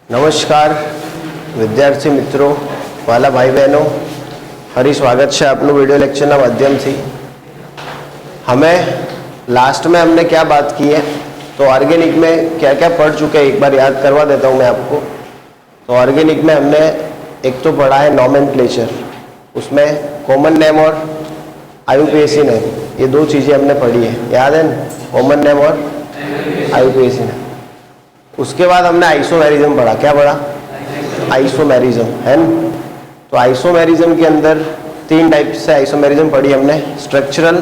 નમસ્કાર વિદ્યાર્થી મિત્રો, વાલા ભાઈ બહેનો, ફરી સ્વાગત છે આપનું वीडियो लेक्चરના માધ્યમથી। हमें लास्ट में हमने क्या बात की है, तो ऑर्गेनिक में क्या क्या पढ़ चुके हैं एक बार याद करवा देता हूँ मैं आपको। तो ऑर्गेनिक में हमने एक तो पढ़ा है नॉमेनक्लेचर, उसमें कॉमन नेम और आईयूपीएसी नेम, ये दो चीज़ें हमने पढ़ी है, याद है ना, कॉमन नेम और आईयूपीएसी नेम। उसके बाद हमने आइसोमेरिज्म पढ़ा, क्या पढ़ा? आइसोमेरिज्म, है ना। तो आइसोमेरिज्म के अंदर तीन टाइप से आइसोमेरिज्म पढ़ी हमने, स्ट्रक्चरल,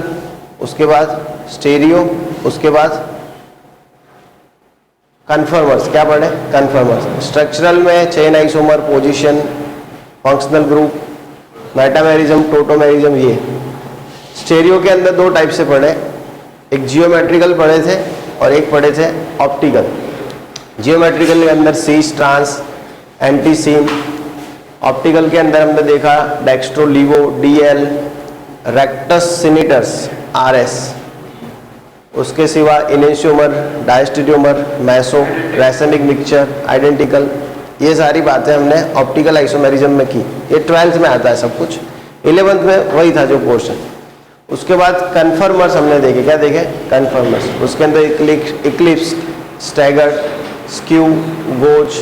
उसके बाद स्टेरियो, उसके बाद कन्फर्मर्स। क्या पढ़े? कन्फर्मर्स। स्ट्रक्चरल में chain isomer, position, functional group, metamerism, tautomerism, ये। स्टेरियो के अंदर दो टाइप से पढ़े, एक जियोमेट्रिकल पढ़े थे और एक पढ़े थे ऑप्टिकल। जियोमेट्रिकल के अंदर सीस, ट्रांस, एंटी सीन। ऑप्टिकल के अंदर हमने देखा डेक्स्ट्रो, लीवो, डीएल, रेक्टस, सिनिटस, आरएस। उसके सिवा इनेशियोमर, डायस्टेरियोमर, मैसो, रैसेनिक मिक्सचर, आइडेंटिकल, ये सारी बातें हमने ऑप्टिकल आइसोमेरिज्म में की। ये 12th में आता है सब कुछ, 11th में वही था जो पोर्शन। उसके बाद कन्फर्मर्स हमने देखे, क्या देखे? कन्फर्मर्स। उसके अंदर इक्लिप्स, स्टैगर्ड, स्क्यू, गोज,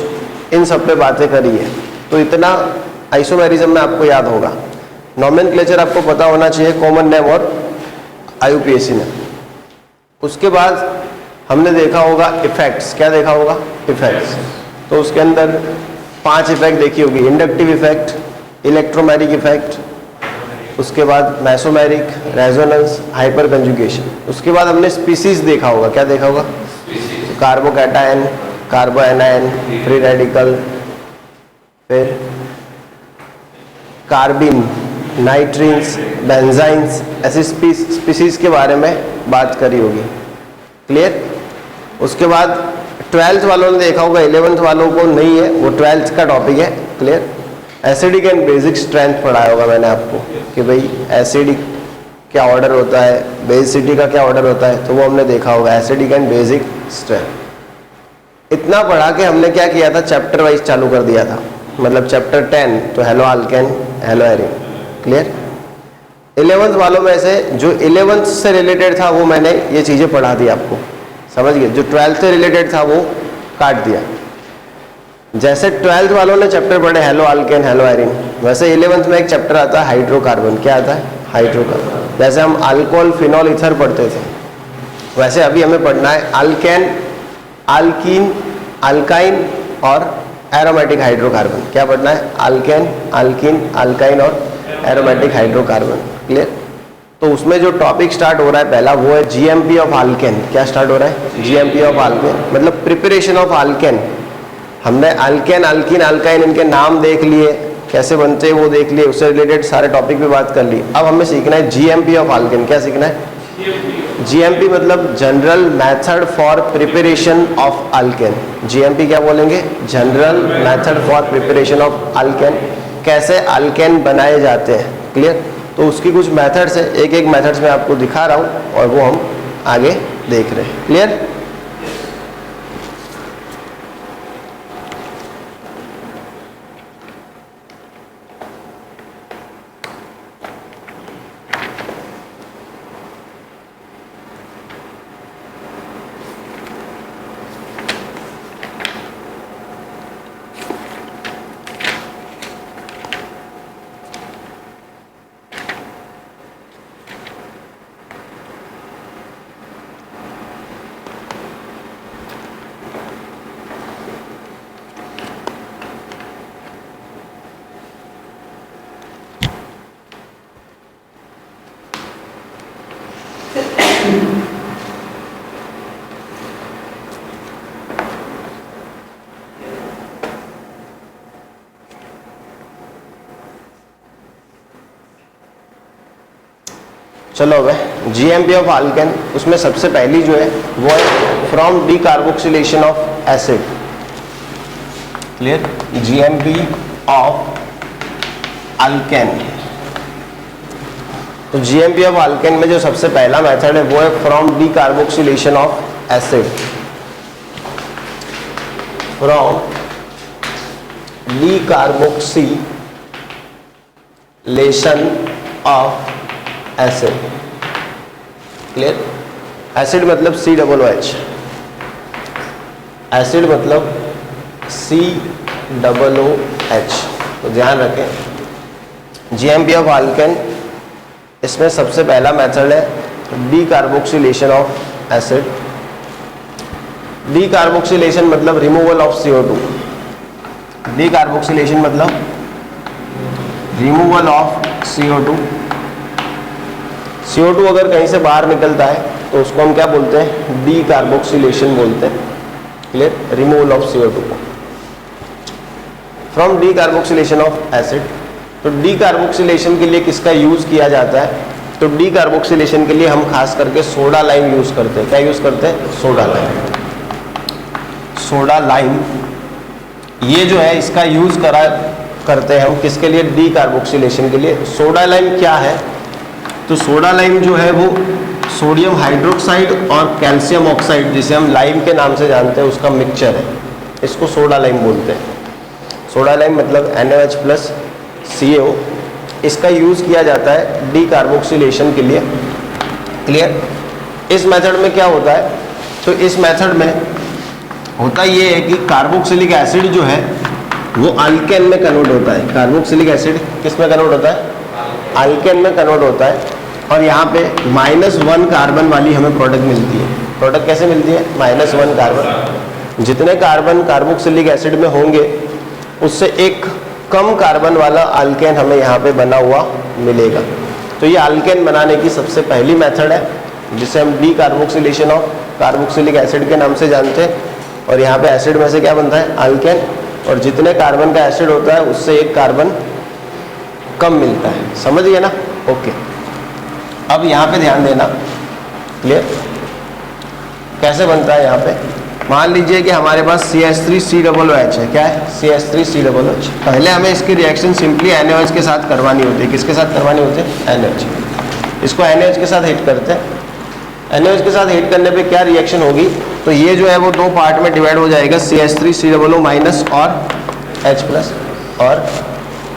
इन सब पे बातें करी है। तो इतना आइसोमेरिज्म में आपको याद होगा। नॉमेनक्लेचर आपको पता होना चाहिए, कॉमन नेम और आईयूपीएसी नेम। उसके बाद हमने देखा होगा इफेक्ट्स, क्या देखा होगा? इफेक्ट्स। तो उसके अंदर 5 इफेक्ट देखी होगी, इंडक्टिव इफेक्ट, इलेक्ट्रोमैटिक इफेक्ट, उसके बाद मैसोमेरिक, रेजोनेंस, हाइपर कंजुगेशन। उसके बाद हमने स्पीसीज देखा होगा, क्या देखा होगा? कार्बोकैटायन, कार्बोएनायन, फ्री रेडिकल, फिर कार्बिन, नाइट्रीन्स, बेंजाइन्स, ऐसी स्पीसीज के बारे में बात करी होगी। क्लियर? उसके बाद 12th वालों ने देखा होगा, 11th वालों को नहीं है, वो 12th का टॉपिक है। Clear? Acidic and basic strength पढ़ाया होगा मैंने आपको कि भाई एसिडिक क्या ऑर्डर होता है, बेसिसिटी का क्या ऑर्डर होता है, तो वो हमने देखा होगा, एसिडिक एंड बेसिक स्ट्रेंथ। इतना पढ़ा के हमने क्या किया था, चैप्टर वाइज चालू कर दिया था। मतलब चैप्टर 10 तो hello alkane, hello Erin. Clear? 11th वालों में से जो 11th से रिलेटेड था वो मैंने ये चीज़ें पढ़ा दी आपको, समझ गए। जो 12th से रिलेटेड था वो काट दिया। जैसे 12th वालों ने चैप्टर पढ़े हेलो अल्केन, हेलो एरिन, वैसे 11th में एक चैप्टर आता है हाइड्रोकार्बन। क्या आता है? हाइड्रोकार्बन। जैसे हम अल्कोहल, फिनॉल, ईथर पढ़ते थे, वैसे अभी हमें पढ़ना है अल्केन, अल्कीन, अल्काइन और एरोमेटिक हाइड्रोकार्बन। क्या पढ़ना है? अल्केन, अल्कीन, अल्काइन और एरोमेटिक हाइड्रोकार्बन। क्लियर? तो उसमें जो टॉपिक स्टार्ट हो रहा है पहला, वो है जीएमपी ऑफ अल्केन। क्या स्टार्ट हो रहा है? जीएमपी ऑफ अल्केन, मतलब प्रिपरेशन ऑफ अल्केन। हमने अल्केन, अल्कीन, अल्काइन, इनके नाम देख लिए, कैसे बनते हैं वो देख लिए, उससे रिलेटेड सारे टॉपिक पे बात कर ली। अब हमें सीखना है जीएमपी ऑफ अल्केन। क्या सीखना है? जीएमपी मतलब general method for preparation of alkane. GMP क्या बोलेंगे? General method for preparation of alkane. कैसे अल्केन बनाए जाते हैं। क्लियर? तो उसकी कुछ मेथड्स है, एक एक मेथड्स में आपको दिखा रहा हूँ और वो हम आगे देख रहे हैं। क्लियर? चलो अब जीएमपी ऑफ अल्केन, उसमें सबसे पहली जो है वो है from decarboxylation of acid. Clear? GMP of alkane. तो जीएमपी ऑफ अल्केन में जो सबसे पहला मेथड है वो है from decarboxylation of acid. From D carboxylation of acid. Clear? Acid मतलब COOH, एसिड मतलब COOH। तो ध्यान रखें, GMP ऑफ अल्केन, इसमें सबसे पहला मेथड है decarboxylation of acid. Decarboxylation मतलब removal of CO2। Decarboxylation मतलब रिमूवल ऑफ CO2। CO2 अगर कहीं से बाहर निकलता है तो उसको हम क्या बोलते हैं? डी कार्बोक्सिलेशन बोलते हैं। क्लियर? रिमूवल ऑफ CO2 को from D carboxylation of acid. तो डी कार्बोक्सिलेशन के लिए किसका यूज किया जाता है? तो डी कार्बोक्सिलेशन के लिए हम खास करके सोडा लाइम यूज करते हैं। क्या यूज करते हैं? Soda lime. सोडा लाइम ये जो है इसका यूज करते हैं हम किसके लिए? डी कार्बोक्सिलेशन के लिए। सोडा लाइम क्या है? तो सोडा लाइम जो है वो सोडियम हाइड्रोक्साइड और कैल्शियम ऑक्साइड, जिसे हम लाइम के नाम से जानते हैं, उसका मिक्सचर है। इसको सोडा लाइम बोलते हैं। सोडा लाइम मतलब NaOH+CaO। इसका यूज़ किया जाता है डी कार्बोक्सिलेशन के लिए। क्लियर? इस मेथड में क्या होता है? तो इस मेथड में होता ये है कि कार्बोक्सिलिक एसिड जो है वो अल्केन में कन्वर्ट होता है। कार्बोक्सिलिक एसिड किस में कन्वर्ट होता है? अल्केन में कन्वर्ट होता है। और यहाँ पे -1 कार्बन वाली हमें प्रोडक्ट मिलती है। प्रोडक्ट कैसे मिलती है? -1 कार्बन। जितने कार्बन कार्बोक्सिलिक एसिड में होंगे उससे एक कम कार्बन वाला अल्केन हमें यहाँ पे बना हुआ मिलेगा। तो ये अल्केन बनाने की सबसे पहली मेथड है, जिसे हम D carboxylation of carboxylic acid के नाम से जानते हैं। और यहाँ पे एसिड में से क्या बनता है? अल्केन। और जितने कार्बन का एसिड होता है उससे एक कार्बन कम मिलता है। समझ गए ना? ओके। अब यहाँ पे ध्यान देना। क्लियर? कैसे बनता है यहाँ पे? मान लीजिए कि हमारे पास CH3COOH है। क्या है? CH3COOH। पहले हमें इसकी रिएक्शन सिंपली NaOH के साथ करवानी होती है। किसके साथ करवानी होती है? NaOH। इसको NaOH के साथ हिट करते हैं। NaOH के साथ हिट करने पे क्या रिएक्शन होगी? तो ये जो है वो दो पार्ट में डिवाइड हो जाएगा, CH3COO- और H+। और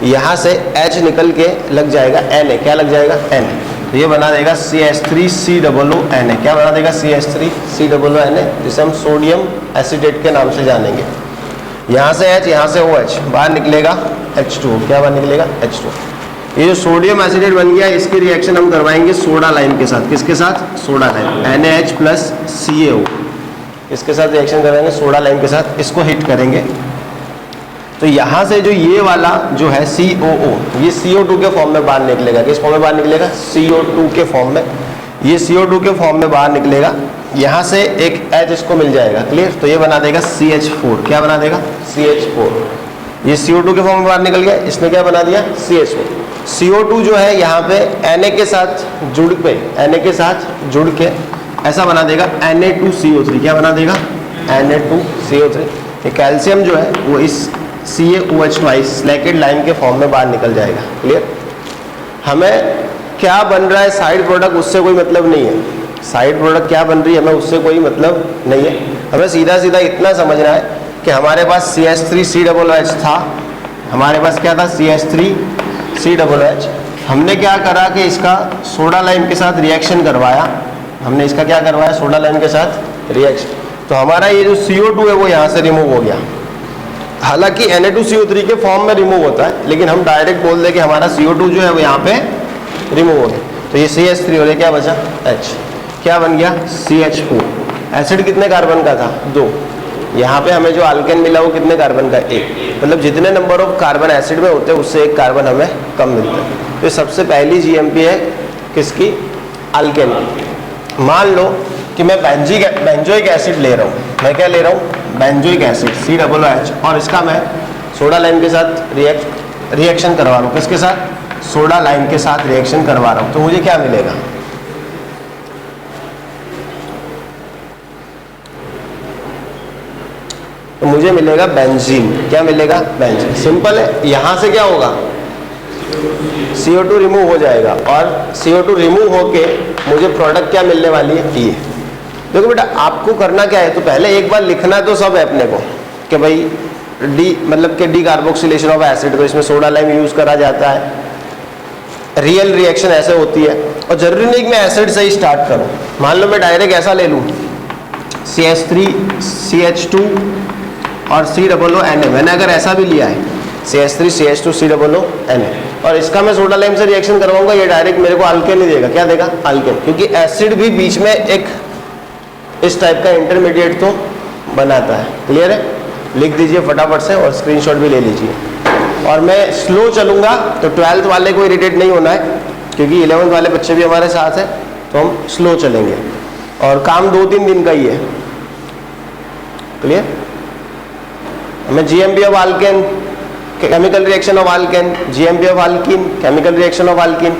यहाँ से H निकल के लग जाएगा Na। क्या लग जाएगा? Na। तो ये बना देगा CH3COONA। क्या बना देगा? CH3COONA, जिसे हम सोडियम एसिटेट के नाम से जानेंगे। यहाँ से H, यहाँ से OH, बाहर निकलेगा H2O। क्या बाहर निकलेगा? H2O। ये जो सोडियम एसिटेट बन गया, इसकी रिएक्शन हम करवाएंगे सोडा लाइम के साथ। किसके साथ? Soda lime, NaH+CaO। इसके साथ रिएक्शन करवाएंगे सोडा लाइम के साथ। इसको हिट करेंगे तो यहाँ से जो ये वाला जो है COO, ये CO2 के फॉर्म में बाहर निकलेगा। किस फॉर्म में बाहर निकलेगा? CO2 के फॉर्म में। ये CO2 के फॉर्म में बाहर निकलेगा। यहाँ से एक H इसको मिल जाएगा। क्लियर? तो ये बना देगा CH4। क्या बना देगा? CH4। ये CO2 के फॉर्म में बाहर निकल गया। इसने क्या बना दिया? CH4। CO2 जो है यहाँ पे Na के साथ जुड़ के ऐसा बना देगा Na2CO3। क्या बना देगा? Na2CO3। ये कैल्शियम जो है वो इस CaOH स्लैकेड लाइम के फॉर्म में बाहर निकल जाएगा। क्लियर? हमें क्या बन रहा है साइड प्रोडक्ट, उससे कोई मतलब नहीं है। साइड प्रोडक्ट क्या बन रही है हमें उससे कोई मतलब नहीं है। हमें सीधा सीधा इतना समझना है कि हमारे पास CH3COOH था। हमारे पास क्या था? CH3COOH। हमने क्या करा कि इसका सोडा लाइम के साथ रिएक्शन करवाया। हमने इसका क्या करवाया? सोडा लाइम के साथ रिएक्शन। तो हमारा ये जो CO2 है वो यहाँ से रिमूव हो गया। हालांकि Na2CO3 के फॉर्म में रिमूव होता है, लेकिन हम डायरेक्ट बोल दें कि हमारा CO2 जो है वो यहाँ पे रिमूव हो गया। तो ये CH3 हो गया। क्या बचा? H। क्या बन गया? CH4। एसिड कितने कार्बन का था? 2। यहाँ पे हमें जो अल्केन मिला वो कितने कार्बन का? 1। मतलब जितने नंबर ऑफ कार्बन एसिड में होते हैं उससे एक कार्बन हमें कम मिलता है। तो सबसे पहली GMP है किसकी? अल्केन की। मान लो कि मैं बेंजोइक एसिड ले रहा हूँ। मैं क्या ले रहा हूँ? Benzoic acid COOH। और इसका मैं सोडा लाइम के साथ रिएक्शन करवा रहा हूँ। किसके साथ? सोडा लाइम के साथ रिएक्शन करवा रहा हूँ। तो मुझे क्या मिलेगा? तो मुझे मिलेगा बेंजीन। क्या मिलेगा? बेंजीन। सिंपल है। यहाँ से क्या होगा? CO2 रिमूव हो जाएगा और CO2 रिमूव होके मुझे प्रोडक्ट क्या मिलने वाली है? ये। देखो बेटा, आपको करना क्या है, तो पहले एक बार लिखना तो सब है अपने को कि भाई डी मतलब कि डी कार्बोक्सिलेशन ऑफ एसिड, तो इसमें सोडा लाइम यूज करा जाता है। रियल रिएक्शन ऐसे होती है, और जरूरी नहीं कि मैं एसिड से ही स्टार्ट करूं। मान लो मैं डायरेक्ट ऐसा ले लूं, CH3 CH2 और COONA, मैंने अगर ऐसा भी लिया है CH3 CH2 COONA, और इसका मैं सोडा लाइम से रिएक्शन करवाऊंगा, ये डायरेक्ट मेरे को अल्केन ही देगा। क्या देगा? अल्केन, क्योंकि एसिड भी बीच में एक इस टाइप का इंटरमीडिएट तो बनाता है। क्लियर है? लिख दीजिए फटाफट से और स्क्रीनशॉट भी ले लीजिए। और मैं स्लो चलूंगा तो 12th वाले को इरिटेट नहीं होना है, क्योंकि 11th वाले बच्चे भी हमारे साथ हैं, तो हम स्लो चलेंगे और काम 2-3 दिन का ही है। क्लियर? हमें GMP of alkane, chemical reaction of alkane, GMP of alkyne, chemical reaction of alkyne,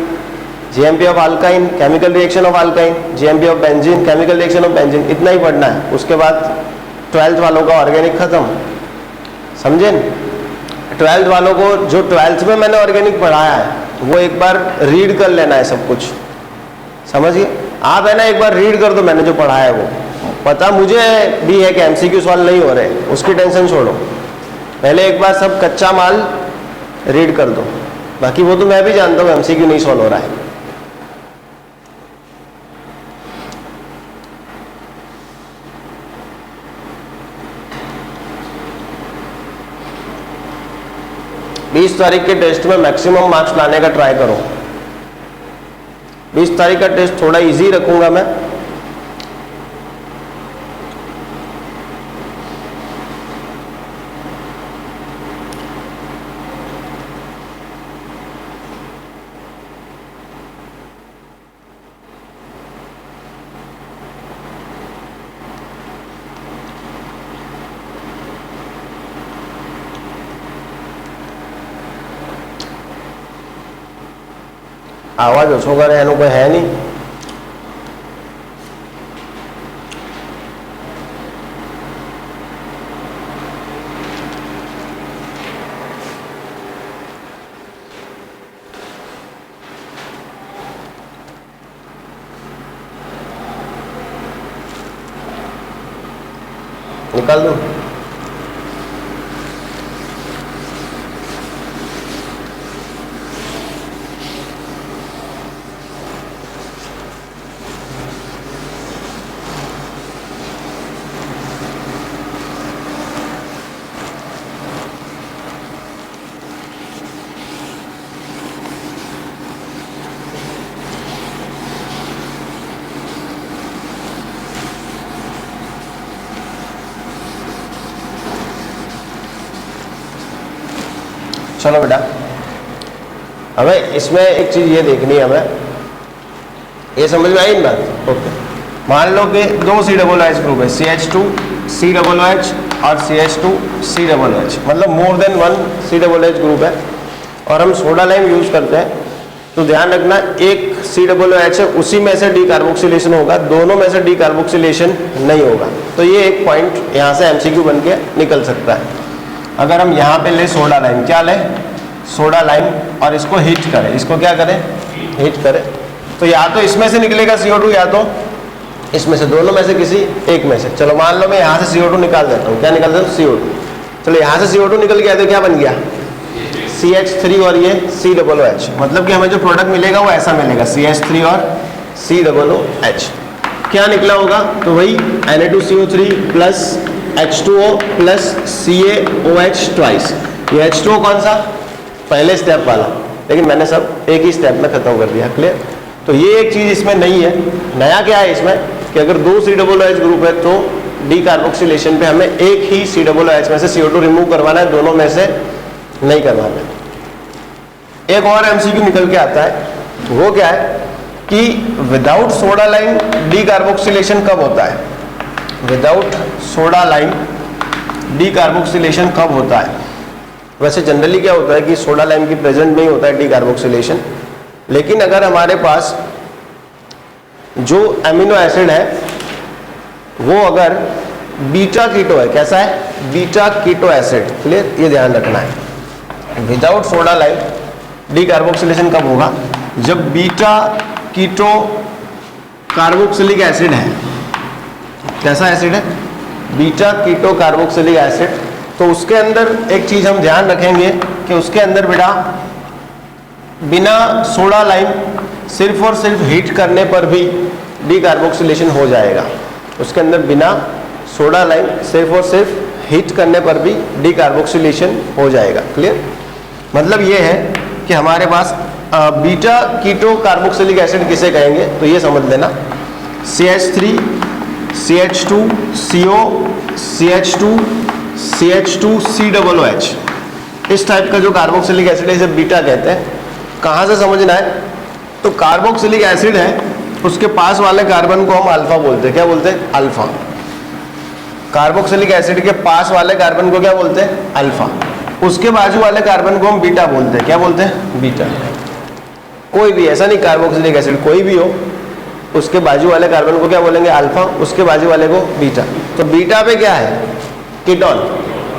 GMP of alkyne, chemical reaction of alkyne, GMP of benzene, chemical reaction of benzene, इतना ही पढ़ना है। उसके बाद 12th वालों का ऑर्गेनिक खत्म। समझे? 12th वालों को जो 12th में मैंने ऑर्गेनिक पढ़ाया है वो एक बार रीड कर लेना है सब कुछ। समझिए? आप है ना, एक बार रीड कर दो मैंने जो पढ़ाया है वो। पता मुझे भी है कि MCQ सॉल्व नहीं हो रहे, उसकी टेंशन छोड़ो, पहले एक बार सब कच्चा माल रीड कर दो। बाकी वो तो मैं भी जानता हूँ MCQ नहीं सॉल्व हो रहा है। बीस तारीख के टेस्ट में मैक्सिमम मार्क्स लाने का ट्राई करो। 20 तारीख का टेस्ट थोड़ा इजी रखूंगा मैं। आवाज ओछो करे एनु कोई है नहीं। निकाल दो। चलो बेटा, हमें इसमें एक चीज ये देखनी है, हमें ये समझ में आई ना? ओके, मान लो कि दो COOH ग्रुप है, CH2 COOH और CH2 COOH, मतलब more than one COOH group है, और हम सोडा लाइम यूज करते हैं। तो ध्यान रखना, एक COOH है, उसी में से डीकार्बोक्सिलेशन होगा, दोनों में से डीकार्बोक्सिलेशन नहीं होगा। तो ये एक पॉइंट यहाँ से MCQ बन के निकल सकता है। अगर हम यहाँ पे ले सोडा लाइम, क्या लें? सोडा लाइम, और इसको हीट करें, इसको क्या करें? हीट करें, तो या तो इसमें से निकलेगा CO2 या तो इसमें से, दोनों में से किसी एक में से। चलो मान लो मैं यहाँ से CO2 निकाल देता हूँ, क्या निकाल देता हूँ? CO2। चलो यहाँ से CO2 निकल गया तो क्या बन गया? CH3 और ये COOH, मतलब कि हमें जो प्रोडक्ट मिलेगा वो ऐसा मिलेगा, CH3 और COOH। क्या निकला होगा? तो वही Na2CO3 plus H2O plus CaOH twice. ये H2O कौन सा? पहले स्टेप वाला, लेकिन मैंने सब एक ही स्टेप में खत्म कर दिया। क्लियर? तो ये एक चीज इसमें नहीं है। नया क्या है इसमें कि अगर दो COOH ग्रुप है तो डीकार्बोक्सिलेशन पे हमें एक ही COOH में से CO2 रिमूव करवाना है, दोनों में से नहीं करवाना है। एक और MCQ निकल के आता है, वो क्या है कि विदाउट सोडा लाइम डीकार्बोक्सिलेशन कब होता है? विदाउट सोडा लाइम डीकार्बोक्सिलेशन कब होता है? वैसे जनरली क्या होता है कि सोडा लाइम की प्रेजेंट नहीं होता है डीकार्बोक्सिलेशन, लेकिन अगर हमारे पास जो अमीनो एसिड है वो अगर बीटा कीटो है, कैसा है? Beta keto acid. क्लियर? ये ध्यान रखना है। विदाउट सोडा लाइम डीकार्बोक्सिलेशन कब होगा? जब बीटा कीटो कार्बोक्सिलिक एसिड है। कैसा एसिड है? बीटा कीटो कार्बोक्सिलिक एसिड तो उसके अंदर एक चीज़ हम ध्यान रखेंगे कि उसके अंदर बेटा बिना सोडा लाइम सिर्फ और सिर्फ हीट करने पर भी डीकार्बोक्सिलेशन हो जाएगा। उसके अंदर बिना सोडा लाइम सिर्फ और सिर्फ हीट करने पर भी डीकार्बोक्सिलेशन हो जाएगा। क्लियर? मतलब ये है कि हमारे पास बीटा कीटो कार्बोक्सिलिक एसिड किसे कहेंगे, तो ये समझ लेना CH3 CH2 CO CH2 CH2 COOH, इस टाइप का जो कार्बोक्सिलिक एसिड है इसे बीटा कहते हैं। कहाँ से समझना है, तो कार्बोक्सिलिक एसिड है उसके पास वाले कार्बन को हम अल्फा बोलते हैं। क्या बोलते हैं? अल्फा। कार्बोक्सिलिक एसिड के पास वाले कार्बन को क्या बोलते हैं? अल्फा। उसके बाजू वाले कार्बन को हम बीटा बोलते हैं। क्या बोलते हैं? बीटा। कोई भी, ऐसा नहीं कार्बोक्सिलिक एसिड कोई भी हो, उसके बाजू वाले कार्बन को क्या बोलेंगे? अल्फा, उसके बाजू वाले को बीटा। तो बीटा पे क्या है? कीटोन।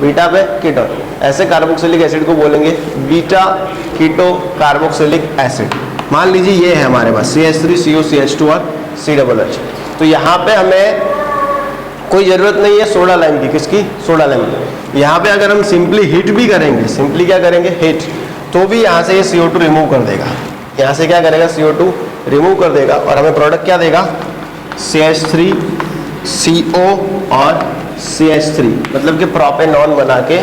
बीटा पे कीटोन, ऐसे कार्बोक्सिलिक एसिड को बोलेंगे बीटा कीटो कार्बोक्सिलिक एसिड। मान लीजिए ये है हमारे पास CH3 CO CH2 और COOH। तो यहाँ पे हमें कोई ज़रूरत नहीं है सोडा लाइम की। किसकी? सोडा लाइम की। यहाँ पे अगर हम सिंपली हीट भी करेंगे, सिंपली क्या करेंगे? हीट, तो भी यहाँ से ये CO2 रिमूव कर देगा। यहाँ से क्या करेगा? CO2 रिमूव कर देगा और हमें प्रोडक्ट क्या देगा? CH3 CO और CH3, मतलब कि प्रोपेनॉन बना के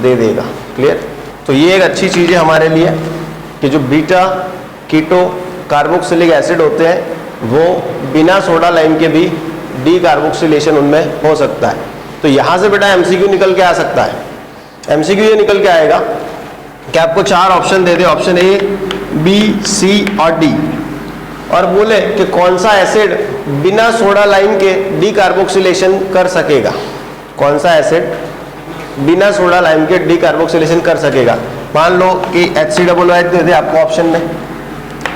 दे देगा। क्लियर? तो ये एक अच्छी चीज़ है हमारे लिए कि जो बीटा कीटो कार्बोक्सिलिक एसिड होते हैं वो बिना सोडा लाइम के भी डीकार्बोक्सिलेशन उनमें हो सकता है। तो यहाँ से बेटा MCQ निकल के आ सकता है। MCQ ये निकल के आएगा कि आपको 4 option they they, option A, B, C और D, और बोले कि कौन सा एसिड बिना सोडा लाइम के डीकार्बोक्सिलेशन कर सकेगा। कौन सा एसिड बिना सोडा लाइम के डीकार्बोक्सिलेशन कर सकेगा। मान लो कि HCOOH दे दे आपको ऑप्शन में,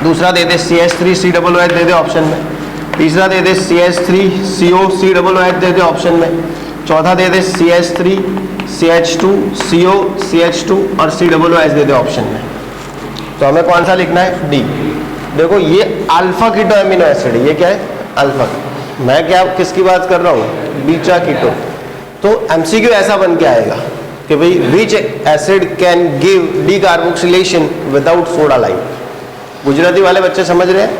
दूसरा दे दे CH3 COOH दे दे ऑप्शन में, तीसरा दे दे CH3 CO COOH दे दे ऑप्शन में, चौथा दे दे CH3 CH2 CO CH2 और COOH दे दे ऑप्शन में। तो हमें कौन सा लिखना है? डी। देखो ये अल्फा कीटो एमिनो एसिड है। ये क्या है? अल्फा। मैं क्या किसकी बात कर रहा हूँ? Beta keto. तो MCQ ऐसा बन के आएगा कि भाई which acid can give decarboxylation without soda lime. Gujarati वाले बच्चे समझ रहे हैं?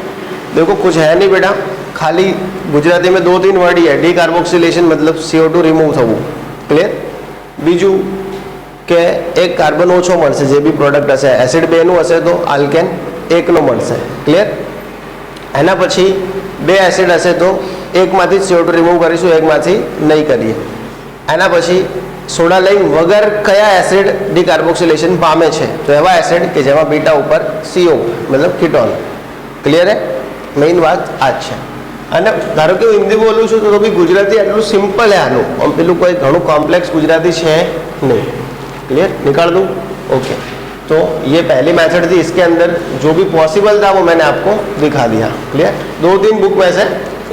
देखो कुछ है नहीं बेटा, खाली गुजराती में 2-3 वर्ड ही है। डीकार्बोक्सिलेशन मतलब CO2 रिमूव थવું। क्लियर? बीजू કે એક કાર્બન ઓછો મળશે, જે બી પ્રોડક્ટ હશે એસિડ 2નું હશે તો આલ્કેન 1નો મળશે। ક્લિયર? એના પછી 2 એસિડ હશે તો એકમાંથી CO2 રિમૂવ કરીશું, એકમાંથી નહીં કરીએ। એના પછી સોડા લાઇમ વગર કયા એસિડ ડીકાર્બોક્સિલેશન પામે છે? તો એવા એસિડ કે જેમાં બીટા ઉપર CO मतलब कीटोन। क्लियर है? मेन बात आ છે। અને ધારો કે હું હિન્દી બોલું છું તો બી ગુજરાતી આટલું સિમ્પલ है આનું, પેલું કોઈ ઘણું કોમ્પ્લેક્સ ગુજરાતી છે नहीं। क्लियर? निकाल दूँ? ओके। तो ये पहली मेथड थी, इसके अंदर जो भी पॉसिबल था वो मैंने आपको दिखा दिया। क्लियर? 2-3 बुक में से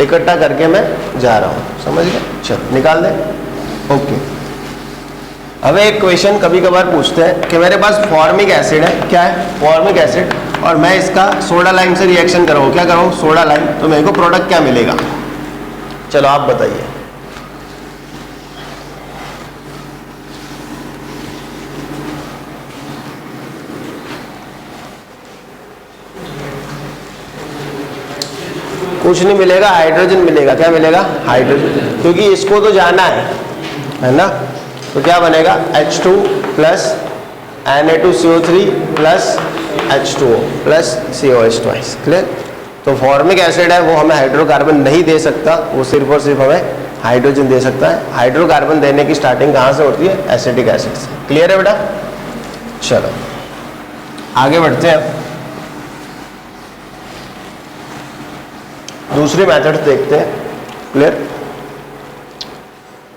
इकट्ठा करके मैं जा रहा हूँ। समझ गए? चलो निकाल दें। ओके। अब एक क्वेश्चन कभी कभार पूछते हैं कि मेरे पास फॉर्मिक एसिड है। क्या है? फॉर्मिक एसिड, और मैं इसका सोडा लाइम से रिएक्शन कराऊँ। क्या कराऊँ? Soda lime. तो मेरे को प्रोडक्ट क्या मिलेगा? चलो आप बताइए। कुछ नहीं मिलेगा, हाइड्रोजन मिलेगा। क्या मिलेगा? हाइड्रोजन, क्योंकि इसको तो जाना है ना। तो क्या बनेगा? H2 plus Na2CO3 plus H2O plus COH twice. Clear? तो फॉर्मिक एसिड है वो हमें हाइड्रोकार्बन नहीं दे सकता, वो सिर्फ और सिर्फ हमें हाइड्रोजन दे सकता है। हाइड्रोकार्बन देने की स्टार्टिंग कहाँ से होती है? एसिटिक एसिड से। क्लियर है बेटा? चलो आगे बढ़ते हैं, दूसरी मेथड देखते हैं। क्लियर?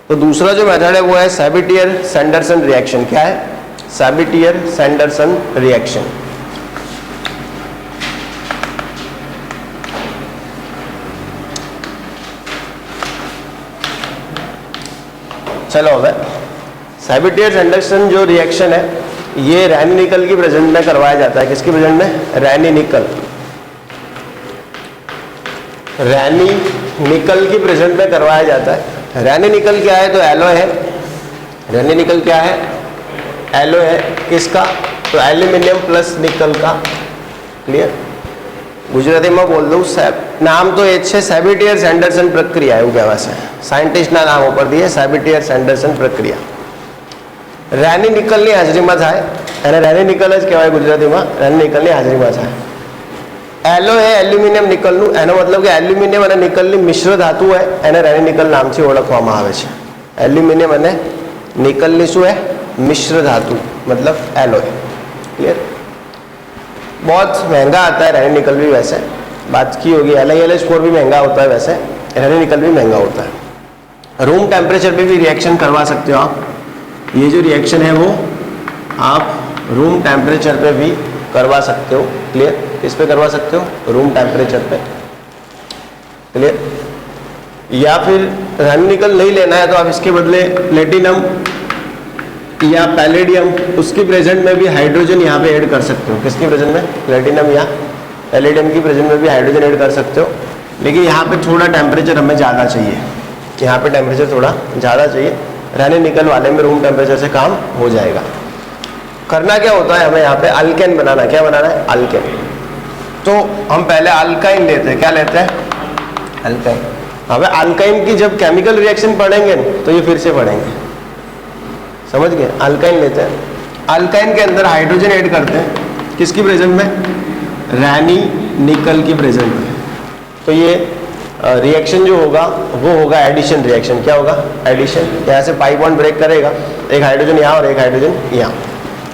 तो दूसरा जो मेथड है वो है सैबिटियर सैंडरसन रिएक्शन। क्या है? सैबिटियर सैंडरसन रिएक्शन। चलो अब सैबिटियर सैंडरसन जो रिएक्शन है ये रैनी निकल की प्रेजेंट में करवाया जाता है। किसकी प्रेजेंट में? रैनी निकल। रैनी निकल की प्रेजेंट में करवाया जाता है। रैनी निकल क्या है? तो एलॉय है। रैनी निकल क्या है? एलो है किसका? तो एल्यूमिनियम प्लस निकल का। क्लियर? गुजराती में बोल दो नाम तो ए है सेबिटियर एंडरसन प्रक्रिया एवं कहवाशे। साइंटिस्टना नाम ऊपर दिए सेबिटियर एंडरसन प्रक्रिया। रैनी निकलनी हाजरीमां थाय एने रैनी निकल ज कहेवाय गुजरातीमां। रैनी निकलनी हाजरीमां थाय। एलो है एल्यूमिनियम निकलनु, एनो मतलब कि एल्यूमिनियम और निकलनी मिश्र धातु है एने रैनी निकल नामथी ओळखवामां आवे छे। एल्यूमिनियम और निकलनी शुं है? मिश्र धातु मतलब एलो है। क्लियर? बहुत महंगा आता है रैनी निकल भी, वैसे बात की होगी। LiLH4 भी महंगा होता है, वैसे रैनी निकल भी महंगा होता है। रूम टेम्परेचर पे भी रिएक्शन करवा सकते हो आप। ये जो रिएक्शन है वो आप रूम टेम्परेचर पे भी करवा सकते हो। क्लियर? किस पे करवा सकते हो? रूम टेम्परेचर पे। क्लियर? या फिर रैनी निकल नहीं लेना है तो आप इसके बदले प्लेटिनम या पैलेडियम उसकी प्रेजेंट में भी हाइड्रोजन यहाँ पे ऐड कर सकते हो। किसकी प्रेजेंट में? प्लेटिनम या पैलेडियम की प्रेजेंट में भी हाइड्रोजन ऐड कर सकते हो। लेकिन यहाँ पे थोड़ा टेम्परेचर हमें ज़्यादा चाहिए, यहाँ पे टेम्परेचर थोड़ा ज़्यादा चाहिए। रैनी निकल वाले में रूम टेम्परेचर से काम हो जाएगा। करना क्या होता है, हमें यहाँ पे अल्केन बनाना। क्या बनाना है? अल्केन। तो हम पहले अल्काइन लेते हैं। क्या लेते हैं? अल्काइन। हमें अल्काइन की जब केमिकल रिएक्शन पढ़ेंगे तो ये फिर से पढ़ेंगे, समझ गए? अल्काइन लेते हैं, अल्काइन के अंदर हाइड्रोजन ऐड करते हैं। किसकी प्रेजेंट में? रैनी निकल की प्रेजेंट में। तो ये रिएक्शन जो होगा वो होगा एडिशन रिएक्शन। क्या होगा? एडिशन। यहाँ से पाई बॉन्ड ब्रेक करेगा, एक हाइड्रोजन यहाँ और एक हाइड्रोजन यहाँ।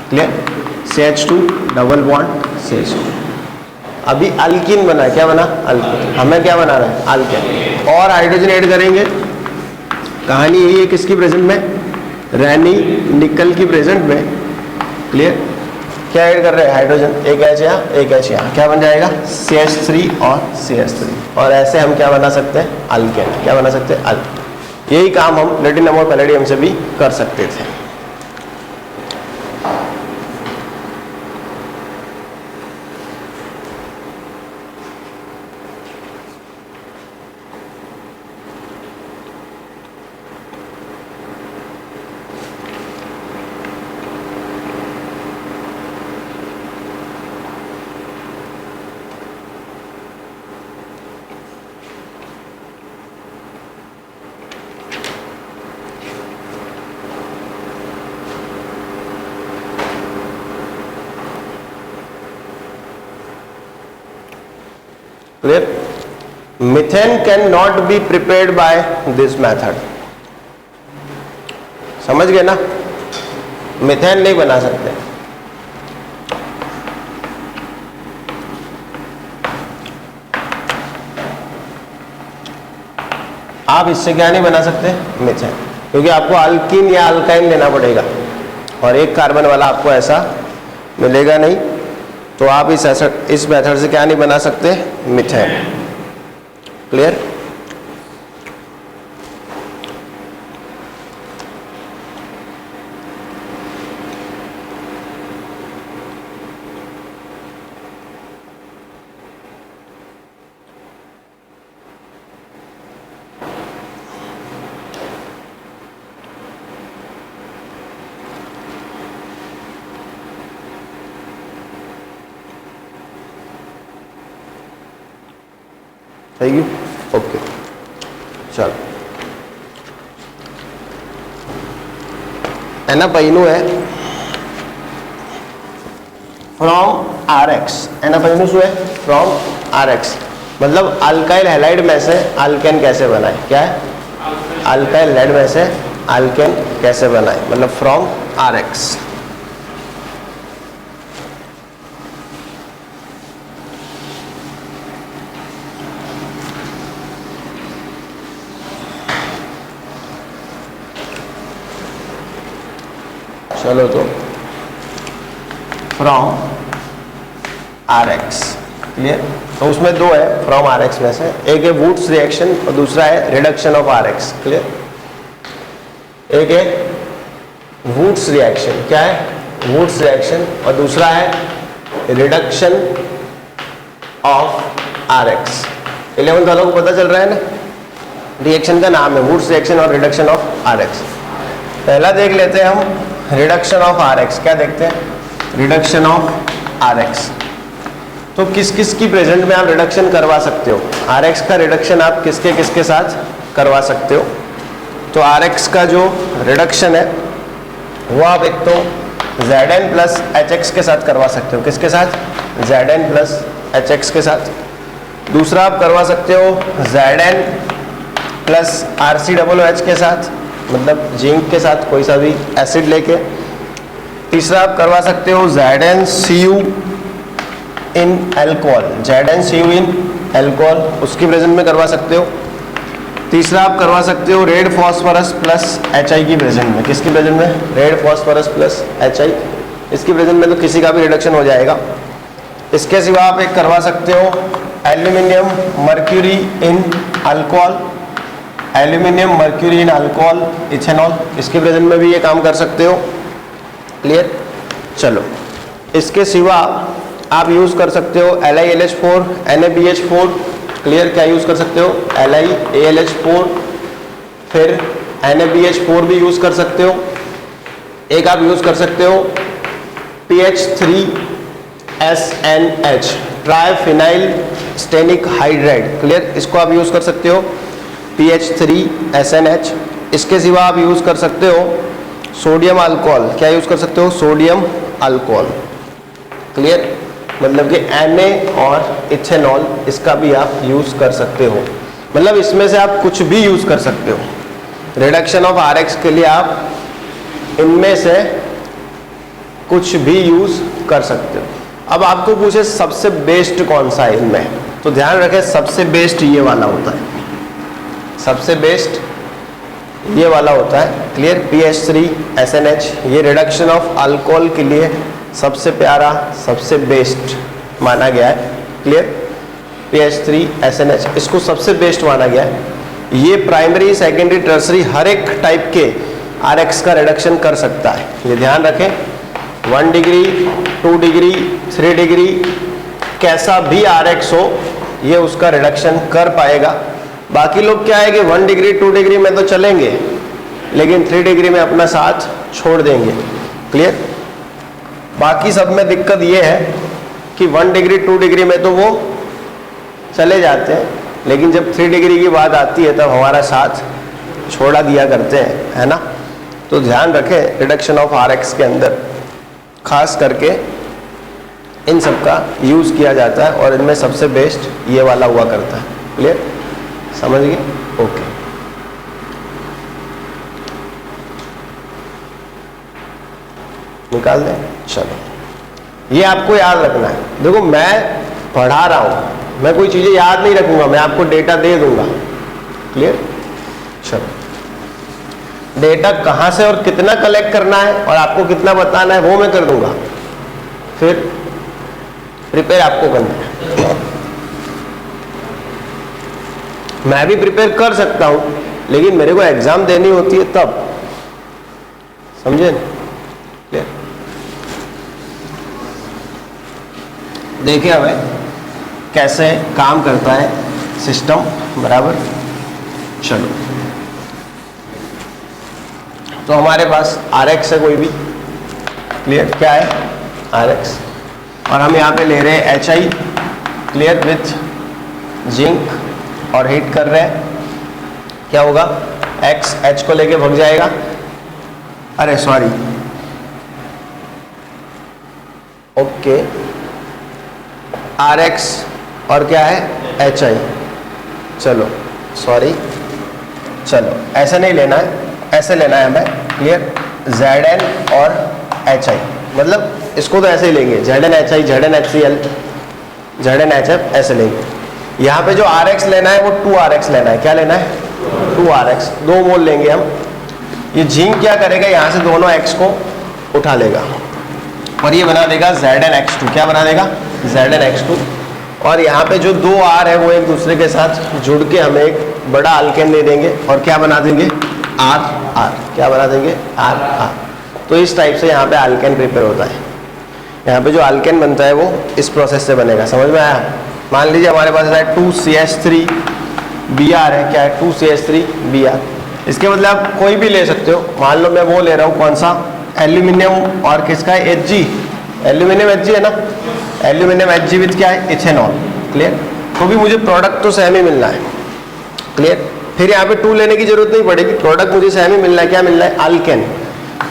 Clear? CH2 double bond CH2। अभी अल्कीन बना। क्या बना? अल्कीन। हमें क्या बनाना है? अल्केन। और हाइड्रोजन ऐड करेंगे। कहानी यही है, किसकी प्रेजेंट में? रैनी निकल की प्रेजेंट में। क्लियर? क्या ऐड कर रहे हैं? हाइड्रोजन। एक H यहाँ, एक H यहाँ। क्या बन जाएगा? CH3 और CH3। और ऐसे हम क्या बना सकते हैं? अल्केन। क्या बना सकते हैं? अल्केन। यही काम हम प्लेटिनम और पैलेडियम से भी कर सकते थे। Clear? Methane cannot be prepared by this method. समझ गए ना? मीथेन नहीं बना सकते। आप इससे क्या नहीं बना सकते? मीथेन। क्योंकि आपको अल्कीन या अल्काइन लेना पड़ेगा और एक कार्बन वाला आपको ऐसा मिलेगा नहीं। तो आप इस मेथड से क्या नहीं बना सकते? मीथेन। क्लियर? થઈ ગયું? ઓકે, ચાલો એના પૈનું હે फ्रॉम RX। एना पहले शू है? From RX। मतलब अल्काइल हैलाइड में से अल्केन कैसे बनाए? क्या है? अल्काइल हैलाइड में से अल्केन कैसे बनाए, मतलब फ्रॉम RX। चलो तो फ्रॉम RX। क्लियर? तो उसमें दो है फ्रॉम RX में से, एक है वुड्स रिएक्शन और दूसरा है रिडक्शन ऑफ RX। क्लियर? एक है वुड्स रिएक्शन, क्या है? वुड्स रिएक्शन, और दूसरा है रिडक्शन ऑफ RX। 11th वालों को पता चल रहा है ना? रिएक्शन का नाम है वुड्स रिएक्शन और रिडक्शन ऑफ RX। पहला देख लेते हैं हम रिडक्शन ऑफ आर एक्स। क्या देखते हैं? Reduction of R X. तो किस किस की प्रेजेंट में आप रिडक्शन करवा सकते हो? आर एक्स का रिडक्शन आप किसके किसके साथ करवा सकते हो? तो आर एक्स का जो रिडक्शन है वो आप एक तो Zn प्लस एच एक्स के साथ करवा सकते हो। किसके साथ? Zn प्लस एच एक्स के साथ। दूसरा आप करवा सकते हो Zn प्लस RCOOH के साथ, मतलब जिंक के साथ कोई सा भी एसिड लेके। तीसरा आप करवा सकते हो ZnCu in alcohol, ZnCu in alcohol, उसकी प्रेजेंट में करवा सकते हो। तीसरा आप करवा सकते हो रेड फॉस्फोरस प्लस HI की प्रेजेंट में। किसकी प्रेजेंट में? Red phosphorus plus HI। इसकी प्रेजेंट में तो किसी का भी रिडक्शन हो जाएगा। इसके सिवा आप एक करवा सकते हो एल्यूमिनियम मर्क्यूरी इन अल्कोहल, एल्यूमिनियम मर्क्यूरी इन अल्कोहल इथेनॉल, इसके प्रेजेंट में भी ये काम कर सकते हो। क्लियर? चलो, इसके सिवा आप यूज़ कर सकते हो LiAlH4 NaBH4। क्लियर? क्या यूज़ कर सकते हो? LiAlH4, फिर NaBH4 भी यूज़ कर सकते हो। एक आप यूज़ कर सकते हो PH3SNH, triphenyl Stenik hydride. Clear? इसको आप यूज़ कर सकते हो PH3SNH। इसके सिवा आप यूज़ कर सकते हो सोडियम अल्कोहल। क्या यूज़ कर सकते हो? Sodium alcohol. क्लियर? मतलब कि Na और इथेनॉल, इसका भी आप यूज़ कर सकते हो। मतलब इसमें से आप कुछ भी यूज़ कर सकते हो। रिडक्शन ऑफ RX के लिए आप इनमें से कुछ भी यूज़ कर सकते हो। अब आपको पूछे सबसे बेस्ट कौन सा है इनमें, तो ध्यान रखें सबसे बेस्ट ये वाला होता है। सबसे बेस्ट ये वाला होता है। क्लियर? PH3SNH, ये रिडक्शन ऑफ अल्कोहल के लिए सबसे प्यारा, सबसे बेस्ट माना गया है। क्लियर? PH3SNH इसको सबसे बेस्ट माना गया है। ये प्राइमरी, सेकेंडरी, टर्सरी हर एक टाइप के RX का रिडक्शन कर सकता है। ये ध्यान रखें, 1 डिग्री, 2 डिग्री, 3 डिग्री, कैसा भी RX हो ये उसका रिडक्शन कर पाएगा। बाकी लोग क्या है कि 1 डिग्री 2 डिग्री में तो चलेंगे, लेकिन 3 डिग्री में अपना साथ छोड़ देंगे। क्लियर? बाकी सब में दिक्कत ये है कि 1 डिग्री 2 डिग्री में तो वो चले जाते हैं, लेकिन जब 3 डिग्री की बात आती है तब हमारा साथ छोड़ा दिया करते हैं, है ना? तो ध्यान रखें रिडक्शन ऑफ RX के अंदर खास करके इन सब का यूज़ किया जाता है, और इनमें सबसे बेस्ट ये वाला हुआ करता है। क्लियर? समझ गए? ओके। निकाल दें। चलो, ये आपको याद रखना है। देखो, मैं पढ़ा रहा हूँ, मैं कोई चीज़ें याद नहीं रखूंगा, मैं आपको डेटा दे दूंगा। क्लियर? चलो, डेटा कहाँ से और कितना कलेक्ट करना है और आपको कितना बताना है वो मैं कर दूंगा, फिर प्रिपेयर आपको करना है। मैं भी प्रिपेयर कर सकता हूँ, लेकिन मेरे को एग्जाम देनी होती है तब। समझे? क्लियर? देखिए हमें कैसे काम करता है सिस्टम। बराबर? चलो, तो हमारे पास RX है कोई भी। क्लियर? क्या है? RX, और हम यहाँ पे ले रहे हैं HI। क्लियर? विथ जिंक, और हीट कर रहे हैं। क्या होगा? X H को लेके भग जाएगा। अरे सॉरी, ओके, RX और क्या है? HI। चलो सॉरी, चलो ऐसे नहीं लेना है, ऐसे लेना है हमें। क्लियर? Zn और HI, मतलब इसको तो ऐसे ही लेंगे, ZnHI, ZnHCl, ZnHF ऐसे लेंगे। यहाँ पे जो RX लेना है वो 2RX लेना है। क्या लेना है? 2RX, 2 मोल लेंगे हम। ये जिंक क्या करेगा? यहाँ से दोनों X को उठा लेगा और ये बना देगा ZnX2। क्या बना देगा? ZnX2। और यहाँ पे जो 2 R है वो एक दूसरे के साथ जुड़ के हमें एक बड़ा अल्केन दे देंगे, और क्या बना देंगे? RR। क्या बना देंगे? RR। तो इस टाइप से यहाँ पे अल्केन प्रिपेयर होता है। यहाँ पे जो अल्केन बनता है वो इस प्रोसेस से बनेगा। समझ में आया? मान लीजिए हमारे पास है 2CH3Br है। क्या है? 2CH3Br। इसके बदले आप कोई भी ले सकते हो। मान लो मैं वो ले रहा हूँ, कौन सा, एल्यूमिनियम और किसका है, Hg, एल्यूमिनियम Hg है ना, एल्यूमिनियम Hg विथ क्या है, इथेनॉल। क्लियर, तो भी मुझे प्रोडक्ट तो सेम ही मिलना है। क्लियर, फिर यहाँ पे 2 लेने की जरूरत नहीं पड़ेगी, प्रोडक्ट मुझे सेम ही मिलना है। क्या मिलना है, अल्केन,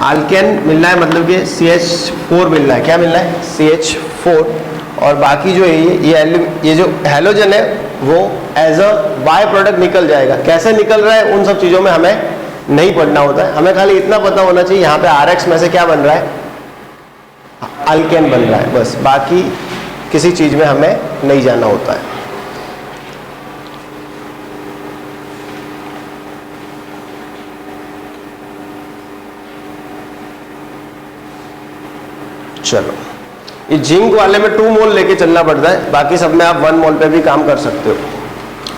अल्केन मिलना है, मतलब कि CH4 मिलना है। क्या मिलना है, CH4। और बाकी जो है ये जो हैलोजन है वो एज अ बाय प्रोडक्ट निकल जाएगा। कैसे निकल रहा है उन सब चीज़ों में हमें नहीं पढ़ना होता है, हमें खाली इतना पता होना चाहिए यहाँ पे RX में से क्या बन रहा है, अल्केन बन रहा है, बस। बाकी किसी चीज़ में हमें नहीं जाना होता है। चलो, ये जिंक वाले में 2 मोल लेके चलना पड़ता है, बाकी सब में आप 1 मोल पे भी काम कर सकते हो।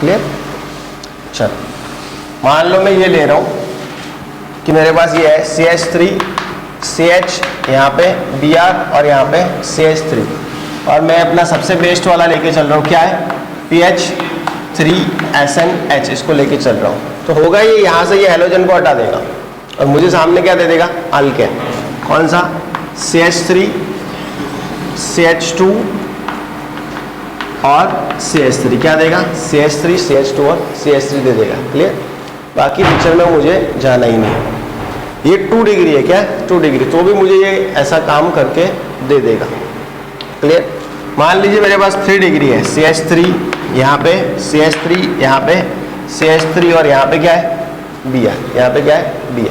क्लियर, चलो मान लो मैं ये ले रहा हूँ कि मेरे पास ये है CH3 CH, यहाँ पे Br और यहाँ पे CH3, और मैं अपना सबसे बेस्ट वाला लेके चल रहा हूँ, क्या है, PH3SNH, इसको लेके चल रहा हूँ। तो होगा ये, यहाँ से ये हैलोजन को हटा देगा और मुझे सामने क्या दे देगा, अल्केन। कौन सा, CH3 CH2 और CH3, क्या देगा, CH3 CH2 और CH3 दे देगा। क्लियर, बाकी पिक्चर में मुझे जाना ही नहीं। ये 2 डिग्री है, क्या 2 डिग्री, तो भी मुझे ये ऐसा काम करके दे देगा। क्लियर, मान लीजिए मेरे पास 3 डिग्री है, CH3 यहाँ पे, CH3 यहाँ पे, CH3 और यहाँ पे क्या है, Br, यहाँ पे क्या है, Br।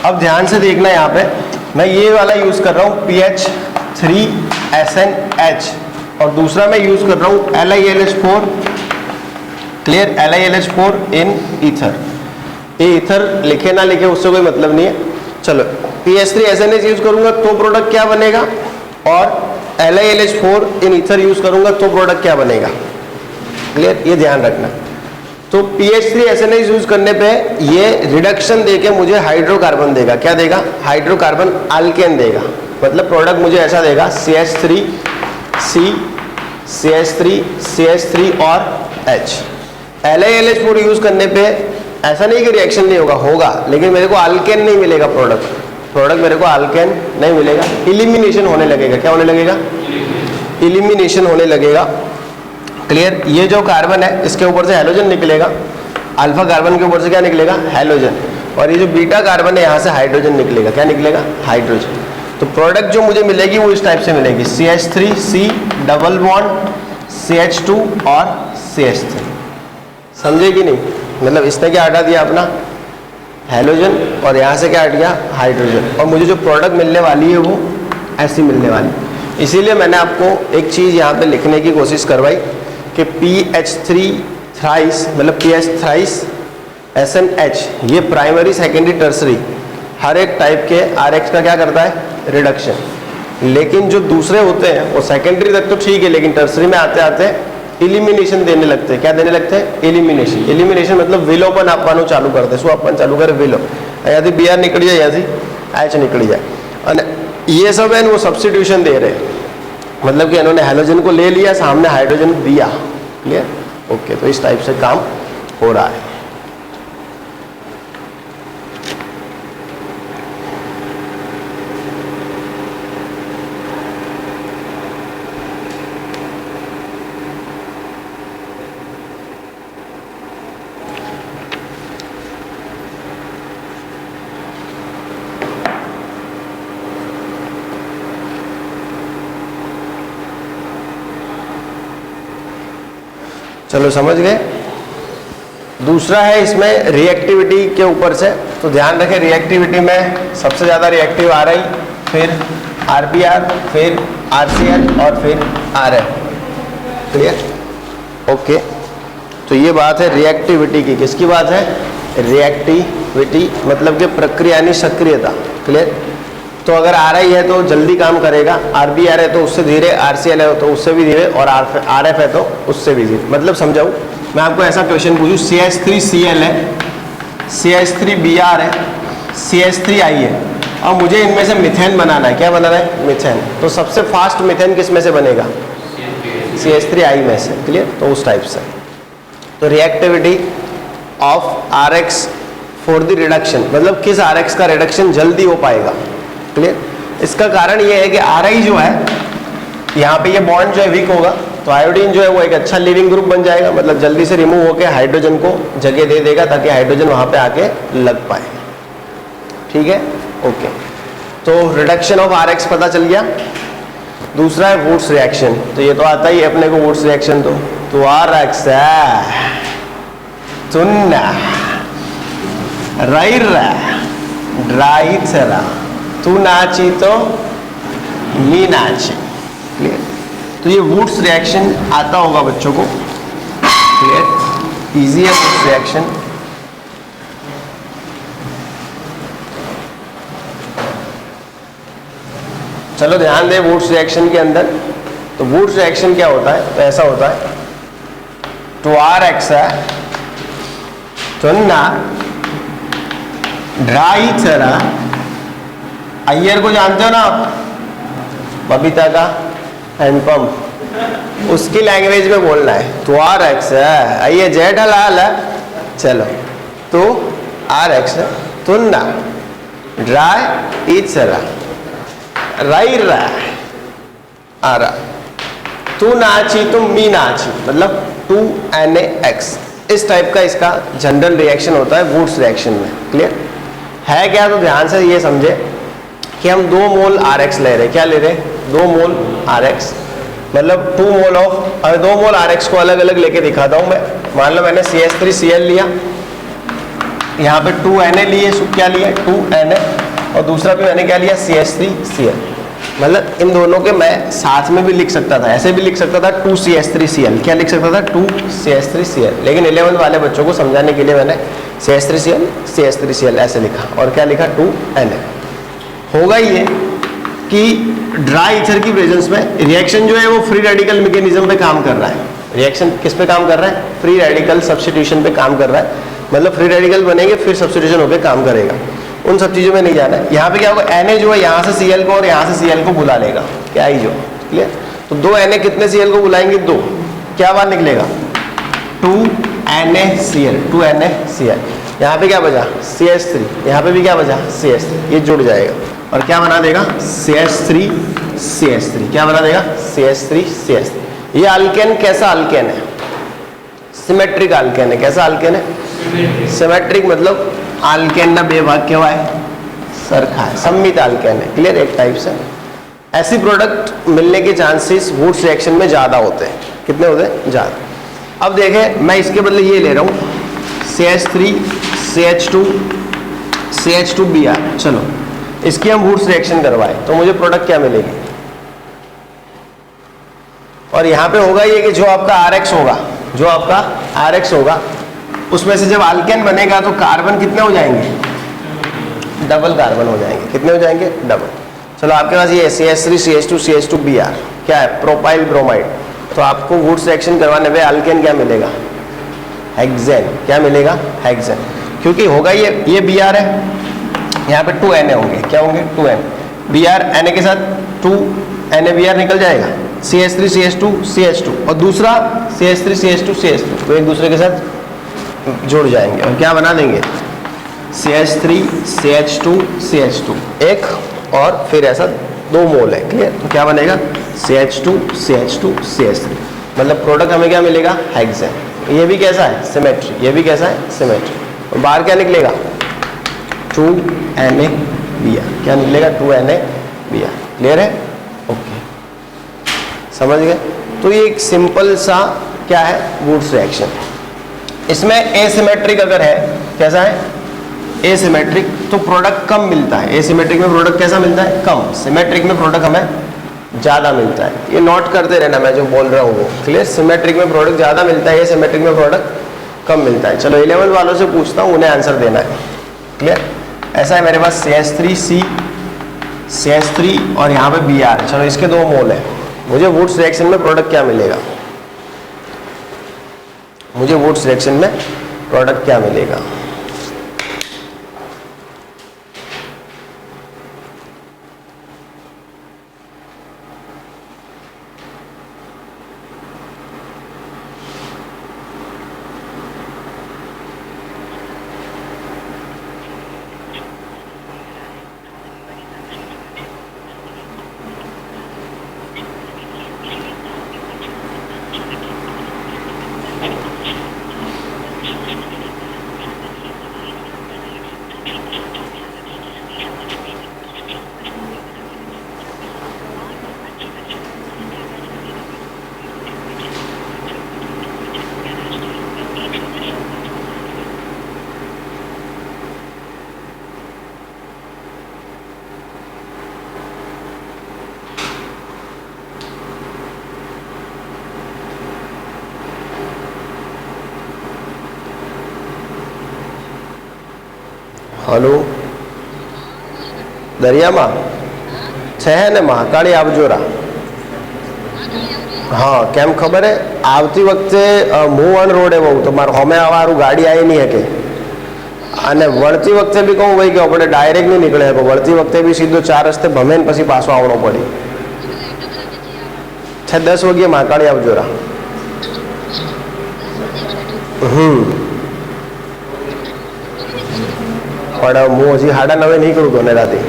अब ध्यान से देखना, यहाँ पे मैं ये वाला यूज़ कर रहा हूँ PH3SNH, और दूसरा मैं यूज़ कर रहा हूँ LiLH4। Clear, LiLH4 in ether. ये ईथर लिखे ना लिखे उससे कोई मतलब नहीं है। चलो, PH3SNH यूज़ करूँगा तो प्रोडक्ट क्या बनेगा, और LiLH4 इन ईथर यूज़ करूँगा तो प्रोडक्ट क्या बनेगा। क्लियर, ये ध्यान रखना। तो PH3SNH यूज़ करने पे ये रिडक्शन देके मुझे हाइड्रोकार्बन देगा। क्या देगा, हाइड्रोकार्बन अल्केन देगा, मतलब प्रोडक्ट मुझे ऐसा देगा, CH3 C CH3 CH3 और H। LiLH4 यूज़ करने पे ऐसा नहीं कि रिएक्शन नहीं होगा, होगा, लेकिन मेरे को अल्केन नहीं मिलेगा, प्रोडक्ट मेरे को अल्केन नहीं मिलेगा, इलिमिनेशन होने लगेगा। क्या होने लगेगा, इलिमिनेशन होने लगेगा। क्लियर, ये जो कार्बन है इसके ऊपर से हैलोजन निकलेगा, अल्फा कार्बन के ऊपर से क्या निकलेगा, हैलोजन, और ये जो बीटा कार्बन है यहाँ से हाइड्रोजन निकलेगा। क्या निकलेगा, हाइड्रोजन। तो प्रोडक्ट जो मुझे मिलेगी वो इस टाइप से मिलेगी, CH3C डबल बॉन्ड CH2 और CH3। समझे कि नहीं, मतलब इसने क्या हटा दिया, अपना हैलोजन, और यहाँ से क्या हट गया, हाइड्रोजन, और मुझे जो प्रोडक्ट मिलने वाली है वो ऐसी मिलने वाली। इसीलिए मैंने आपको एक चीज़ यहाँ पे लिखने की कोशिश करवाई कि PH3 थ्राइस, मतलब PH थ्राइस SNH, ये प्राइमरी सेकेंडरी टर्सरी हर एक टाइप के RX का क्या करता है, रिडक्शन। लेकिन जो दूसरे होते हैं वो सेकेंडरी तक तो ठीक है, लेकिन टर्सरी में आते आते इलिमिनेशन देने लगते हैं। क्या देने लगते हैं, एलिमिनेशन। एलिमिनेशन मतलब विलोपन आपवानो चालू करते हैं। શું આપવાનું ચાલુ કરે, વિલો, અહીંયાથી Br નીકળી જાય, અહીંયાથી H નીકળી જાય, અને ये सब है वो सब्स्टिट्यूशन दे रहे हैं, मतलब कि इन्होंने हैलोजन को ले लिया, सामने हाइड्रोजन दिया। क्लियर, ओके, तो इस टाइप से काम हो रहा है। चलो समझ गए। दूसरा है इसमें रिएक्टिविटी के ऊपर से, तो ध्यान रखें रिएक्टिविटी में सबसे ज़्यादा रिएक्टिव RI, फिर RBr, फिर RCl और फिर RF। Clear, okay. तो ये बात है रिएक्टिविटी की। किसकी बात है, रिएक्टिविटी मतलब कि प्रक्रिया यानी सक्रियता। क्लियर, तो अगर RI है तो जल्दी काम करेगा, RBr है तो उससे धीरे, RCl है तो उससे भी धीरे, और RF है तो उससे भी धीरे। मतलब समझाऊँ, मैं आपको ऐसा क्वेश्चन पूछूँ, CH3Cl है, CH3Br है, CH3I है, और मुझे इनमें से मिथेन बनाना है। क्या बनाना है, मिथेन। तो सबसे फास्ट मिथेन किस में से बनेगा, CH3I में से। क्लियर, तो उस टाइप से। तो reactivity of RX for the reduction, मतलब किस RX का रिडक्शन जल्दी हो पाएगा। क्लियर। इसका कारण ये है कि RI जो है यहाँ पे ये बॉन्ड जो है वीक होगा, तो आयोडीन जो है वो एक अच्छा लिविंग ग्रुप बन जाएगा, मतलब जल्दी से रिमूव होकर हाइड्रोजन को जगह दे देगा ताकि हाइड्रोजन वहाँ पे आके लग पाए। ठीक है, ओके। तो रिडक्शन ऑफ RX पता चल गया। दूसरा है वुड्स रिएक्शन, तो ये तो आता ही है अपने को वुड्स रिएक्शन। तो RX है तुन्ना रैरा ड्राइथरा तू नाची तो मी नाची। क्लियर। तो ये वुड्स रिएक्शन आता होगा बच्चों को। क्लियर, इजी है वुड्स रिएक्शन। चलो ध्यान दें वुड्स रिएक्शन के अंदर। तो वुड्स रिएक्शन क्या होता है, तो ऐसा होता है, टू RX है तुन्ना ड्राइथरा, अय्यर को जानते हो ना आप, बबीता का हैंडपंप, उसकी लैंग्वेज में बोलना है। तो RX है, आइए जेठालाल है, चलो तो RX है तुन्ना ड्राइथरा रैरा आरा तू नाची तुम मी नाची, मतलब 2NaX। इस टाइप का इसका जनरल रिएक्शन होता है वुड्स रिएक्शन में। क्लियर है क्या? तो ध्यान से ये समझे कि हम 2 मोल RX ले रहे, क्या ले रहे, 2 मोल RX, मतलब 2 मोल ऑफ, 2 मोल RX को अलग अलग लेके दिखाता हूं मैं। मान लो मैंने CH3Cl लिया, यहाँ पे 2Na लिए, क्या लिया 2Na, और दूसरा भी मैंने क्या लिया CH3Cl। मतलब इन दोनों के मैं साथ में भी लिख सकता था, ऐसे भी लिख सकता था 2CH3Cl, क्या लिख सकता था 2CH3Cl, लेकिन 11th वाले बच्चों को समझाने के लिए मैंने CH3Cl CH3Cl ऐसे लिखा, और क्या लिखा 2Na। होगा ये कि ड्राई ईथर की प्रेजेंस में रिएक्शन जो है वो फ्री रेडिकल मैकेनिज्म पे काम कर रहा है। रिएक्शन किस पे काम कर रहा है? फ्री रेडिकल सब्स्टिट्यूशन पे काम कर रहा है, मतलब फ्री रेडिकल बनेंगे फिर सब्स्टिट्यूशन होकर काम करेगा। उन सब चीज़ों में नहीं जाना है। यहाँ पे क्या होगा, Na जो है यहाँ से Cl को और यहाँ से Cl को बुला लेगा, क्या आई जो। क्लियर। तो 2 Na कितने Cl को बुलाएंगे, 2, क्या बात निकलेगा 2NaCl, 2NaCl। यहाँ पे क्या बचा CH3, यहाँ पे भी क्या बचा CH3, ये जुड़ जाएगा और क्या बना देगा CH3CH3, क्या बना देगा CH3CH3। ये अल्केन कैसा अल्केन है? सिमेट्रिक अल्केन है। कैसा अल्केन है? सिमेट्रिक, मतलब अल्केन ना बेभाग केवाय सरखा है, सम्मित अल्केन है। क्लियर, एक टाइप से ऐसी प्रोडक्ट मिलने के चांसेस वुड्स रिएक्शन में ज़्यादा होते हैं। कितने होते हैं? ज़्यादा। अब देखें, मैं इसके बदले ये ले रहा हूँ CH3 CH2 CH2Br। चलो इसकी हम वुड्स रिएक्शन करवाए तो मुझे प्रोडक्ट क्या मिलेगी, और यहाँ पे होगा ये कि जो आपका RX होगा, जो आपका RX होगा उसमें से जब अल्केन बनेगा तो कार्बन कितने हो जाएंगे, डबल कार्बन हो जाएंगे। कितने हो जाएंगे? डबल। चलो आपके पास ये CH3 CH2 CH2Br क्या है, प्रोपाइल ब्रोमाइड। तो आपको वुड्स रिएक्शन करवाने पे अल्केन क्या मिलेगा, हेक्सेन। क्या मिलेगा? हेक्सेन। क्योंकि होगा ये Br है, यहाँ पे 2Na होंगे, क्या होंगे 2N, Br Na के साथ 2NaBr निकल जाएगा, CH3 CH2 CH2 और दूसरा CH3 CH2 CH2, तो एक दूसरे के साथ जुड़ जाएंगे और क्या बना देंगे CH3 CH2 CH2 एक, और फिर ऐसा 2 मोल है। क्लियर। तो क्या बनेगा CH2 CH2 CH3, मतलब प्रोडक्ट हमें क्या मिलेगा, हेक्सेन। ये भी कैसा है, सिमेट्री, ये भी कैसा है, सिमेट्री। और बाहर क्या निकलेगा 2NaBr, क्या निकलेगा 2NaBr। क्लियर है, ओके, समझ गए। तो ये एक सिंपल सा क्या है, वुड्स रिएक्शन। इसमें एसिमेट्रिक अगर है, कैसा है एसिमेट्रिक, तो प्रोडक्ट कम मिलता है। एसिमेट्रिक में प्रोडक्ट कैसा मिलता है, कम। सिमेट्रिक में प्रोडक्ट हमें ज़्यादा मिलता है। ये नोट करते रहना मैं जो बोल रहा हूँ वो। क्लियर। सिमेट्रिक में प्रोडक्ट ज़्यादा मिलता है, एसिमेट्रिक में प्रोडक्ट कम मिलता है। चलो 11 वालों से पूछता हूँ, उन्हें आंसर देना है। क्लियर। ऐसा है मेरे पास CH3C CH3 और यहाँ पे Br। चलो इसके 2 मोल है, मुझे वुड्स रिएक्शन में प्रोडक्ट क्या मिलेगा, मुझे वुड्स रिएक्शन में प्रोडक्ट क्या मिलेगा। હલો દરિયામાં છે ને મહાકાળી આવજોરા. હા કેમ ખબર હે આવતી વખતે હું વણ રોડે બહુ તો મારે હોમે વાળું ગાડી આવી નહીં શકે અને વળતી વખતે બી કહું ભાઈ કે આપણે ડાયરેક્ટ નહીં નીકળે શકો વળતી વખતે બી સીધો 4 રસ્તે ભમે ને પછી પાછો આવવાનો પડે છે. 10 વાગ્યે મહાકાળી આવજોરા. પણ હું હજી 9:30 નીકળું તો ને રાતે.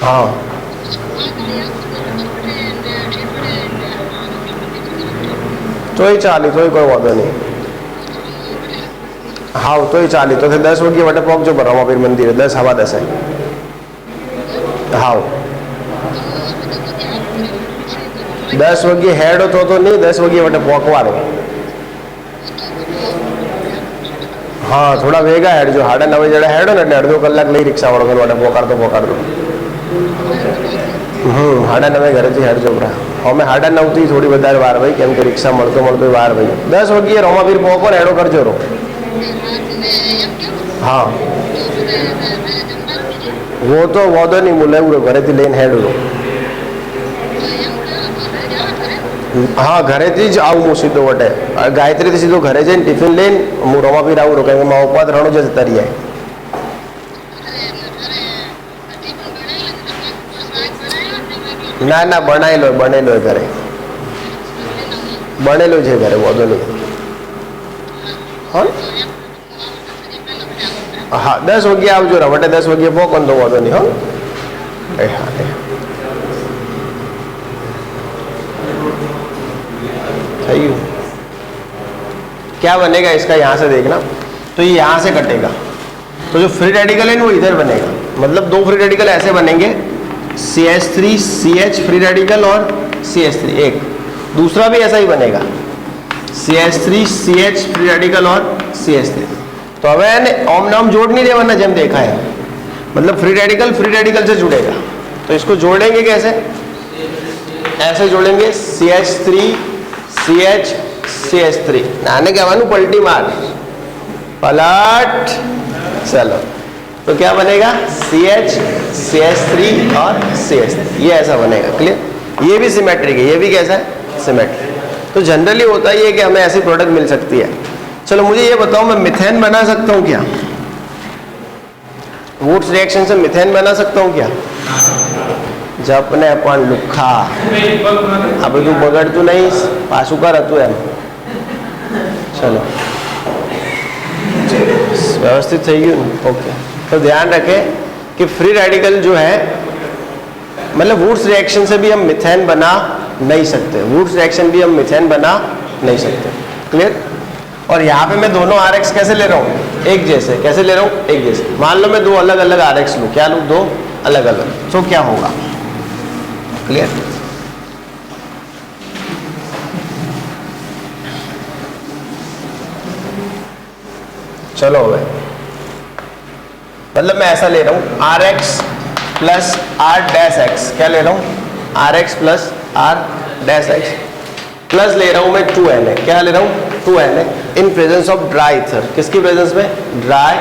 હા તોય ચાલી તોય કોઈ વાંધો નહીં. હા તોય ચાલી તો 10 વાગ્યે વટે પહોંચજો પર રમાપીર મંદિરે 10 સવા 10. હા 10 વાગ્યે હેડો તો નહીં 10 વાગ્યે વટે પહોંચવાનો. હા થોડા ભેગા હેડજો 9:30 જણા હેડો ને એટલે અડધો કલાક લઈ રિક્ષા વાળો વટે પોકાડતો 9:30 ઘરેથી હેડજો બરા. અમે 9:30 થી થોડી વધારે વાર ભાઈ કેમ કે રિક્ષા મળતો વાર ભાઈ 10 વાગ્યે રમાપીર પહોંચો ને હેડો કરજો રો. हाँ वो तो वादो नहीं मुले घरे थी लઈને हेडू. हाँ घरे थी ज आऊँ हूँ सीधो वटे गायत्री थी सीधो घरे जाए टिफिन लઈને હું રમાપીર આવું રો કારણ કે મારા ઉપવાસ રણો જ જતા રહ્યા. ના ના બનેલો ઘરે બનેલો છે ઘરે વાદો નહીં. હા હા 10 વાગ્યે આવજો વટે 10 વાગ્યે પહોંચો તો વાંધો નહીં. હો થઈ ગયું. क्या बनेगा इसका यहाँ से देखना तो ये यहाँ से कटेगा तो जो फ्री रेडिकल है वो इधर बनेगा. मतलब 2 फ्री रेडिकल ऐसे बनेंगे CH3 CH फ्री रेडिकल और CH3 एक दूसरा भी ऐसा ही बनेगा CH3 CH फ्री रेडिकल और CH3. तो अब ओम नाम जोड़ नहीं देवाना जब देखा है मतलब फ्री रेडिकल से जुड़ेगा. तो इसको जोड़ेंगे कैसे ऐसे जोड़ेंगे CH3 CH CH3 नाने कहवानू पलटी मार पलट. चलो तो क्या बनेगा CH CH3 और CH3 ये ऐसा बनेगा. क्लियर. ये भी सिमेट्रिक है ये भी कैसा है सिमेट्रिक. तो जनरली होता ही है कि हमें ऐसी प्रोडक्ट मिल सकती है. चलो मुझे ये बताओ मैं मिथेन बना सकता हूँ क्या वुड्स रिएक्शन से मिथेन बना सकता हूँ क्या. जपने पण લુખા આ બધું બગડતું નહીં પાછું કરતું એમ. चलो व्यवस्थित થઈ ગયું. ओके तो ध्यान रखें कि फ्री रेडिकल जो है मतलब वुड्स रिएक्शन से भी हम मिथेन बना नहीं सकते. वुड्स रिएक्शन भी हम मिथेन बना नहीं सकते. क्लियर. और यहाँ पे मैं दोनों RX कैसे ले रहा हूँ एक जैसे. कैसे ले रहा हूँ एक जैसे. मान लो मैं 2 अलग अलग RX लूँ. क्या लूँ 2 अलग अलग. तो क्या होगा. क्लियर. चलो भाई मतलब मैं ऐसा ले रहा हूँ RX प्लस R-X. क्या ले रहा हूँ RX प्लस R-X प्लस ले रहा हूँ मैं 2Na. क्या ले रहा हूँ 2Na in presence of dry ether. किसकी प्रेजेंस में ड्राई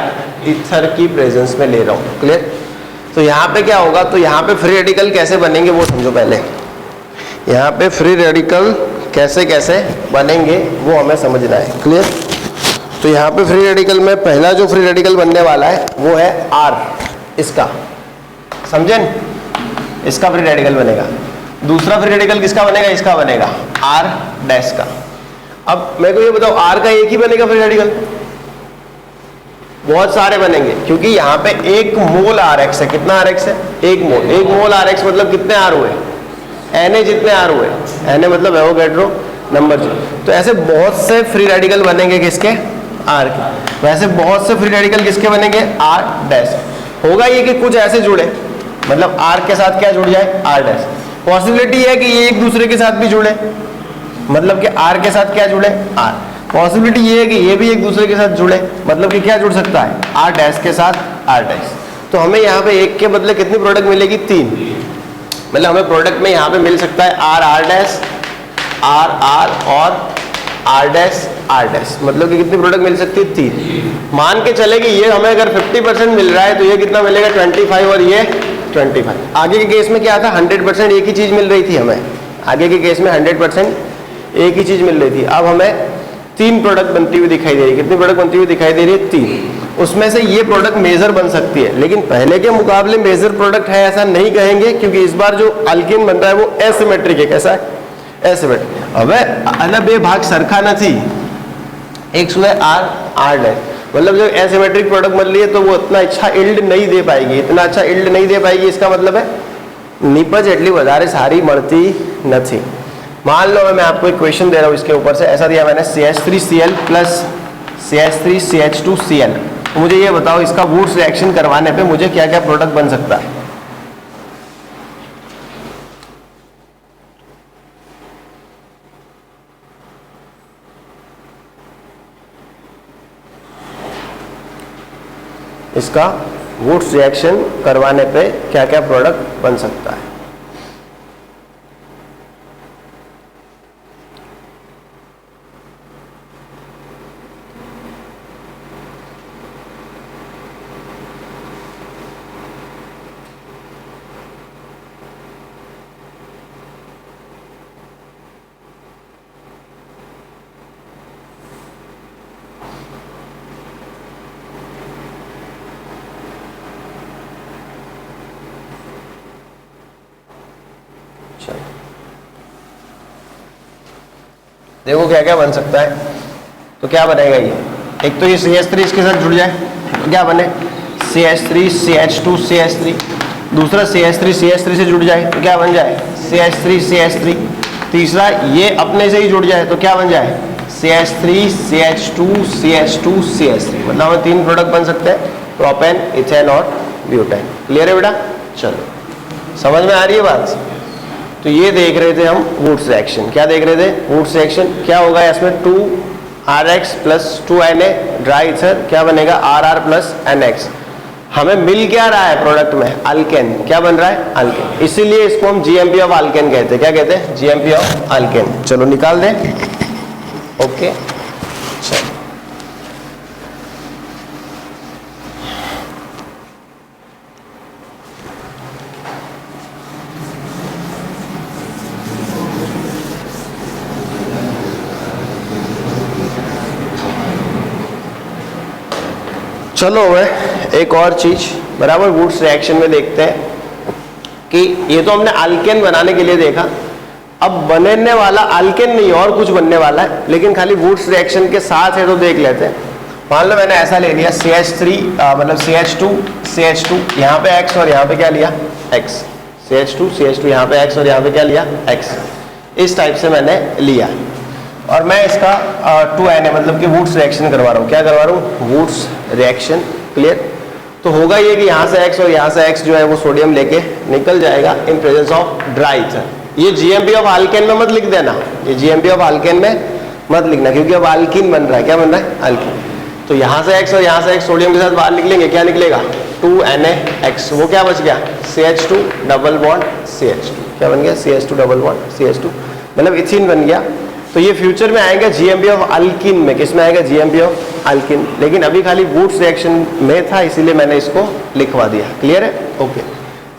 ईथर की प्रेजेंस में ले रहा हूँ. क्लियर. तो यहाँ पे क्या होगा तो यहाँ पे फ्री रेडिकल कैसे बनेंगे वो समझो पहले. यहाँ पे फ्री रेडिकल कैसे कैसे बनेंगे वो हमें समझना है. क्लियर. तो यहाँ पे फ्री रेडिकल में पहला जो फ्री रेडिकल बनने वाला है वो है R. इसका समझे इसका फ्री रेडिकल बनेगा. दूसरा फ्री रेडिकल किसका बनेगा इसका बनेगा R' का. अब मेरे को ये बताओ R का एक ही बनेगा फ्री रेडिकल. बहुत सारे बनेंगे क्योंकि यहाँ पे 1 मोल RX है. कितना RX है 1 मोल. 1 मोल RX मतलब कितने R हुए Na जितने R हुए. Na मतलब एवोगैड्रो नंबर. तो ऐसे बहुत से फ्री रेडिकल बनेंगे किसके R के. वैसे बहुत से फ्री रेडिकल किसके बनेंगे R'. होगा ये कि कुछ ऐसे जुड़े मतलब R के साथ क्या जुड़ जाए R'. पॉसिबिलिटी है कि ये एक दूसरे के साथ भी जुड़े मतलब कि R के साथ क्या जुड़े R. पॉसिबिलिटी ये है कि ये भी एक दूसरे के साथ जुड़े मतलब कि क्या जुड़ सकता है R' के साथ R'. तो हमें यहाँ पे एक के बदले कितनी प्रोडक्ट मिलेगी 3. मतलब हमें प्रोडक्ट में यहाँ पे मिल सकता है R' R और R' आर डैश, मतलब कि कितनी प्रोडक्ट मिल सकती है? 3। मान के चले कि ये हमें अगर 50% मिल रहा है तो ये कितना मिलेगा? 25 और ये 25। आगे के केस में क्या था? 100% एक ही चीज मिल रही थी हमें। आगे के केस में 100% एक ही चीज मिल रही थी। अब हमें 3 प्रोडक्ट बनती हुई दिखाई दे रही है। कितनी प्रोडक्ट बनती हुई दिखाई दे रही है? 3। उसमें से ये प्रोडक्ट मेजर बन सकती है, लेकिन पहले के मुकाबले मेजर प्रोडक्ट है ऐसा नहीं कहेंगे, क्योंकि इस बार जो अल्कीन बन रहा है वो एसिमेट्रिक है। कैसा है? एसिमेट्रिक। હવે આના બે ભાગ સરખા નથી, एक सुना आर आर डैश, मतलब जब एसिमेट्रिक प्रोडक्ट बन रही है तो वो इतना अच्छा इल्ड नहीं दे पाएगी, इतना अच्छा इल्ड नहीं दे पाएगी। इसका मतलब है निपज एटली વધારે सारी મળતી નથી। मान लो मैं आपको एक क्वेश्चन दे रहा हूँ इसके ऊपर से, ऐसा दिया मैंने CH3Cl प्लस CH3CH2Cl। तो मुझे ये बताओ इसका वुड्स रिएक्शन करवाने पे मुझे क्या क्या प्रोडक्ट बन सकता है? इसका वुड्स रिएक्शन करवाने पे क्या क्या प्रोडक्ट बन सकता है? देखो क्या क्या बन सकता है। तो क्या बनेगा ये? एक तो ये CH3 इसके साथ जुड़ जाए तो क्या बने? CH3 CH2 CH3। दूसरा CH3 CH3 से जुड़ जाए तो क्या बन जाए? CH3 CH3। तीसरा ये अपने से ही जुड़ जाए तो क्या बन जाए? CH3 CH2 CH2 CH3। मतलब हमें 3 प्रोडक्ट बन सकते हैं, प्रोपेन, इथेन और ब्यूटेन। क्लियर है बेटा? चलो, समझ में आ रही है बात? तो ये देख रहे थे हम वुड्स रिएक्शन। क्या देख रहे थे? Wurtz reaction. क्या होगा इसमें? 2RX plus 2Na dry ether, क्या बनेगा? RR plus NX। हमें मिल क्या रहा है प्रोडक्ट में? अल्केन। क्या बन रहा है? अल्केन। इसीलिए इसको हम GMP ऑफ अल्केन कहते हैं। क्या कहते हैं? GMP of alkane. चलो निकाल दें। ओके, चलो चलो एक और चीज बराबर वुड्स रिएक्शन में देखते हैं कि ये तो हमने अल्केन बनाने के लिए देखा, अब बनने वाला अल्केन नहीं और कुछ बनने वाला है, लेकिन खाली वुड्स रिएक्शन के साथ है तो देख लेते हैं। मान लो मैंने ऐसा ले लिया CH3 मतलब CH2 CH2, यहाँ पे X और यहाँ पे क्या लिया? X। CH2 CH2 यहाँ पे X और यहाँ पे क्या लिया? X। इस टाइप से मैंने लिया और मैं इसका 2Na मतलब कि वुड्स रिएक्शन करवा रहा हूँ। क्या करवा रहा हूँ? Wurtz reaction. क्लियर? तो होगा ये कि यहाँ से X और यहाँ से X जो है वो सोडियम लेके निकल जाएगा in presence of dry ether. ये GMP ऑफ अल्केन में मत लिख देना, ये GMP ऑफ अल्केन में मत लिखना, क्योंकि अब अल्कीन बन रहा है। क्या बन रहा है? अल्कीन। तो यहाँ से X और यहाँ से X सोडियम के साथ बाहर निकलेंगे, क्या निकलेगा? 2NaX। वो क्या बच गया? CH2 double bond CH2। क्या बन गया? CH2 डबल बॉन्ड CH2, मतलब इथीन बन गया। तो ये फ्यूचर में आएगा GMP ऑफ अल्कीन में। किस में आएगा? GMP of alkyne. लेकिन अभी खाली वुड्स रिएक्शन में था, इसीलिए मैंने इसको लिखवा दिया। क्लियर है? ओके।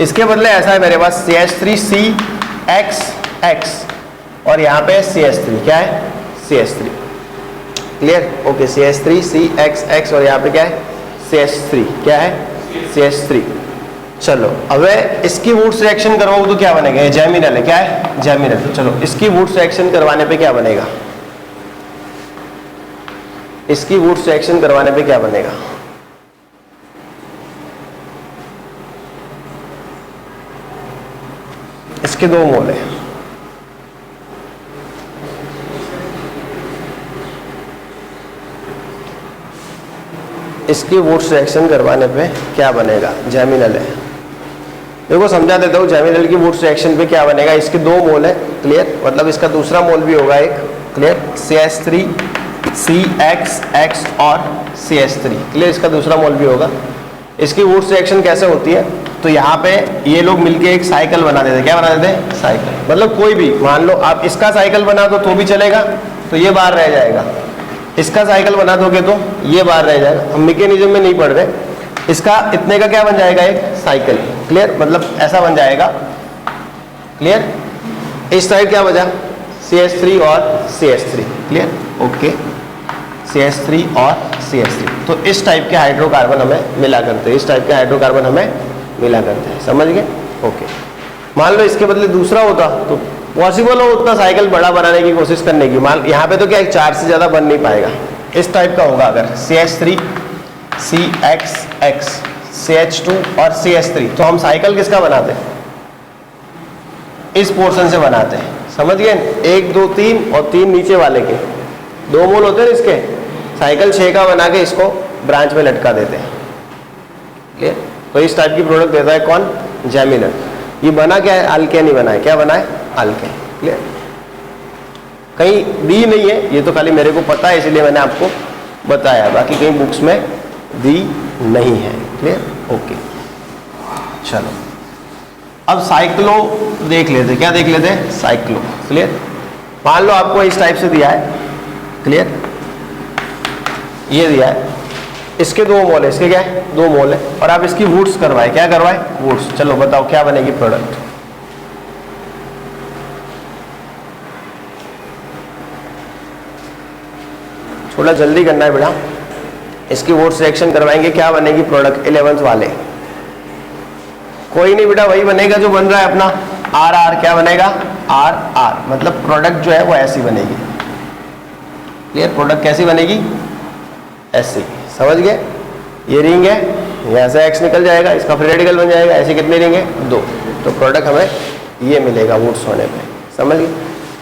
इसके बदले ऐसा है मेरे पास CH3CXX और यहाँ पे CH3। क्या है? CH3। क्लियर? ओके। CH3CXX और यहाँ पे क्या है? CH3। क्या है? CH3। चलो अब इसकी वुड्स रिएक्शन करवाऊँ तो क्या बनेगा? ये जैमिनल है। क्या है? जैमिनल। चलो इसकी वुड्स रिएक्शन करवाने पे क्या बनेगा? इसकी वुड्स रिएक्शन करवाने पे क्या बनेगा? इसके 2 मोल है। इसकी वुड्स रिएक्शन करवाने पे क्या बनेगा? जैमिनल है। देखो समझा देता हूँ, जैमिनल की वुड्स रिएक्शन पे क्या बनेगा? इसके 2 मोल है। क्लियर? मतलब इसका दूसरा मोल भी होगा एक। क्लियर? CH3CXX और CH3। क्लियर? इसका दूसरा मोल भी होगा। इसकी वुड्स रिएक्शन कैसे होती है? तो यहाँ पे ये लोग मिलके एक साइकिल बना देते हैं। क्या बना देते हैं? साइकिल। मतलब कोई भी, मान लो आप इसका साइकिल बना दो तो भी चलेगा, तो ये बाहर रह जाएगा। इसका साइकिल बना दोगे तो ये बाहर रह जाएगा, हम मैकेनिज्म में नहीं पढ़ रहे। इसका इतने का क्या बन जाएगा, एक साइकिल। क्लियर, मतलब ऐसा बन जाएगा। क्लियर, इस साइड क्या बचा, CH3 और CH3। क्लियर, ओके, CH3 और CH3। तो इस टाइप के हाइड्रोकार्बन हमें मिला करते हैं, इस टाइप के हाइड्रोकार्बन हमें मिला करते हैं, समझ गए। ओके, मान लो इसके बदले दूसरा होता तो पॉसिबल हो उतना साइकिल बड़ा बनाने की कोशिश करने की। मान यहाँ पे तो क्या 4 से ज़्यादा बन नहीं पाएगा। इस टाइप का होगा अगर CH3 CXX CH2 और CH3, तो हम साइकिल किसका बनाते हैं, इस पोर्शन से बनाते हैं, समझ गए। 1 2 3 और 3 नीचे वाले के 2 मोल होते हैं इसके, साइकिल 6 का बना के इसको ब्रांच में लटका देते हैं। क्लियर, तो इस टाइप की प्रोडक्ट देता है कौन, जेमिनल। ये बना क्या है, अल्केन ही बना है। क्या बना है, अल्केन। क्लियर, कहीं दी नहीं है, ये तो खाली मेरे को पता है इसलिए मैंने आपको बताया, बाकी कहीं बुक्स में दी नहीं है। क्लियर, ओके, चलो अब साइक्लो देख लेते, क्या देख लेते हैं, साइक्लो। क्लियर, मान लो आपको इस टाइप से दिया है। क्लियर, ये दिया है, इसके 2 मोल है, इसके क्या है 2 मोल है, और आप इसकी वुड्स करवाए, क्या करवाए, वुड्स। चलो बताओ क्या बनेगी प्रोडक्ट। थोड़ा जल्दी करना है बेटा, इसकी वुड्स रिएक्शन करवाएंगे, क्या बनेगी प्रोडक्ट 11th वाले। कोई नहीं बेटा, वही बनेगा जो बन रहा है अपना RR। क्या बनेगा, RR, मतलब प्रोडक्ट जो है वो ऐसी बनेगी। क्लियर, प्रोडक्ट कैसी बनेगी, ऐसी, समझ गए। ये रिंग है, यहाँ से X निकल जाएगा, इसका फ्री रेडिकल बन जाएगा। ऐसे कितने रिंग है, 2, तो प्रोडक्ट हमें ये मिलेगा वुड्स होने पे, समझ गए।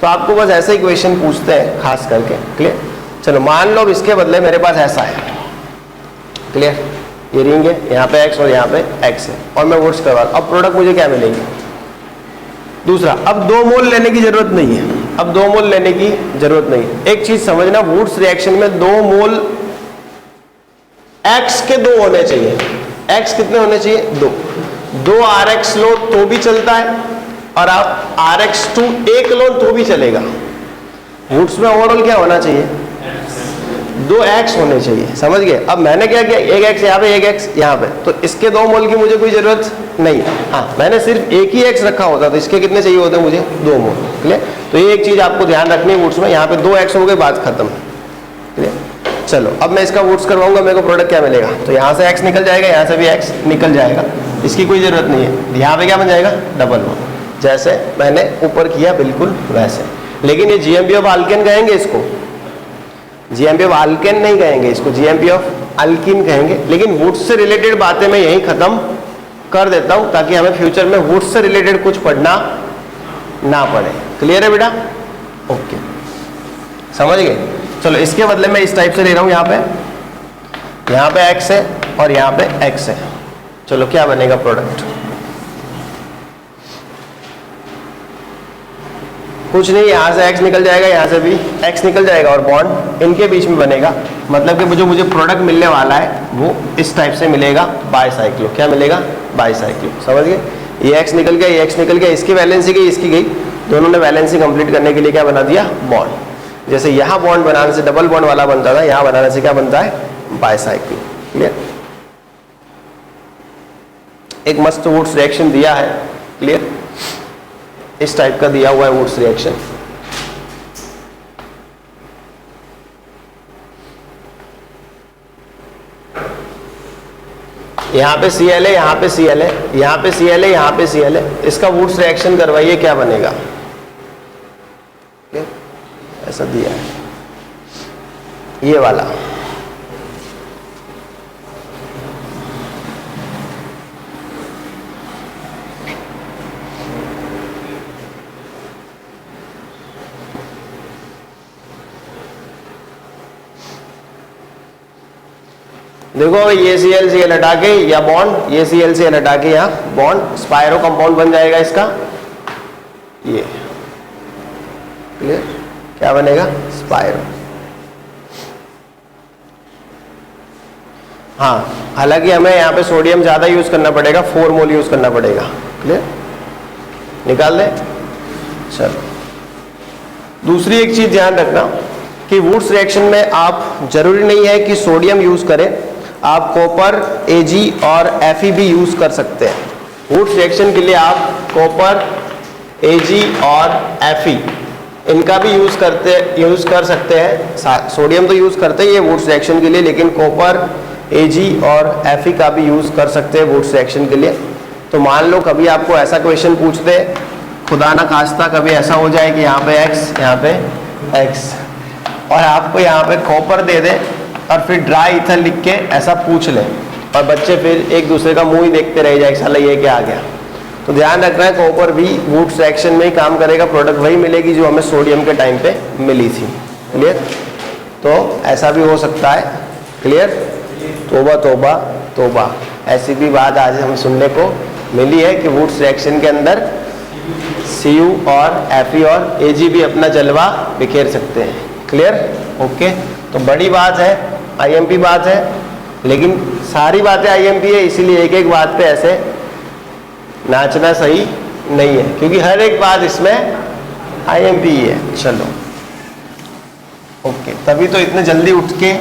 तो आपको बस ऐसे ही क्वेश्चन पूछते हैं खास करके। क्लियर, चलो मान लो इसके बदले मेरे पास ऐसा है। क्लियर, ये रिंग है, यहाँ पे X और यहाँ पे X है, और मैं वुड्स करवा, अब प्रोडक्ट मुझे क्या मिलेगी, दूसरा। अब 2 मोल लेने की जरूरत नहीं है, अब 2 मोल लेने की जरूरत नहीं है। एक चीज समझना, वुड्स रिएक्शन में 2 मोल X के 2 होने चाहिए। X कितने होने चाहिए, 2 RX लो तो भी चलता है, और आप RX2 1 लो तो भी चलेगा। वुड्स में ओवरऑल क्या होना चाहिए, 2 X होने चाहिए, समझ गए। अब मैंने क्या किया, 1 X यहाँ पे, 1 X यहाँ पे, तो इसके 2 मोल की मुझे कोई जरूरत नहीं। हाँ, मैंने सिर्फ एक ही X रखा होता तो इसके कितने चाहिए होते मुझे, 2 मोल। क्लियर, तो ये एक चीज आपको ध्यान रखनी है वुड्स में, यहाँ पे 2 X हो गए, बात खत्म। क्लियर, चलो अब मैं इसका वुड्स करवाऊंगा, मेरे को प्रोडक्ट क्या मिलेगा, तो यहाँ से X निकल जाएगा, यहाँ से भी X निकल जाएगा, इसकी कोई जरूरत नहीं है। यहाँ पे क्या बन जाएगा, डबल बॉन्ड, जैसे मैंने ऊपर किया बिल्कुल वैसे। लेकिन ये GMP ऑफ अल्केन कहेंगे इसको, GMP ऑफ अल्केन नहीं कहेंगे इसको, GMP ऑफ अल्कीन कहेंगे। लेकिन वुड्स से रिलेटेड बातें मैं यहीं खत्म कर देता हूँ, ताकि हमें फ्यूचर में वुड्स से रिलेटेड कुछ पढ़ना ना पड़े। क्लियर है बेटा, ओके, समझ गए। चलो इसके बदले मैं इस टाइप से ले रहा हूँ, यहाँ पे X है और यहाँ पे X है। चलो क्या बनेगा प्रोडक्ट, कुछ नहीं, यहाँ से X निकल जाएगा, यहाँ से भी X निकल जाएगा, और बॉन्ड इनके बीच में बनेगा। मतलब कि जो मुझे प्रोडक्ट मिलने वाला है वो इस टाइप से मिलेगा, बाईसाइक्लो। क्या मिलेगा, बाईसाइक्लो, समझ गए। ये X निकल गया, ये X निकल गया, इसकी वैलेंसी गई, इसकी गई, दोनों ने वैलेंसी कंप्लीट करने के लिए क्या बना दिया, बॉन्ड। जैसे यहाँ बॉन्ड बनाने से डबल बॉन्ड वाला बनता था, यहाँ बनाने से क्या बनता है, बाईसाइक्लो। क्लियर, एक मस्त वुड्स रिएक्शन दिया है। क्लियर, इस टाइप का दिया हुआ है वुड्स रिएक्शन। यहाँ पे Cl है, यहाँ पे Cl है, यहाँ पे Cl है, यहाँ पे Cl है। इसका वुड्स रिएक्शन करवाइए, क्या बनेगा, ऐसा दिया है ये वाला। देखो ये Cl हटा के या बॉन्ड, ये Cl हटा के यहाँ बॉन्ड, स्पायरो कंपाउंड बन जाएगा इसका ये। क्लियर, क्या बनेगा, स्पायरो। हाँ, हालांकि हमें यहाँ पे सोडियम ज्यादा यूज करना पड़ेगा, 4 मोल यूज करना पड़ेगा। क्लियर, निकाल दे। चलो दूसरी एक चीज ध्यान रखना, कि वुड्स रिएक्शन में आप जरूरी नहीं है कि सोडियम यूज करें, आप कॉपर, Ag और Fe भी यूज कर सकते हैं। वुड्स रिएक्शन के लिए आप कॉपर, Ag और Fe इनका भी यूज कर सकते हैं। सोडियम तो यूज करते ही है वुड्स रिएक्शन के लिए, लेकिन कॉपर, Ag और Fe का भी यूज कर सकते हैं वुड्स रिएक्शन के लिए। तो मान लो कभी आपको ऐसा क्वेश्चन पूछते, खुदा ना खास्ता कभी ऐसा हो जाए कि यहाँ पे x, यहाँ पे x, और आपको यहाँ पे कॉपर दे दे और फिर ड्राई ईथर लिख के ऐसा पूछ ले, और बच्चे फिर एक दूसरे का मुंह ही देखते रह जाए, साला ये क्या आ गया। तो ध्यान रखना है कॉपर भी वुड्स रिएक्शन में ही काम करेगा, प्रोडक्ट वही मिलेगी जो हमें सोडियम के टाइम पे मिली थी। क्लियर? तो ऐसा भी हो सकता है। क्लियर? तोबा तोबा तोबा, ऐसी भी बात आज हमें सुनने को मिली है कि वुड्स रिएक्शन के अंदर Cu और Fe और Ag भी अपना जलवा बिखेर सकते हैं। क्लियर? ओके, तो बड़ी बात है, IMP बात है, लेकिन सारी बातें IMP है, इसीलिए एक एक बात पे ऐसे नाचना सही नहीं है, क्योंकि हर एक बात इसमें IMP ही है। चलो ओके, तभी तो इतने जल्दी उठ के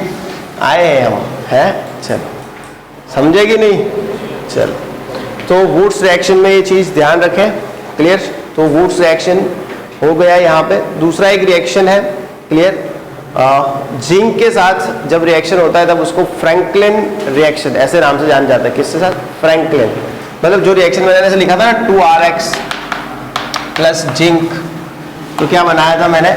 आए हैं हम, हैं? चलो, समझे कि नहीं? चलो, तो वुड्स रिएक्शन में ये चीज़ ध्यान रखें। क्लियर? तो वुड्स रिएक्शन हो गया यहाँ पे। दूसरा एक रिएक्शन है, क्लियर, जिंक के साथ जब रिएक्शन होता है तब उसको फ्रैंकलिन रिएक्शन ऐसे नाम से जाना जाता है। किसके साथ? फ्रैंकलिन। मतलब जो रिएक्शन मैंने ऐसे लिखा था ना 2RX प्लस जिंक, तो क्या बनाया था मैंने?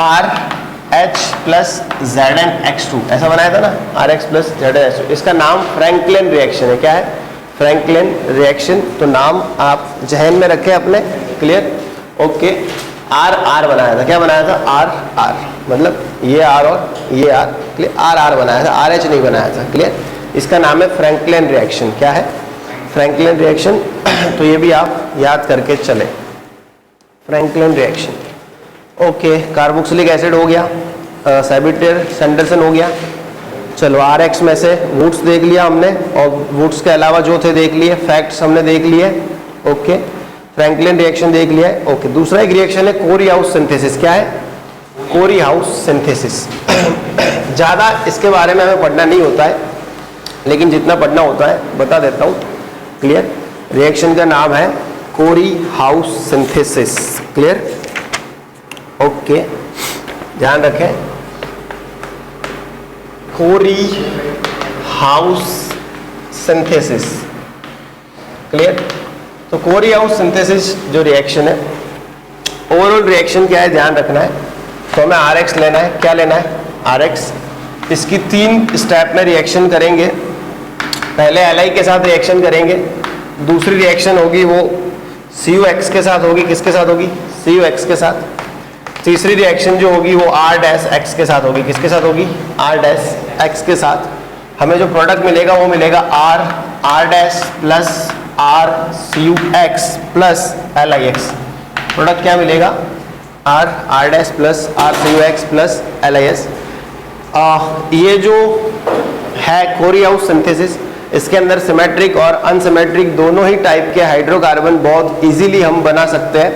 RH प्लस ZnX2 ऐसा बनाया था ना, RX प्लस ZnX2। इसका नाम फ्रैंकलिन रिएक्शन है। क्या है? Franklin reaction. तो नाम आप जहन में रखें अपने। क्लियर? ओके, RR बनाया था। क्या बनाया था? RR, मतलब ये R और ये R। क्लियर? RR बनाया था, RH नहीं बनाया था। क्लियर? इसका नाम है फ्रैंकलिन रिएक्शन। क्या है? Franklin reaction. तो ये भी आप याद करके चले, Franklin reaction. Okay, carboxylic acid हो गया, सैबिटियर सैंडरसन हो गया। चलो, RX में से वुड्स देख लिया हमने, और वुड्स के अलावा जो थे देख लिए, फैक्ट्स हमने देख लिए। ओके, फ्रैंकलिन रिएक्शन देख लिया है। ओके, दूसरा एक रिएक्शन है कोरी हाउस सिंथेसिस। क्या है? कोरी हाउस सिंथेसिस। ज़्यादा इसके बारे में हमें पढ़ना नहीं होता है, लेकिन जितना पढ़ना होता है बता देता हूँ। क्लियर? रिएक्शन का नाम है कोरी हाउस सिंथेसिस। क्लियर? ओके, ध्यान रखें, कोरी हाउस सिंथेसिस। क्लियर? तो कोरी हाउस सिंथेसिस जो रिएक्शन है, ओवरऑल रिएक्शन क्या है ध्यान रखना है। तो हमें RX लेना है। क्या लेना है? RX। इसकी 3 स्टेप में रिएक्शन करेंगे। पहले Li के साथ रिएक्शन करेंगे, दूसरी रिएक्शन होगी वो CuX के साथ होगी। किसके साथ होगी? CuX के साथ। तीसरी रिएक्शन जो होगी वो R-X के साथ होगी। किसके साथ होगी? R-X के साथ। हमें जो प्रोडक्ट मिलेगा वो मिलेगा R plus RCuX plus LiX। Product क्या मिलेगा? R plus RCuX plus LiX। ये जो है कोरी हाउस सिंथेसिस, इसके अंदर सिमेट्रिक और अनसिमेट्रिक दोनों ही टाइप के हाइड्रोकार्बन बहुत इजीली हम बना सकते हैं,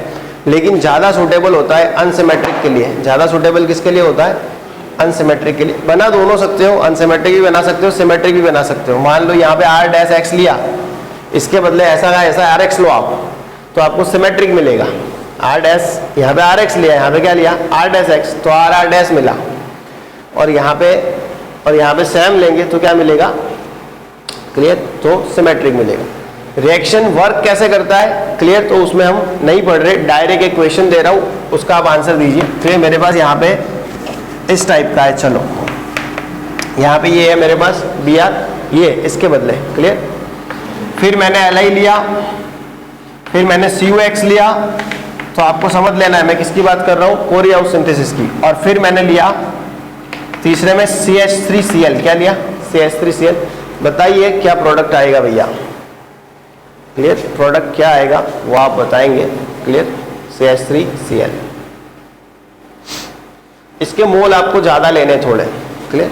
लेकिन ज़्यादा सूटेबल होता है अनसिमेट्रिक के लिए। ज़्यादा सूटेबल किसके लिए होता है? अनसिमेट्रिक के लिए। बना दोनों सकते हो, अनसिमेट्रिक भी बना सकते हो, सिमेट्रिक भी बना सकते हो। मान लो यहाँ पे R-X लिया, इसके बदले ऐसा RX लो आप, तो आपको सिमेट्रिक मिलेगा। R- यहाँ पे RX लिया, यहाँ पे क्या लिया? R-X, तो R मिला। और यहाँ पे सेम लेंगे तो क्या मिलेगा? क्लियर? तो सिमेट्रिक मिलेगा। रिएक्शन वर्क कैसे करता है? क्लियर? तो उसमें हम नहीं पढ़ रहे, डायरेक्ट एक क्वेश्चन दे रहा हूँ, उसका आप आंसर दीजिए। तो ये मेरे पास यहाँ पे इस टाइप का है। चलो, यहाँ पे ये है मेरे पास Br, ये इसके बदले। क्लियर? फिर मैंने Li लिया, फिर मैंने CuX लिया। तो आपको समझ लेना है मैं किसकी बात कर रहा हूँ? कोरी हाउस सिंथेसिस की। और फिर मैंने लिया तीसरे में CH3Cl। क्या लिया? CH3Cl। बताइए क्या प्रोडक्ट आएगा भैया? क्लियर? प्रोडक्ट क्या आएगा वो आप बताएंगे। क्लियर? CH3Cl। इसके मोल आपको ज्यादा लेने थोड़े। क्लियर?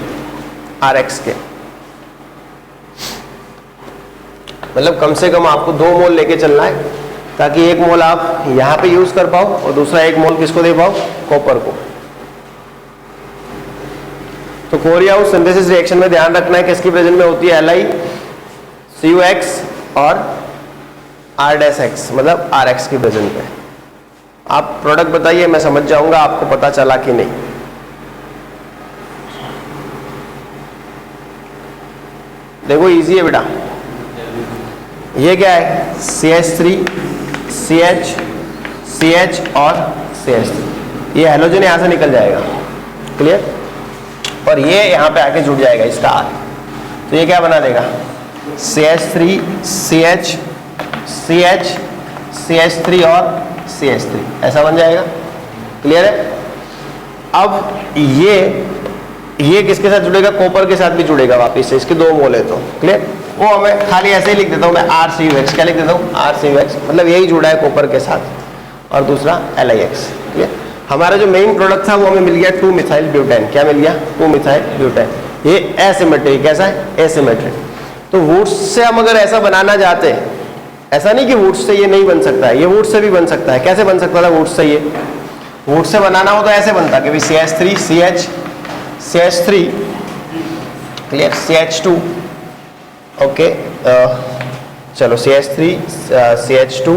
RX के, मतलब कम से कम आपको 2 मोल लेके चलना है, ताकि एक मोल आप यहाँ पे यूज कर पाओ और दूसरा एक मोल किसको दे पाओ? कॉपर को। तो कोरियाउस सिंथेसिस रिएक्शन में ध्यान रखना है किसकी प्रेजेंट में होती है, LiCuX और R'(X), मतलब RX की प्रेजेंट में। आप प्रोडक्ट बताइए, मैं समझ जाऊंगा आपको पता चला कि नहीं। देखो इजी है बेटा, ये क्या है, CH3 CH CH और CH3, ये हैलोजन यहां से निकल जाएगा, क्लियर, और ये यहां पे आके जुड़ जाएगा इसका R, तो ये क्या बना देगा, CH3 CH CH CH3 और CH3, ऐसा बन जाएगा, क्लियर है। अब ये किसके साथ जुड़ेगा, कॉपर के साथ भी जुड़ेगा वापिस से, इसके 2 मोल है, तो क्लियर। वो हमें खाली ऐसे ही लिख देता हूँ मैं, RCuX, क्या लिख देता हूँ, RCuX, मतलब यही जुड़ा है कॉपर के साथ, और दूसरा LiX, क्लियर। हमारा जो मेन प्रोडक्ट था वो हमें मिल गया 2-मिथाइल ब्यूटेन, क्या मिल गया, 2-मिथाइल ब्यूटेन। ये एसिमेट्रिक, कैसा है, एसिमेट्रिक। तो वुड्स से हम अगर ऐसा बनाना चाहते हैं, ऐसा नहीं कि वुड्स से ये नहीं बन सकता है, ये वुड्स से भी बन सकता है। कैसे बन सकता था वुड्स से, ये वुड्स से बनाना हो तो ऐसे बनता कि CH3 CH CH3, clear, CH2, okay, चलो CH3 CH2,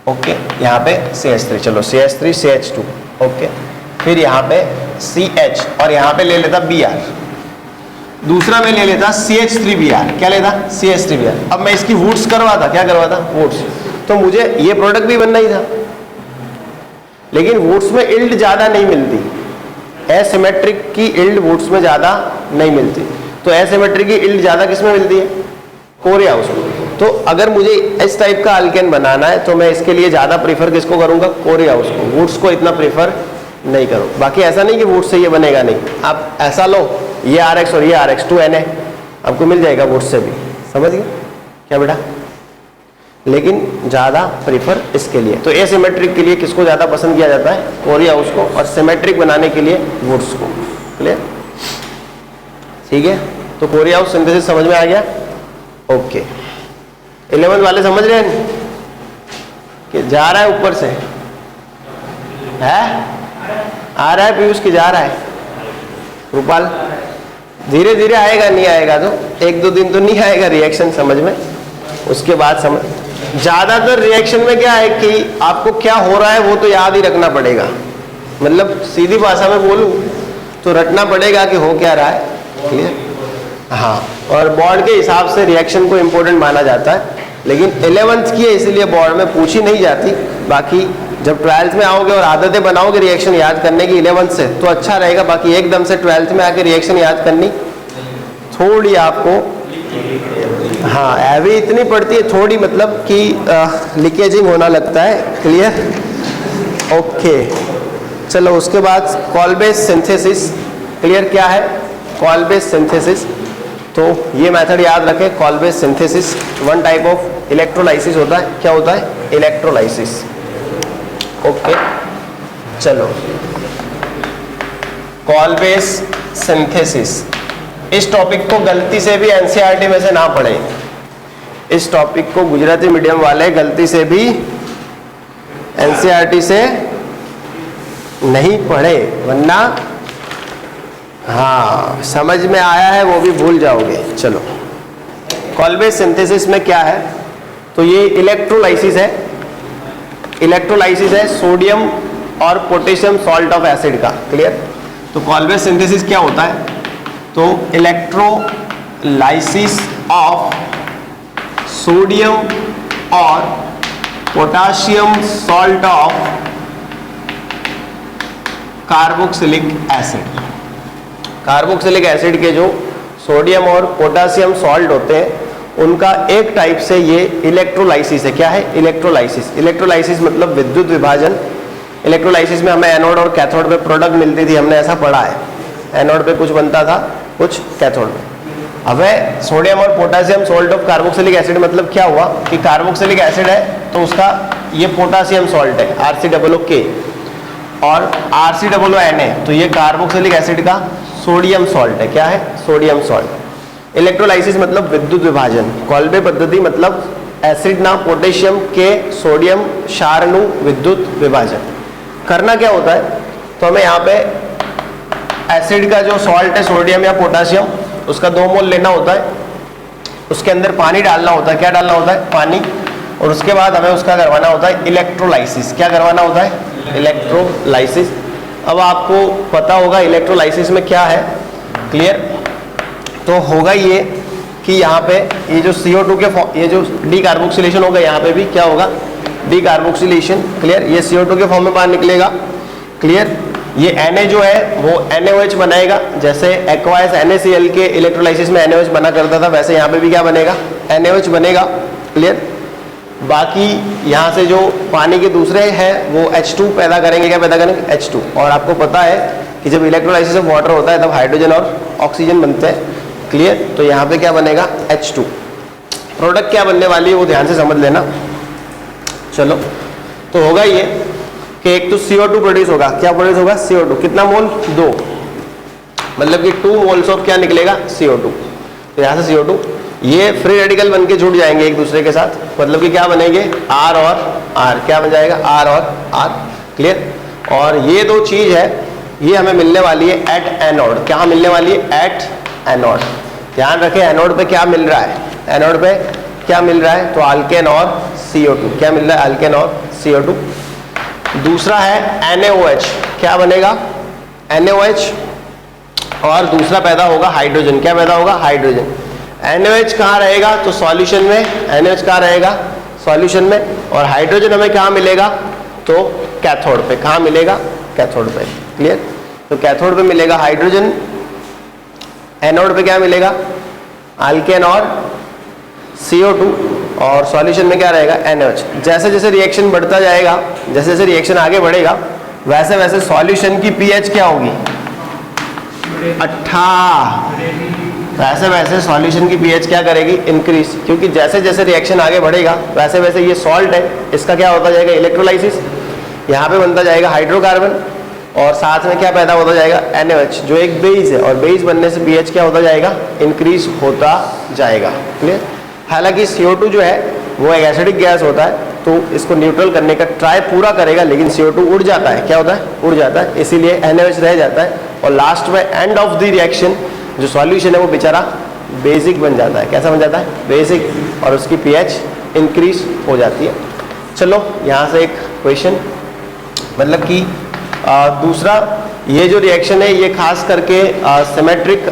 ओके, यहाँ पे CH3, चलो CH3 CH2, ओके, फिर यहाँ पे CH और यहाँ पे ले लेता Br, दूसरा मैं ले लेता CH3Br, क्या लेता, CH3Br। अब मैं इसकी वुड्स करवाता, क्या करवाता, वुड्स, तो मुझे ये प्रोडक्ट भी बनना ही था, लेकिन वुड्स में इल्ड ज्यादा नहीं मिलती, एसिमेट्रिक की इल्ड वुड्स में ज्यादा नहीं मिलती, तो एसिमेट्रिक की इल्ड ज्यादा किसमें मिलती है, कोरियाउस में। तो अगर मुझे इस टाइप का अल्केन बनाना है तो मैं इसके लिए ज्यादा प्रीफर किसको करूंगा, कोरियाउस को, वुड्स को इतना प्रीफर नहीं करूँ। बाकी ऐसा नहीं कि वुड्स से ये बनेगा नहीं, आप ऐसा लो, ये RX और ये RX 2Na आपको मिल जाएगा वुड्स से भी, समझ गए क्या बेटा, लेकिन ज़्यादा प्रीफर इसके लिए। तो एसिमेट्रिक के लिए किसको ज़्यादा पसंद किया जाता है, कोरियाउस को, और सिमेट्रिक बनाने के लिए वुड्स को, क्लियर, ठीक है। तो कोरियाउस सिंथेसिस समझ में आ गया, ओके। 11th वाले समझ रहे हैं कि जा रहा है ऊपर से, है आ रहा है पीयूष की, जा रहा है रूपाल, धीरे धीरे आएगा, नहीं आएगा तो 1-2 दिन तो नहीं आएगा रिएक्शन समझ में, उसके बाद समझ। ज्यादातर रिएक्शन में क्या है कि आपको क्या हो रहा है वो तो याद ही रखना पड़ेगा, मतलब सीधी भाषा में बोलूं तो रटना पड़ेगा कि हो क्या रहा है, क्लियर, हाँ। और बोर्ड के हिसाब से रिएक्शन को इम्पोर्टेंट माना जाता है, लेकिन 11th की है इसलिए बोर्ड में पूछी नहीं जाती। बाकी जब 12th में आओगे और आदतें बनाओगे रिएक्शन याद करने की 11th से तो अच्छा रहेगा, बाकी एकदम से 12th में आके रिएक्शन याद करनी थोड़ी आपको, हाँ हैवी इतनी पड़ती है थोड़ी, मतलब कि लीकेजिंग होना लगता है, क्लियर, ओके। चलो उसके बाद कॉल बेस सिंथेसिस, क्लियर, क्या है कॉल बेस सिंथेसिस, तो ये मेथड याद रखें। Call base synthesis 1 type of electrolysis होता है, क्या होता है, इलेक्ट्रोलाइसिस, ओके। चलो कॉल बेस सिंथेसिस, इस टॉपिक को गलती से भी एनसीईआरटी में से ना पढ़े, इस टॉपिक को गुजराती मीडियम वाले गलती से भी एनसीईआरटी से नहीं पढ़े, वरना हाँ समझ में आया है वो भी भूल जाओगे। चलो कॉल बेस सिंथेसिस में क्या है, तो ये इलेक्ट्रोलाइसिस है, इलेक्ट्रोलाइसिस है सोडियम और पोटेशियम सॉल्ट ऑफ एसिड का, क्लियर। तो कॉल बेस सिंथेसिस क्या होता है, तो इलेक्ट्रोलाइसिस ऑफ सोडियम और potassium salt of carboxylic acid. Carboxylic acid के जो सोडियम और पोटेशियम सॉल्ट होते हैं उनका एक टाइप से ये इलेक्ट्रोलाइसिस है। क्या है, इलेक्ट्रोलाइसिस। इलेक्ट्रोलाइसिस मतलब विद्युत विभाजन। इलेक्ट्रोलाइसिस में हमें एनोड और कैथोड पे प्रोडक्ट मिलती थी, हमने ऐसा पढ़ा है, एनोड पे कुछ बनता था, कुछ कैथोड पे। अब सोडियम और potassium salt of carboxylic acid मतलब क्या हुआ कि कार्बोक्सिलिक एसिड है तो उसका ये पोटेशियम सॉल्ट है RCOO, और RCOO Na, तो ये कार्बोक्सिलिक एसिड का सोडियम सॉल्ट है। क्या है, सोडियम सॉल्ट। इलेक्ट्रोलाइसिस मतलब विद्युत विभाजन। कॉल्बे पद्धति मतलब एसिड ना पोटेशियम के सोडियम क्षारनु विद्युत विभाजन। करना क्या होता है, तो हमें यहाँ पे एसिड का जो सॉल्ट है सोडियम या पोटासियम, उसका 2 मोल लेना होता है, उसके अंदर पानी डालना होता है। क्या डालना होता है? पानी। और उसके बाद हमें उसका करवाना होता है इलेक्ट्रोलाइसिस। क्या करवाना होता है? इलेक्ट्रोलाइसिस। अब आपको पता होगा इलेक्ट्रोलाइसिस में क्या है, क्लियर? तो होगा ये कि यहाँ पे ये जो CO2 के ये जो डीकार्बोक्सिलेशन होगा, यहाँ पे भी क्या होगा? Decarboxylation, clear? ये CO2 के फॉर्म में बाहर निकलेगा, क्लियर? ये Na जो है वो NaOH बनाएगा, जैसे एक्वायस NaCl के इलेक्ट्रोलाइसिस में NaOH बना करता था, वैसे यहाँ पे भी क्या बनेगा? NaOH बनेगा, क्लियर? बाकी यहाँ से जो पानी के दूसरे हैं वो H2 पैदा करेंगे। क्या पैदा करेंगे? H2। और आपको पता है कि जब इलेक्ट्रोलाइसिस ऑफ वाटर होता है तब हाइड्रोजन और ऑक्सीजन बनते हैं, क्लियर? तो यहाँ पे क्या बनेगा? H2। प्रोडक्ट क्या बनने वाली है वो ध्यान से समझ लेना। चलो, तो होगा ये कि एक तो CO2 प्रोड्यूस होगा। क्या प्रोड्यूस होगा? CO2। कितना मोल? 2। मतलब कि 2 मोल्स ऑफ क्या निकलेगा? CO2। तो यहाँ से CO2, ये फ्री रेडिकल बन के जुड़ जाएंगे एक दूसरे के साथ, मतलब कि क्या बनेंगे? R और R। क्या बन जाएगा? R और R, क्लियर? और ये दो चीज है, ये हमें मिलने वाली है एट एनोड। क्या मिलने वाली है? At anode. ध्यान रखें, एनोड पे क्या मिल रहा है? एनोड पे क्या मिल रहा है? तो अल्केन और CO2। क्या मिल रहा है? अल्केन और CO2। दूसरा है NaOH। क्या बनेगा? NaOH। और दूसरा पैदा होगा हाइड्रोजन। क्या पैदा होगा? हाइड्रोजन। NaOH कहाँ रहेगा? तो सॉल्यूशन में। NaOH कहाँ रहेगा? सॉल्यूशन में। और हाइड्रोजन हमें कहाँ मिलेगा? तो कैथोड पे। कहाँ मिलेगा? कैथोड पे, क्लियर? तो कैथोड पे मिलेगा हाइड्रोजन, एनोड पे क्या मिलेगा? अल्केन और CO2, और सॉल्यूशन में क्या रहेगा? NaOH। जैसे जैसे रिएक्शन बढ़ता जाएगा, जैसे जैसे रिएक्शन आगे बढ़ेगा, वैसे वैसे सॉल्यूशन की pH क्या होगी? 18। वैसे वैसे सॉल्यूशन की pH क्या करेगी? इंक्रीज, क्योंकि जैसे जैसे रिएक्शन आगे बढ़ेगा वैसे वैसे ये सॉल्ट है, इसका क्या होता जाएगा? इलेक्ट्रोलाइसिस। यहाँ पे बनता जाएगा हाइड्रोकार्बन, और साथ में क्या पैदा होता जाएगा? NaOH, जो एक बेस है, और बेस बनने से pH क्या होता जाएगा? इंक्रीज होता जाएगा, क्लियर? हालांकि CO2 जो है वो एक एसिडिक गैस होता है, तो इसको न्यूट्रल करने का ट्राई पूरा करेगा, लेकिन CO2 उड़ जाता है। क्या होता है? उड़ जाता है, इसीलिए NaOH रह जाता है। और लास्ट में एंड ऑफ द रिएक्शन जो सॉल्यूशन है वो बेचारा बेसिक बन जाता है। कैसा बन जाता है? बेसिक। और उसकी pH इंक्रीज हो जाती है। चलो, यहाँ से एक क्वेश्चन, मतलब कि दूसरा, ये जो रिएक्शन है ये खास करके सिमेट्रिक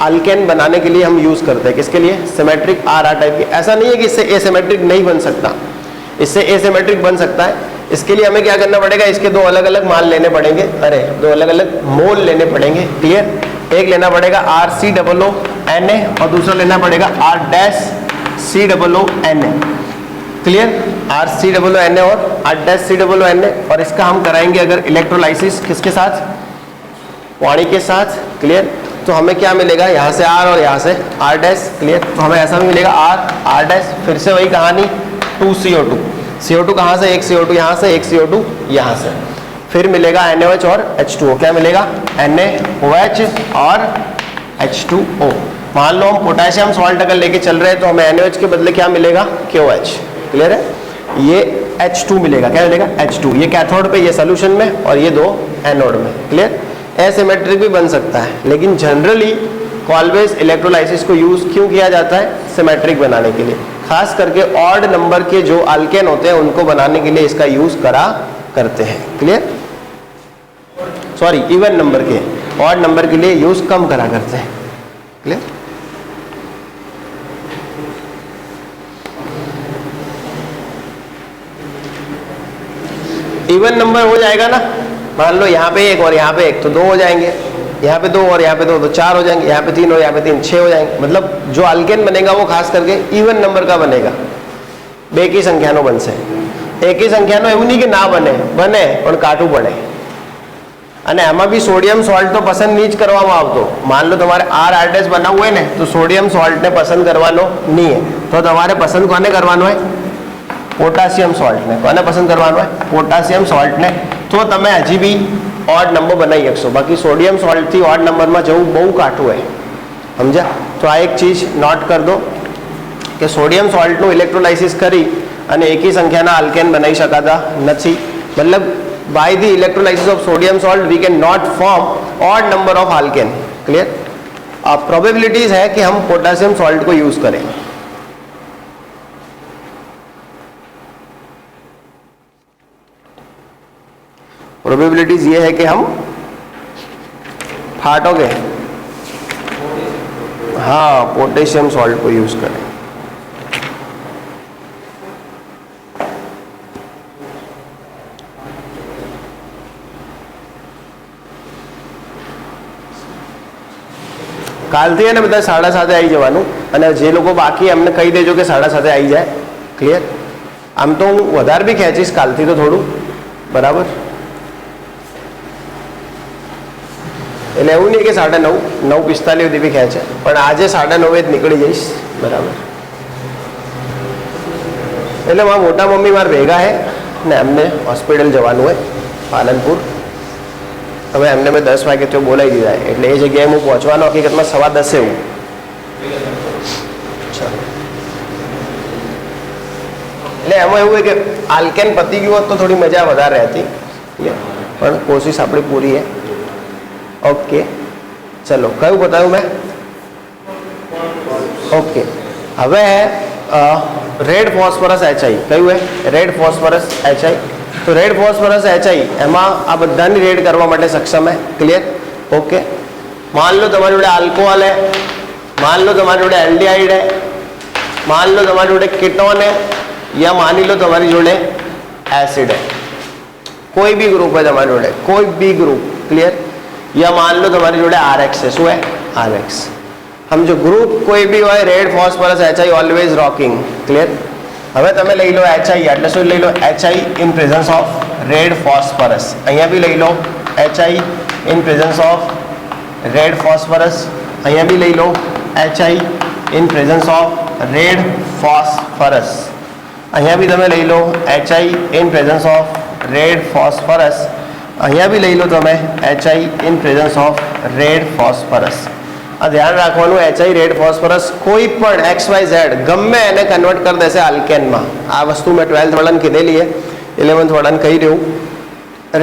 अल्केन बनाने के लिए हम यूज करते हैं। किसके लिए? सिमेट्रिक RR टाइप की। ऐसा नहीं है कि इससे एसिमेट्रिक नहीं बन सकता, इससे एसिमेट्रिक बन सकता है। इसके लिए हमें क्या करना पड़ेगा? इसके दो अलग अलग मान लेने पड़ेंगे, दो अलग अलग मोल लेने पड़ेंगे, क्लियर? एक लेना पड़ेगा RCOONA और दूसरा लेना पड़ेगा R'(COONA), क्लियर? RCOONA और R'(COONA। और इसका हम कराएंगे अगर इलेक्ट्रोलाइसिस किसके साथ? पानी के साथ, क्लियर? तो हमें क्या मिलेगा? यहाँ से R और यहाँ से R', क्लियर? तो हमें ऐसा भी मिलेगा R'। फिर से वही कहानी, 2CO2। CO2 कहाँ से? एक CO2 यहाँ से, एक CO2 यहाँ से। फिर मिलेगा NaOH और H2O। क्या मिलेगा? NaOH और H2O। मान लो हम पोटेशियम सॉल्ट अगर लेके चल रहे हैं तो हमें NaOH के बदले क्या मिलेगा? KOH, क्लियर है? ये H2 मिलेगा। क्या मिलेगा? H2। ये कैथोड पे, ये सोल्यूशन में, और ये दो एनोड में, क्लियर? एसिमेट्रिक भी बन सकता है, लेकिन जनरली ऑलवेज इलेक्ट्रोलाइसिस को यूज क्यों किया जाता है? सिमेट्रिक बनाने के लिए। खास करके ऑड नंबर के जो अल्केन होते हैं उनको बनाने के लिए इसका यूज करा करते हैं, क्लियर? सॉरी, इवन नंबर के, ऑड नंबर के लिए यूज कम करा करते हैं, क्लियर? इवन नंबर हो जाएगा ना, मान लो यहाँ पे एक और यहाँ पे एक, तो 2 हो जाएंगे, यहाँ पे 2 और यहाँ पे 2 तो 4 हो जाएंगे, यहाँ पे 3 और यहाँ पे 3 6 हो जाएंगे। मतलब जो अल्केन बनेगा वो खास करके इवन नंबर का बनेगा, बेकी संख्यानो बन से। एकी संख्यानो એવું નહીં કે ના બને, બને પણ કાટું પડે। અને આમાં બી સોડિયમ સોલ્ટ તો પસંદ નહીં જ કરવામાં આવતો। માન લો તમારે R' બનાવવું હોય ને તો સોડિયમ સોલ્ટને પસંદ કરવાનો નહીં है, તો તમારે પસંદ કોને કરવાનો હોય? પોટાશિયમ સોલ્ટને। કોને પસંદ કરવાનો હોય? પોટાશિયમ સોલ્ટને। તો તમે હજી બી ઓડ નંબર બનાવી શકશો, બાકી સોડિયમ સોલ્ટથી ઓડ નંબરમાં જવું બહુ કાઠું હોય, સમજ્યા? તો આ એક ચીજ નોટ કરી દો કે સોડિયમ સોલ્ટનું ઇલેક્ટ્રોલાઇસિસ કરી અને એકી સંખ્યાના આલ્કેન બનાવી શકાતા નથી। मतलब by the electrolysis of sodium salt we can not form odd number of Alcaine. Clear? Probabilities है कि हम पोटेशियम सॉल्ट को यूज करें। प्रोबेबिलिटीज ये है कि हम फाटोगे, हाँ, पोटेशियम सॉल्ट को यूज करें। કાલથી એને બધા 7:30 આવી જવાનું, અને જે લોકો બાકી એમને કહી દેજો કે 7:30 આવી જાય। ક્લિયર? આમ તો હું વધારે બી ખેંચીશ કાલથી તો થોડું, બરાબર? એટલે એવું નહીં કે 9:30, 9:45 સુધી બી ખેંચે, પણ આજે 9:30 જ નીકળી જઈશ, બરાબર? એટલે મારા મોટા મમ્મી મારા ભેગા હે ને એમને હોસ્પિટલ જવાનું હોય પાલનપુર। હવે એમને મેં 10 વાગે તો બોલાવી દીધા, એટલે એ જગ્યાએ હું પહોંચવાનો હકીકતમાં 10:15 એવું। એટલે એમાં એવું હોય કે આલ્કેન પતી ગયું હોત તો થોડી મજા વધારે રહેતી, પણ કોશિશ આપણી પૂરી है। ओके, चलो क्यों बताऊँ मैं? ओके, હવે રેડ ફોસ્ફરસ HI કયું है? Red phosphorus HI। तो रेड फॉस्फरस HI એમાં આ બધાની રેડ કરવા માટે સક્ષમ है। ક્લિયર? ઓકે, मान लो તમારી જોડે આલ્કોહોલ है, मान लो તમારી જોડે एल्डिहाइड है, मान लो તમારી જોડે कीटोन है, या मानी लो તમારી જોડે एसिड है, कोई भी ग्रुप है તમારી જોડે, कोई भी ग्रुप। क्लियर? या मान लो તમારી જોડे RX है, શું है? RX। हम जो ग्रुप कोई भी હોય, red phosphorus HI always rocking. Clear? હવે તમે લઈ લો HI, એટલે શું લઈ લો? HI in presence of red phosphorus. અહીંયા બી લઈ લો HI in presence of red phosphorus, અહીંયા બી લઈ લો HI in presence of red phosphorus, અહીંયા બી તમે લઈ લો HI in presence of red phosphorus, અહીંયા બી લઈ લો તમે HI in presence of red phosphorus. આ ધ્યાન રાખવાનું, HI રેડ ફોસ્ફરસ કોઈ પણ XYZ ગમે એને કન્વર્ટ કરી દેશે આલ્કેનમાં। આ વસ્તુ મેં 12th વાળાને કીધેલી है, 11th વાળાને કહી રહ્યું।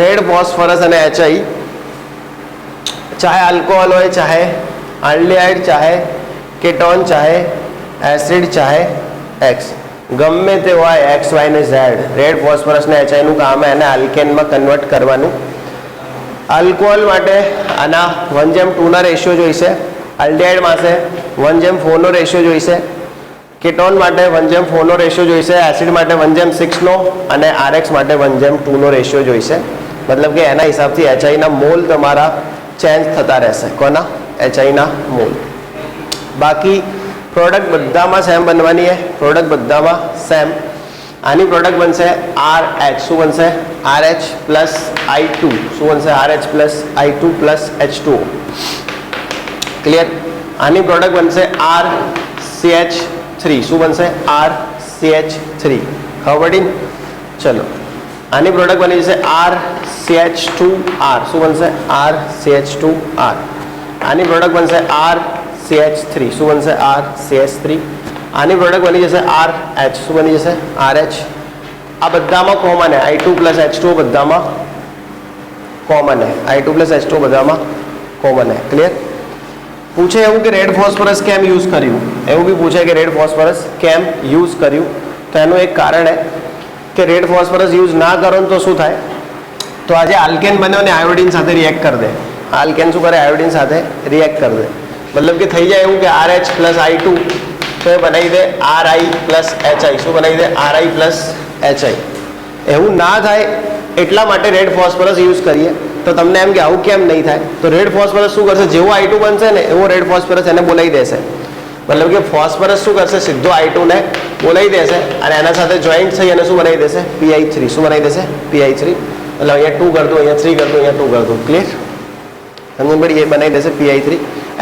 રેડ ફોસ્ફરસ અને HI चाहे अल्कोहल हो, चाहे एल्डिहाइड, चाहे कीटोन, चाहे एसिड, चाहे एक्स, गमे ते होय एक्स वाय ने झेड, रेड फॉस्फरस ने HI નું કામ है એને આલ્કેન માં કન્વર્ટ કરવાનું। अल्कोहल માટે આના 1:2 ના રેશિયો જોઈશે, एल्डिहाइड માટે 1:4 નો રેશિયો જોઈશે, कीटोन માટે 1:4 નો રેશિયો જોઈશે, एसिड માટે 1:6 નો, અને RX માટે 1:2 નો રેશિયો જોઈશે। मतलब કે એના હિસાબથી HI ના મોલ તમારા चेंज થતા રહેશે। કોના? HI ના મોલ। બાકી પ્રોડક્ટ બધામાં સેમ બનવાની है, પ્રોડક્ટ બધામાં સેમ। આની પ્રોડક્ટ બનશે RH, શું બનશે? RH પ્લસ I2, શું બનશે? RH plus I2 plus H2O। Clear? આની પ્રોડક્ટ બનશે RCH3, શું બનશે? RCH3। ખબર પડી? ચલો, આની પ્રોડક્ટ બની જશે RCH2R, શું બનશે? RCH2R। આની પ્રોડક્ટ બનશે RCH3, શું બનશે? RCH3। આની પ્રોડક્ટ બની જશે RH, શું બની જશે? RH। આ બધામાં કોમન है, I2 પ્લસ H2O બધામાં કોમન है, I2 પ્લસ H2O બધામાં કોમન है। ક્લિયર? પૂછે એવું કે રેડ ફોસ્ફરસ કેમ યુઝ કર્યું, એવું બી પૂછે કે રેડ ફોસ્ફરસ કેમ યુઝ કર્યું, તો એનું એક કારણ है કે રેડ ફોસ્ફરસ યુઝ ના કરો તો શું થાય? તો આજે આલ્કેન બન્યો ને આયોડિન સાથે રિએક્ટ કરી દે, આલ્કેન શું કરે? આયોડિન સાથે રિએક્ટ કરી દે। मतलब કે થઈ જાય એવું કે RH પ્લસ I2 તો એ બનાવી દે RI પ્લસ HI, શું બનાવી દે? RI plus HI। એવું ના થાય એટલા માટે રેડ ફોસ્ફરસ યુઝ કરીએ। તો તમને એમ કે આવું કેમ નહીં થાય? તો રેડ ફોસ્ફરસ શું કરશે? જેવો I2 બનશે ને એવો રેડ ફોસ્ફરસ એને બોલાવી દેશે। मतलब કે ફોસ્ફરસ શું કરશે? સીધો I2 ને બોલાવી દેશે અને એના સાથે જોઈન્ટ થઈ અને શું બનાવી દેશે? PI3, શું બનાવી દેશે? PI3। એટલે અહીંયા 2 कर दो, અહીંયા 3 कर दो, અહીંયા 2 कर दो। क्लियर? સમજ પડી? એ બનાવી દેશે PI3।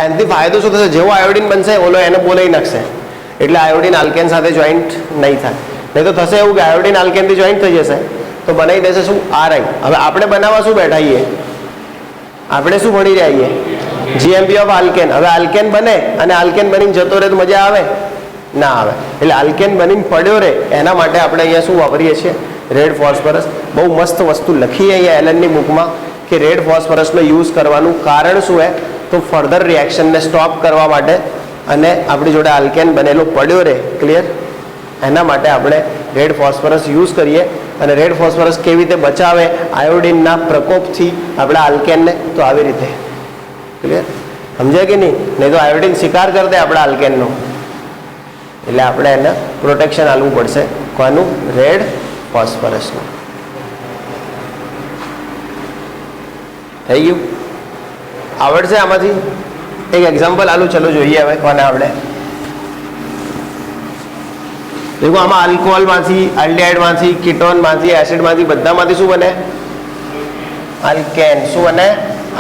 એનાથી ફાયદો શું થશે? જેવો આયોડિન બનશે ઓલો એને બોલાવી નાખશે, એટલે આયોડિન આલ્કેન સાથે જોઈન્ટ નહીં થાય। નહીં તો થશે એવું કે આયોડિન આલ્કેનથી જોઈન્ટ થઈ જશે તો બનાવી દેશે શું? RI। હવે આપણે બનાવવા શું બેઠા છીએ? આપણે શું ભણી રહ્યા છીએ? GMP of alkane. હવે આલ્કેન બને અને આલ્કેન બનીને જતો રહે તો મજા આવે? ના આવે। એટલે આલ્કેન બનીને પડ્યો રહે એના માટે આપણે અહીંયા શું વાપરીએ છીએ? Red phosphorus. બહુ મસ્ત વસ્તુ લખી અહીંયા એલનની બુકમાં કે રેડ ફોસ્ફરસનો યુઝ કરવાનું કારણ શું છે, તો ફર્ધર રિએક્શનને સ્ટોપ કરવા માટે અને આપણી જોડે આલ્કેન બનેલો પડ્યો રહે, ક્લિયર, એના માટે આપણે રેડ ફોસ્ફરસ યુઝ કરીએ. અને રેડ ફોસ્ફરસ કેવી રીતે બચાવે આયોડિનના પ્રકોપથી આપણા આલ્કેનને, તો આવી રીતે, ક્લિયર, સમજાય કે નહીં તો આયોડિન શિકાર કરી દે આપણા આલ્કેનનો, એટલે આપણે એને પ્રોટેક્શન આપવું પડશે. કોનું? રેડ ફોસ્ફરસનું. થઈ ગયું? આવડશે આમાંથી? એક એક્ઝામ્પલ આલું, ચલો જોઈએ હવે કોને આવડે. देखो આમાં આલ્કોહોલમાંથી, આલ્ડિહાઇડમાંથી, કીટોનમાંથી, એસિડમાંથી બધામાંથી શું બને? આલ્કેન. શું બને?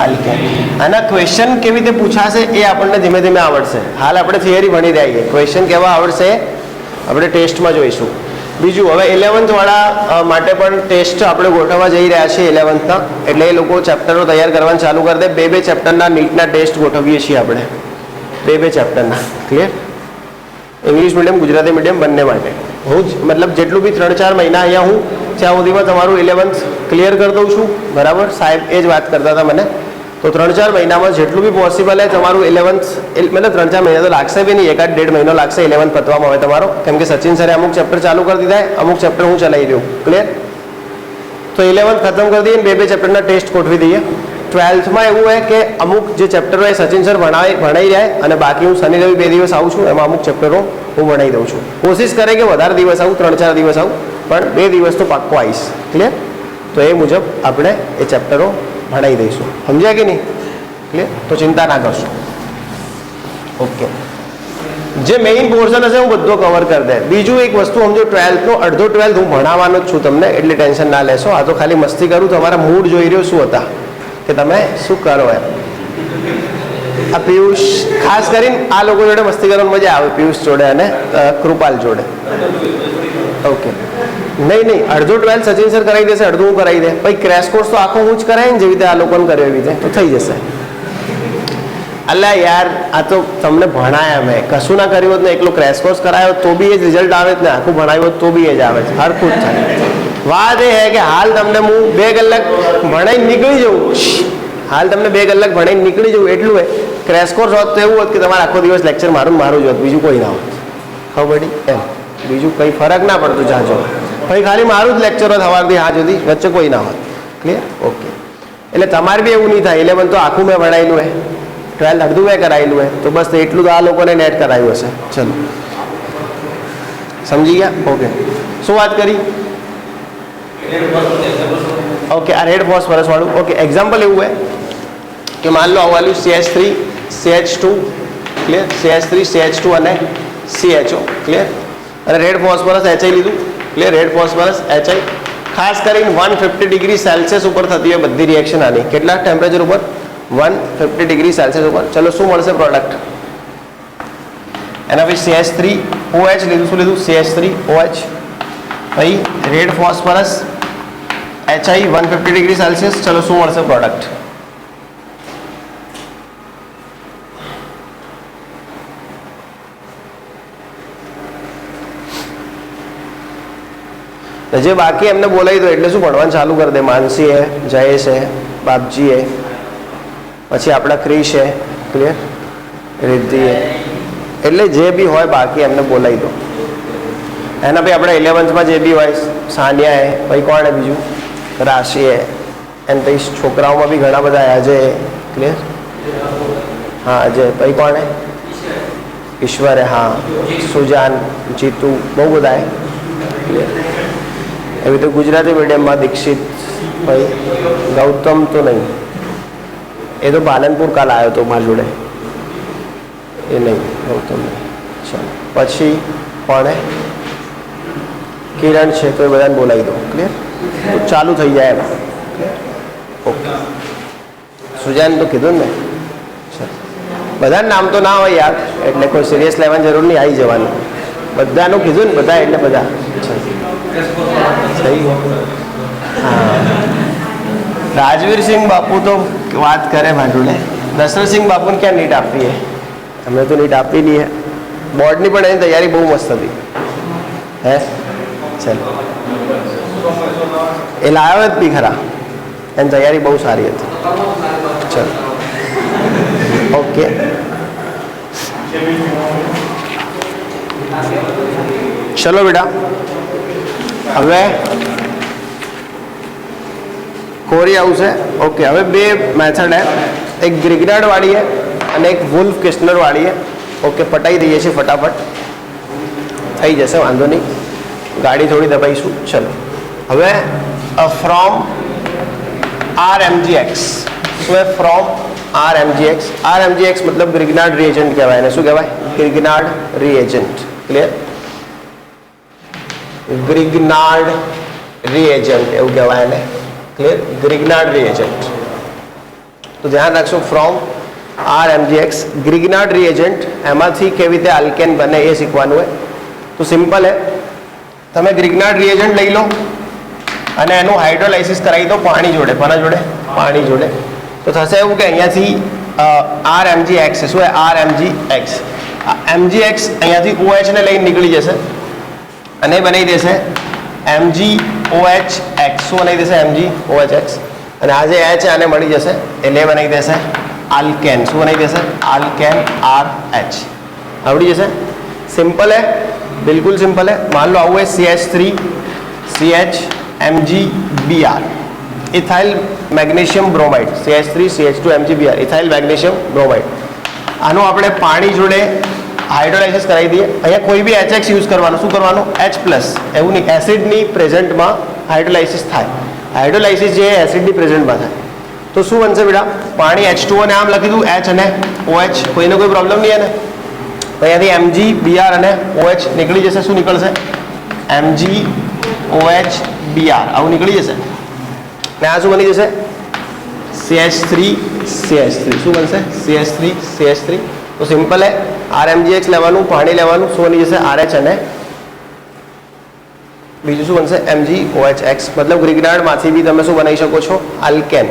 આલ્કેન. આના ક્વેશ્ચન કેવી રીતે પૂછાશે એ આપણને ધીમે ધીમે આવડશે. હાલ આપણે થિયરી ભણી રહીએ, ક્વેશ્ચન કેવા આવડશે આપણે ટેસ્ટમાં જોઈશું. બીજું, હવે 11th વાળા માટે પણ ટેસ્ટ આપણે ગોઠવવા જઈ રહ્યા છીએ 11thના, એટલે એ લોકો ચેપ્ટરો તૈયાર કરવાનું ચાલુ કરી દે. બે ચેપ્ટરના નીટના ટેસ્ટ ગોઠવીએ છીએ આપણે, બે ચેપ્ટરના, clear, English medium Gujarati medium બંને માટે. હું જ મતલબ જેટલું બી 3-4 મહિના અહીંયા હું ત્યાં સુધીમાં તમારું 11th ક્લિયર કરી દઉં છું, બરાબર. સાહેબ એ જ વાત કરતા હતા મને, તો 3-4 મહિનામાં જેટલું બી પોસિબલ હોય તમારું 11th, મતલબ 3-4 મહિના તો લાગશે બી નહીં, 1-1.5 મહિનો લાગશે 11th પતવામાં હોય તમારો, કેમ કે સચિન સરે અમુક ચેપ્ટર ચાલુ કરી દીધા, અમુક ચેપ્ટર હું ચલાવી દઉં, ક્લિયર. તો 11th ખતમ કરી દઈએ, બે ચેપ્ટરના ટેસ્ટ ગોઠવી દઈએ. 12thમાં એવું હોય કે અમુક જે ચેપ્ટરો હોય સચિન સર ભણાઈ જાય, અને બાકી હું શનિ રવિ 2 દિવસ આવું છું, એમાં અમુક ચેપ્ટરો હું ભણાવી દઉં છું. કોશિશ કરે કે વધારે દિવસ આવું, 3-4 દિવસ આવું, પણ 2 દિવસ તો પાક્કો આવીશ, ક્લિયર. તો એ મુજબ આપણે એ ચેપ્ટરો ભણાવી દઈશું, સમજ્યા કે નહીં? ક્લિયર, તો ચિંતા ના કરશો. ઓકે, જે મેઇન પોર્શન હશે હું બધો કવર કરી દે. બીજું એક વસ્તુ સમજો, 12thનો અડધો 12th હું ભણાવવાનો જ છું તમને, એટલે ટેન્શન ના લેશો. આ તો ખાલી મસ્તી કરું, તમારા મૂડ જોઈ રહ્યો શું હતા કે તમે શું કરો એમ. આ પિયુષ ખાસ કરીને આ લોકો જોડે મસ્તી કરવાની મજા આવે, પિયુષ જોડે અને કૃપાલ જોડે. ઓકે, નહીં અડધો 12th સચિન સર કરાવી દેશે, અડધું હું કરાવી દે, પછી ક્રેશ કોર્સ તો આખો હું જ કરાય ને, જેવી રીતે આ લોકોને કર્યો એવી રીતે તો થઈ જશે. અલ્યા યાર, આ તો તમને ભણાયા મેં, કશું ના કર્યું હોત ને, એકલો ક્રેશ કોર્સ કરાયો તો બી એ જ રિઝલ્ટ આવે જ ને, આખું ભણાવ્યું હોત તો બી એ જ આવે છે, હરખું જ થાય. વાત એ હે કે હાલ તમને હું 2 કલાક ભણાઈ નીકળી જવું, હાલ તમને 2 કલાક ભણાઈ નીકળી જવું એટલું હોય. ક્રેશ કોર્સ હોત તો એવું હોત કે તમારે આખો દિવસ લેક્ચર મારું જ હોત, બીજું કોઈ ના હોત, ખબર પડી એમ, બીજું કંઈ ફરક ના પડતું જાજો. પછી ખાલી મારું જ લેક્ચર હોત સવારથી હા સુધી, વચ્ચે કોઈ ના હોત, ક્લિયર. ઓકે, એટલે તમારે બી એવું નહીં થાય. 11th તો આખું મેં ભણાયેલું હોય, 12th અડધું મેં કરાયેલું હોય, તો બસ એટલું તો આ લોકોને નેટ કરાયું હશે. ચલો, સમજી ગયા? ઓકે, શું વાત કરી? ઓકે, આ રેડ ફોસ્ફરસ વાળું. ઓકે, એક્ઝામ્પલ એવું હોય કે માન લો આવું વાળું CH3 CH2, clear, CH3 CH2 અને CHO, ક્લિયર, અને રેડ ફોસ્ફરસ HI લીધું, ક્લિયર. રેડ ફોસ્ફરસ HI ખાસ કરીને 150 ડિગ્રી સેલ્સિયસ ઉપર થતી હોય બધી રિએક્શન આની. કેટલા ટેમ્પરેચર ઉપર? 150 ડિગ્રી સેલ્સિયસ ઉપર. ચલો, શું મળશે પ્રોડક્ટ? એના પછી CH3OH લીધું, શું લીધું? CH3OH. પછી red phosphorus HI 150 degree Celsius. ચલો, શું મળશે પ્રોડક્ટ? જે બાકી એમને બોલાવી દો, એટલે શું ભણવાનું ચાલુ કરી દે. માનસી હે, જયેશ હે, બાપજી હે, પછી આપણા ક્રિશ હે, ક્લિયર, રિદ્ધિ હે, એટલે જે બી હોય બાકી એમને બોલાવી દો. એના પછી આપણે 11thમાં જે બી હોય, સાનિયા હે, પછી કોણ હે બીજું? રાશિ હે, અને પછી છોકરાઓમાં બી ઘણા બધા અજય હે, ક્લિયર, હા અજય. પછી કોણ હે? ઈશ્વર હે, હા, સુજાન, જીતુ, બહુ બધા હે, ક્લિયર. એવી તો ગુજરાતી મીડિયમમાં દીક્ષિત, ભાઈ ગૌતમ તો નહીં, એ તો પાલનપુર કાલ આવ્યો હતો મારી જોડે, એ નહીં, ગૌતમ નહીં. ચાલો, પછી કોણે? કિરણ છે, તો એ બધાને બોલાવી દો, ક્લિયર, તો ચાલુ થઈ જાય એમ. ઓકે, સુજાન તો કીધું ને. બધાનું નામ તો ના હોય યાર, એટલે કોઈ સિરિયસ લેવાની જરૂર નહીં, આવી જવાનું. બધાનું કીધું ને, બધા એટલે બધા. હા, રાજવીરસિંહ બાપુ તો વાત કરે ભાડુલે. દશરથસિંહ બાપુને ક્યાં નીટ આપવી હે? અમે તો નીટ આપી નહીં હે. બોર્ડની પણ એની તૈયારી બહુ મસ્ત હતી હે. ચાલો, એ લાવ્યો જ બી ખરા, એની તૈયારી બહુ સારી હતી. ચલો ઓકે. ચલો બેટા, હવે કોરી આવશે. ઓકે, હવે બે મેથડ હે, એક ગ્રિગ્નાર્ડ વાળી है અને એક વુલ્ફ કિસ્નર વાળી है. ઓકે, પટાઈ દઈએ છીએ ફટાફટ, થઈ જશે, વાંધો નહીં. ગાડી થોડી દબાઈશું. ચલો હવે ફ્રોમ RMGX. શું है? From RMGX. RMGX मतलब ગ્રિગ્નાર્ડ રિએજન્ટ કહેવાય એને. શું કહેવાય? ગ્રિગ્નાર્ડ રિએજન્ટ. ક્લિયર? ગ્રિગ્નાર્ડ રિએજન્ટ એવું કહેવાય એને. ક્લિયર? ગ્રિગ્નાર્ડ રિએજન્ટ. તો ધ્યાન રાખશો, ફ્રોમ RMGX ગ્રિગ્નાર્ડ રિએજન્ટ, એમાંથી કેવી રીતે આલ્કેન બને એ શીખવાનું હોય. તો સિમ્પલ હે, તમે ગ્રિગ્નાર્ડ રિએજન્ટ લઈ લો અને એનું હાઇડ્રોલાઇસિસ કરાવી દો પાણી જોડે. કોના જોડે? પાણી જોડે. તો થશે એવું કે અહીંયાથી RMGX છે. શું હે? RMGX. MgX અહીંયાથી OH ને લઈને નીકળી જશે અને બનાવી દેશે MgOHX. શું બનાવી દેશે? MgOHX. અને આ જે H આને મળી જશે એટલે બનાવી દેશે આલ્કેન. શું બનાવી દેશે? Alkane RH. આવડી જશે. સિમ્પલ હે, બિલકુલ સિમ્પલ હે. मान लो આવું है CH3CHMgBr, ethyl magnesium bromide. CH3CH2MgBr, ethyl magnesium bromide. આનું આપણે પાણી જોડે હાઇડ્રોલાઇસિસ કરાવી દઈએ. અહીંયા કોઈ બી HX યુઝ કરવાનું. શું કરવાનું? H+. એવું નહીં, એસિડની પ્રેઝન્ટમાં હાઇડ્રોલાઇસિસ થાય. હાઇડ્રોલાઇસિસ જે એસિડની પ્રેઝન્ટમાં થાય તો શું બનશે બેટા? પાણી H2O ને આમ લખી દઉં, H અને OH. કોઈને કોઈ પ્રોબ્લેમ નહીં ને? અહીંયાથી MgBr અને OH નીકળી જશે. શું નીકળશે? MgOHBr. આવું નીકળી જશે. ને આ શું બની જશે? CH3CH3. શું બનશે? CH3CH3. તો સિમ્પલ હે, RMGX લેવાનું, પાણી લેવાનું. શું બની જશે? RH અને બીજું શું બનશે? MgOHX. મતલબ ગ્રિગ્નાર્ડમાંથી બી તમે શું બનાવી શકો છો? આલ્કેન.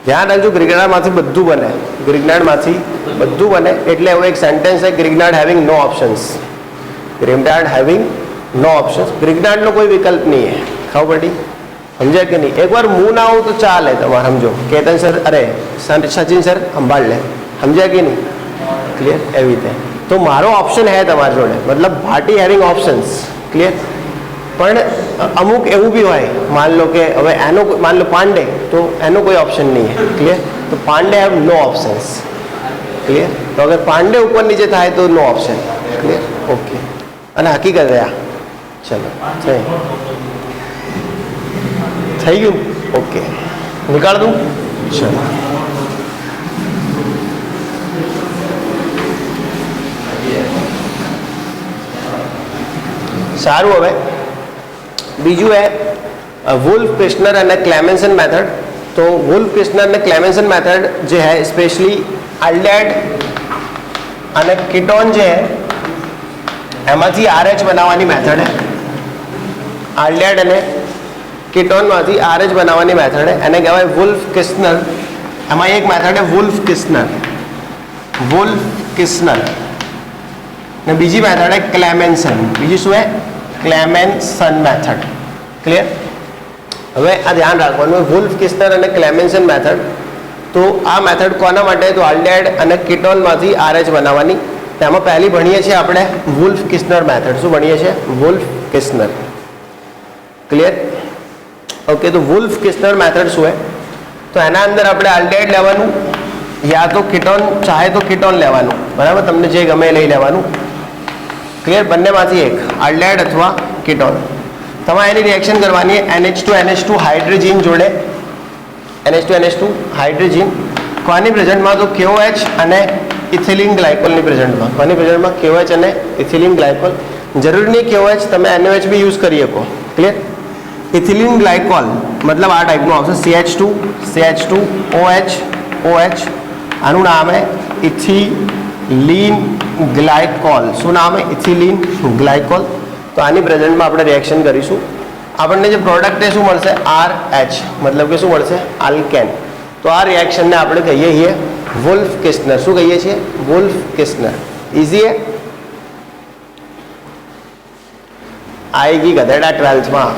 ધ્યાન રાખજો, ગ્રિગ્નાર્ડમાંથી બધું બને. ગ્રિગ્નાર્ડમાંથી બધું બને એટલે એવું એક સેન્ટેન્સ છે, ગ્રિગ્નાર્ડ હેવિંગ નો ઓપ્શન્સ. ગ્રિગ્નાર્ડ હેવિંગ નો ઓપ્શન્સ. ગ્રિગ્નાર્ડનો કોઈ વિકલ્પ નહીં है. ખબર પડી? સમજ્યા કે નહીં? એકવાર હું ના આવું તો ચાલે તમારે. સમજો, કેતન સર, અરે સચિન સર સંભાળ લે. સમજ્યા કે નહીં? ક્લિયર? એવી રીતે તો મારો ઓપ્શન હે તમારી જોડે, મતલબ ભાટી હેવિંગ ઓપ્શન્સ. ક્લિયર? પણ અમુક એવું બી હોય, માન લો કે હવે એનો માન લો પાંડે, તો એનો કોઈ ઓપ્શન નહીં है. ક્લિયર? તો Pandey have no options. Clear? તો અગર પાંડે ઉપર નીચે થાય તો નો ઓપ્શન. ક્લિયર? ઓકે. અને હકીકત આ ચલો થઈ ગયું. ઓકે, નિકાળ દઉં. ચલો સારું. હવે બીજું है वुल्फ किस्नर અને ક્લેમેન્સન મેથડ. તો वुल्फ किस्नर અને ક્લેમેન્સન મેથડ જે है स्पेशली આલ્डेहाइड અને કીટોન જે है એમાંથી RH બનાવવાની મેથડ है. આલ્डेहाइड અને કીટોનમાંથી RH બનાવવાની મેથડ है. એને કહેવાય वुल्फ किस्नर. એમાં એક મેથડ है वुल्फ किस्नर. वुल्फ किस्नर ને બીજી મેથડ है ક્લેમેન્સન. બીજી શું है? ક્લેમેન્સન મેથડ. ક્લિયર? હવે આ ધ્યાન રાખવાનું, वुल्फ किस्नर અને ક્લેમેન્સન મેથડ. તો આ મેથડ કોના માટે? તો આલ્डेहाइड અને કીટોનમાંથી RH બનાવવાની. તેમાં પહેલી ભણીએ છીએ આપણે वुल्फ किस्नर મેથડ. શું ભણીએ છીએ? Wolff Kishner. ક્લિયર? ઓકે. તો वुल्फ किस्नर મેથડ શું है? તો એના અંદર આપણે આલ્डेहाइड લેવાનું, યા તો કીટોન, ચાહે તો કીટોન લેવાનું. બરાબર? તમને જે ગમે લઈ લેવાનું. ક્લિયર? બંનેમાંથી એક, આલ્डेहाइड અથવા કીટોન. તમારે એની રિએક્શન કરવાની है NH2NH2 હાઇડ્રોજન જોડે. NH2NH2 હાઇડ્રોજન કોની પ્રેઝન્ટમાં? તો KOH અને ઇથિલિન ગ્લાયકોલની પ્રેઝન્ટમાં. કોની પ્રેઝન્ટમાં? KOH અને ઇથિલિન ગ્લાયકોલ. જરૂરી નહીં KOH, તમે NOH બી યુઝ કરી શકો. ક્લિયર? ઇથિલિન ગ્લાયકોલ મતલબ આ ટાઈપનું આવશે, CH2OH OH. આનું નામ है ઇથિલિન ગ્લાયકોલ. શું નામ है? Ethylene glycol. તો આની પ્રેઝન્ટમાં આપણે રિએક્શન કરીશું. આપણને જે પ્રોડક્ટ છે શું મળશે? RH. મતલબ કે શું મળશે? આલ્કેન. તો આ રિએક્શનને આપણે કહીએ છીએ वुल्फ किस्नर. શું કહીએ છીએ? वुल्फ किस्नर. ઇઝી है? आएगी गधेड़ा 12th में.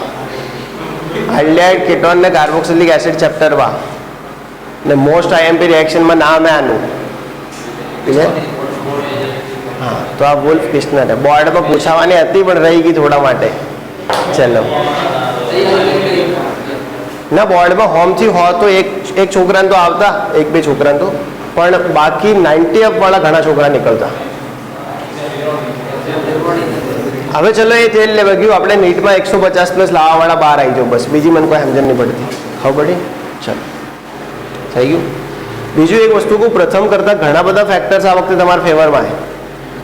આલ્ડિહાઇડ કીટોન ને કાર્બોક્સિલિક એસિડ ચેપ્ટરમાં ને મોસ્ટ આઈએમપી રિએક્શનમાં નામ है આનું ક્લિયર. हाँ तो આ વુલ્ફ કિસ્નર है. બોર્ડમાં પૂછાવાની હતી પણ રહી ગઈ થોડા માટે. ચલો ના બોર્ડમાં હોમથી હો તો એક છોકરાને તો આવતા, એક બે છોકરાને તો, પણ બાકી 90 અપ વાળા ઘણા છોકરા નીકળતા. હવે ચલો એ તેલ લેવા ગયું આપણે નીટમાં 150+ લાવવાવાળા બહાર આવી જાઓ, બસ બીજી મને કોઈ સમજણ નહીં પડતી. ખબર પડી? ચલો થઈ ગયું. બીજું એક વસ્તુ કહું, પ્રથમ કરતાં ઘણા બધા ફેક્ટર્સ આ વખતે તમારા ફેવરમાં છે.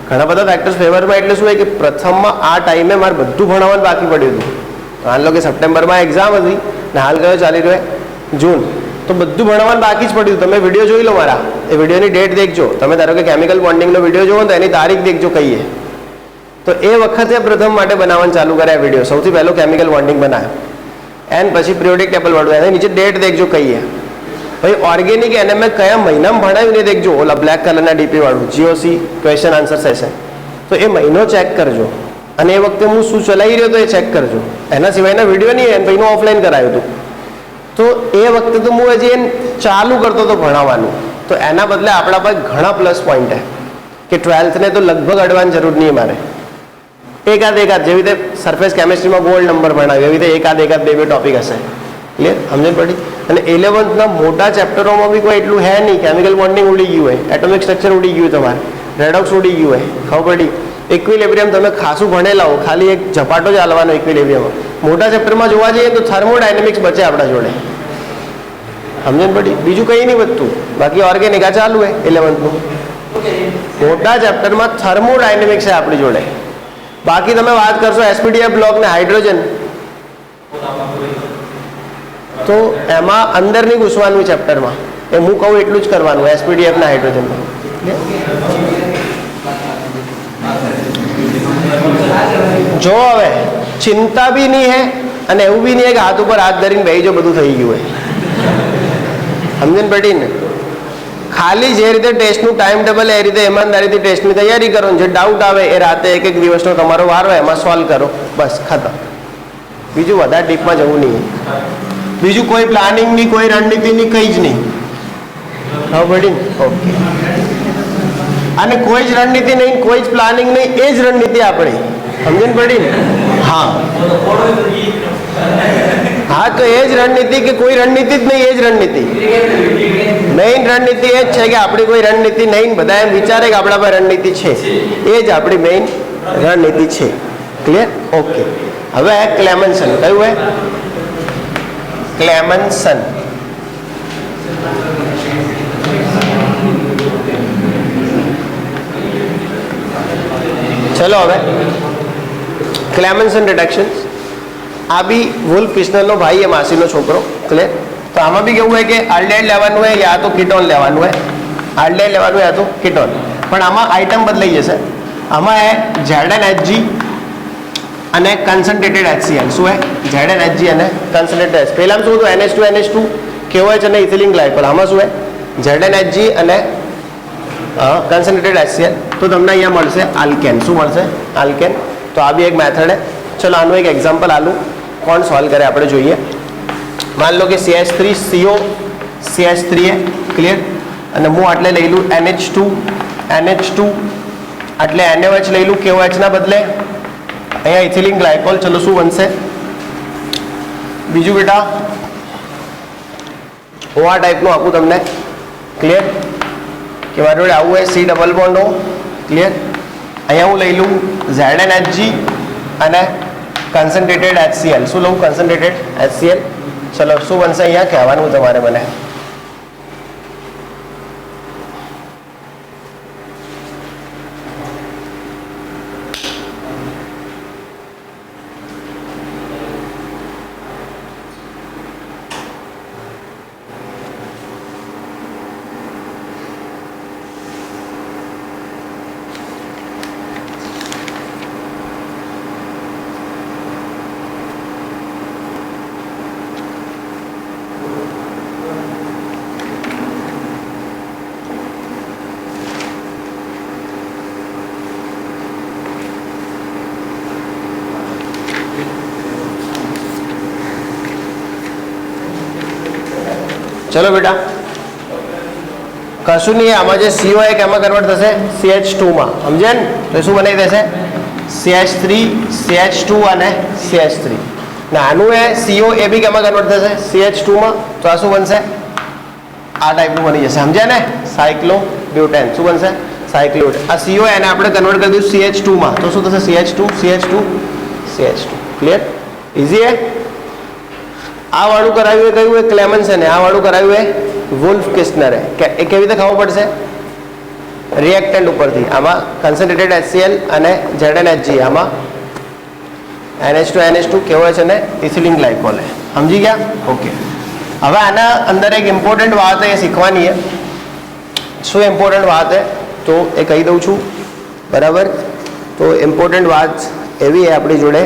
ઘણા બધા ફેક્ટર્સ ફેવરમાં એટલે શું હોય કે પ્રથમમાં આ ટાઈમે મારે બધું ભણાવવાનું બાકી પડ્યું હતું. હાલ લો કે સપ્ટેમ્બરમાં એક્ઝામ હતી ને હાલ કયો ચાલી રહ્યો જૂન, તો બધું ભણાવવાનું બાકી જ પડ્યું. તમે વિડીયો જોઈ લો મારા, એ વિડીયોની ડેટ દેખજો. તમે ધારો કે કેમિકલ બોન્ડિંગનો વિડીયો જોવો તો એની તારીખ દેખજો કહીએ. તો એ વખતે પ્રથમ માટે બનાવવાનું ચાલુ કર્યા વિડીયો. સૌથી પહેલો કેમિકલ બોન્ડિંગ બનાવ્યો, એન્ડ પછી પિરિયોડિક ટેબલ વાળું, એની નીચે ડેટ દેખજો કહીએ. ભાઈ ઓર્ગેનિક એને મેં કયા મહિનામાં ભણાવ્યું ને દેખજો. ઓલા બ્લેક કલરના ડીપી વાળું જીઓસી ક્વેશ્ચન આન્સર સેશન, તો એ મહિનો ચેક કરજો. અને એ વખતે હું શું ચલાવી રહ્યો તો એ ચેક કરજો. એના સિવાયના વિડીયો નહીં, ભાઈનું ઓફલાઈન કરાવ્યું હતું. તો એ વખતે તો હું હજી ચાલુ કરતો હતો ભણાવવાનું. તો એના બદલે આપણા પાસે ઘણા પ્લસ પોઈન્ટ છે કે 12થને તો લગભગ અડવાની જરૂર નહીં મારે. એકાદ જેવી રીતે સરફેસ કેમિસ્ટ્રીમાં ગોલ્ડ નંબર ભણાવ્યો એવી રીતે એકાદ બે ટોપિક હશે. ક્લિયર? સમજણ પડી? અને 11થના મોટા ચેપ્ટરોમાં બી કોઈ એટલું હે નહીં. કેમિકલ બોન્ડિંગ ઉડી ગયું હોય, એટોમિક સ્ટ્રક્ચર ઉડી ગયું તમારે, રેડોક્સ ઉડી ગયું હોય. ખબર પડી? ઇક્વિલિબ્રિયમ તમે ખાસું ભણેલા હો, ખાલી એક ઝપાટો જ હાલવાનો ઇક્વિલિબ્રિયમમાં. મોટા ચેપ્ટરમાં જોવા જઈએ તો થર્મોડાયનેમિક્સ બચે આપણા જોડે. સમજણ પડી? બીજું કંઈ નહીં વધતું. બાકી ઓર્ગેનિક આ ચાલુ હોય 11થનું. મોટા ચેપ્ટરમાં થર્મોડાયનેમિક્સ છે આપણી જોડે. બાકી તમે વાત કરશો એસપીડીએફ બ્લોક ને હાઇડ્રોજન, તો એમાં અંદર નહીં ઘૂસવાનું ચેપ્ટરમાં. એ હું કહું એટલું જ કરવાનું એસપીડીએફ ના હાઇડ્રોજનમાં. જો હવે ચિંતા બી નહીં હે અને એવું બી નહીં હે કે હાથ ઉપર હાથ ધરીને બેસી જો બધું થઈ ગયું હોય. સમજણ પડી ને? ખાલી જે રીતે ટેસ્ટનું ટાઈમ ટેબલ એ રીતે ઈમાનદારીથી ટેસ્ટની તૈયારી કરો. જે ડાઉટ આવે એ રાતે એક દિવસનો તમારો વાર હોય એમાં સોલ્વ કરો, બસ ખતમ. બીજું વધારે ડીપમાં જવું નહીં. બીજું કોઈ પ્લાનિંગ નહીં, કોઈ રણનીતિ નહીં, કંઈ જ નહીં. હા પડી ને? ઓકે. અને કોઈ જ રણનીતિ નહીં, કોઈ જ પ્લાનિંગ નહીં, એ જ રણનીતિ આપણી. સમજણ પડી ને? હા હા, તો એ જ રણનીતિ કે કોઈ રણનીતિ જ નહીં, એ જ રણનીતિ. મેઇન રણનીતિ એ જ છે કે આપણી કોઈ રણનીતિ નહીં, બધા એમ વિચારે કે આપણા પર રણનીતિ છે. એ જ આપણી મેઇન રણનીતિ છે. ક્લિયર? ઓકે. હવે ક્લેમન્સન કયું હે? ક્લેમન્સન. ચલો હવે ક્લેમન્સન રિડક્શન્સ. આ બી વુલ્ફ કિસ્નરનો ભાઈ, એ માસીનો છોકરો. ક્લિયર? તો આમાં બી કેવું હોય કે આલ્ડિહાઇડ લેવાનું હોય યા તો કીટોન લેવાનું હોય. આલ્ડિહાઇડ લેવાનું હોય યા તો કીટોન. પણ આમાં આઇટમ બદલાઈ જશે. આમાં હે ZnHg અને કન્સન્ટ્રેટેડ HCl. શું હે? ZnHg અને કન્સન્ટ્રેટેડ. પહેલામાં શું હતું? NH2 KOH અને ઇથિલિન ગ્લાયકોલ. આમાં શું હે? ZnHg અને કન્સન્ટ્રેટેડ HCl. તો તમને અહીંયા મળશે આલ્કેન. શું મળશે? આલ્કેન. તો આ બી એક મેથડ હે. ચલો આનું એક એક્ઝામ્પલ આલું, કોણ સોલ્વ કરે આપણે જોઈએ. માન લો કે CH3CO CH3 है. ક્લિયર? અને હું આટલે લઈ લઉં NH2 આટલે NaOH લઈ લઉં KOH ના બદલે. અહીંયા ઇથિલિન ગ્લાયકોલ. ચલો શું બનશે? બીજું બેટા હું આ ટાઈપનું આપું તમને. ક્લિયર? કે મારી જોડે આવું હોય C ડબલ બોન્ડ હો. ક્લિયર? અહીંયા હું લઈ લઉં ZnHg અને કન્સન્ટ્રેટેડ HCl. શું લઉં? કન્સન્ટ્રેટેડ HCl. ચલો શું બનશે અહીંયા કહેવાનું તમારે મને. चलो बेटा कशुं नहीं आमां जे CO एक एमां कन्वर्ट थशे CH2 में समझे ने तो शुं बनावी देशे CH3 CH2 અને CH3 ને આનું એ CO એ બી કેમાં કન્વર્ટ થશે CH2 માં તો આ શું બનશે આ ટાઈપનું બની જશે સમજ્યા ને સાયક્લોબ્યુટેન શું બનશે સાયક્લોબ્યુટેન આ CO એને આપણે કન્વર્ટ કરી દઈશું CH2 માં તો શું થશે CH2 CH2 CH2 clear easy હે આ વાળું કરાવ્યું એ કયું એ ક્લેમેન્સને આ વાળું કરાવ્યું એ વુલ્ફ કિસ્નરે કે એ કેવી રીતે ખબર પડશે રિએક્ટન્ટ ઉપરથી આમાં કન્સન્ટ્રેટેડ HCl અને ZnHG આમાં NH2 કેવો છે ને ઇથિલિન ગ્લાયકોલ है समझी गया ओके હવે આના અંદર એક ઇમ્પોર્ટન્ટ વાત એ શીખવાની છે શું ઇમ્પોર્ટન્ટ વાત है તો એ કહી દઉં છું બરાબર તો ઇમ્પોર્ટન્ટ વાત એવી છે આપણી જોડે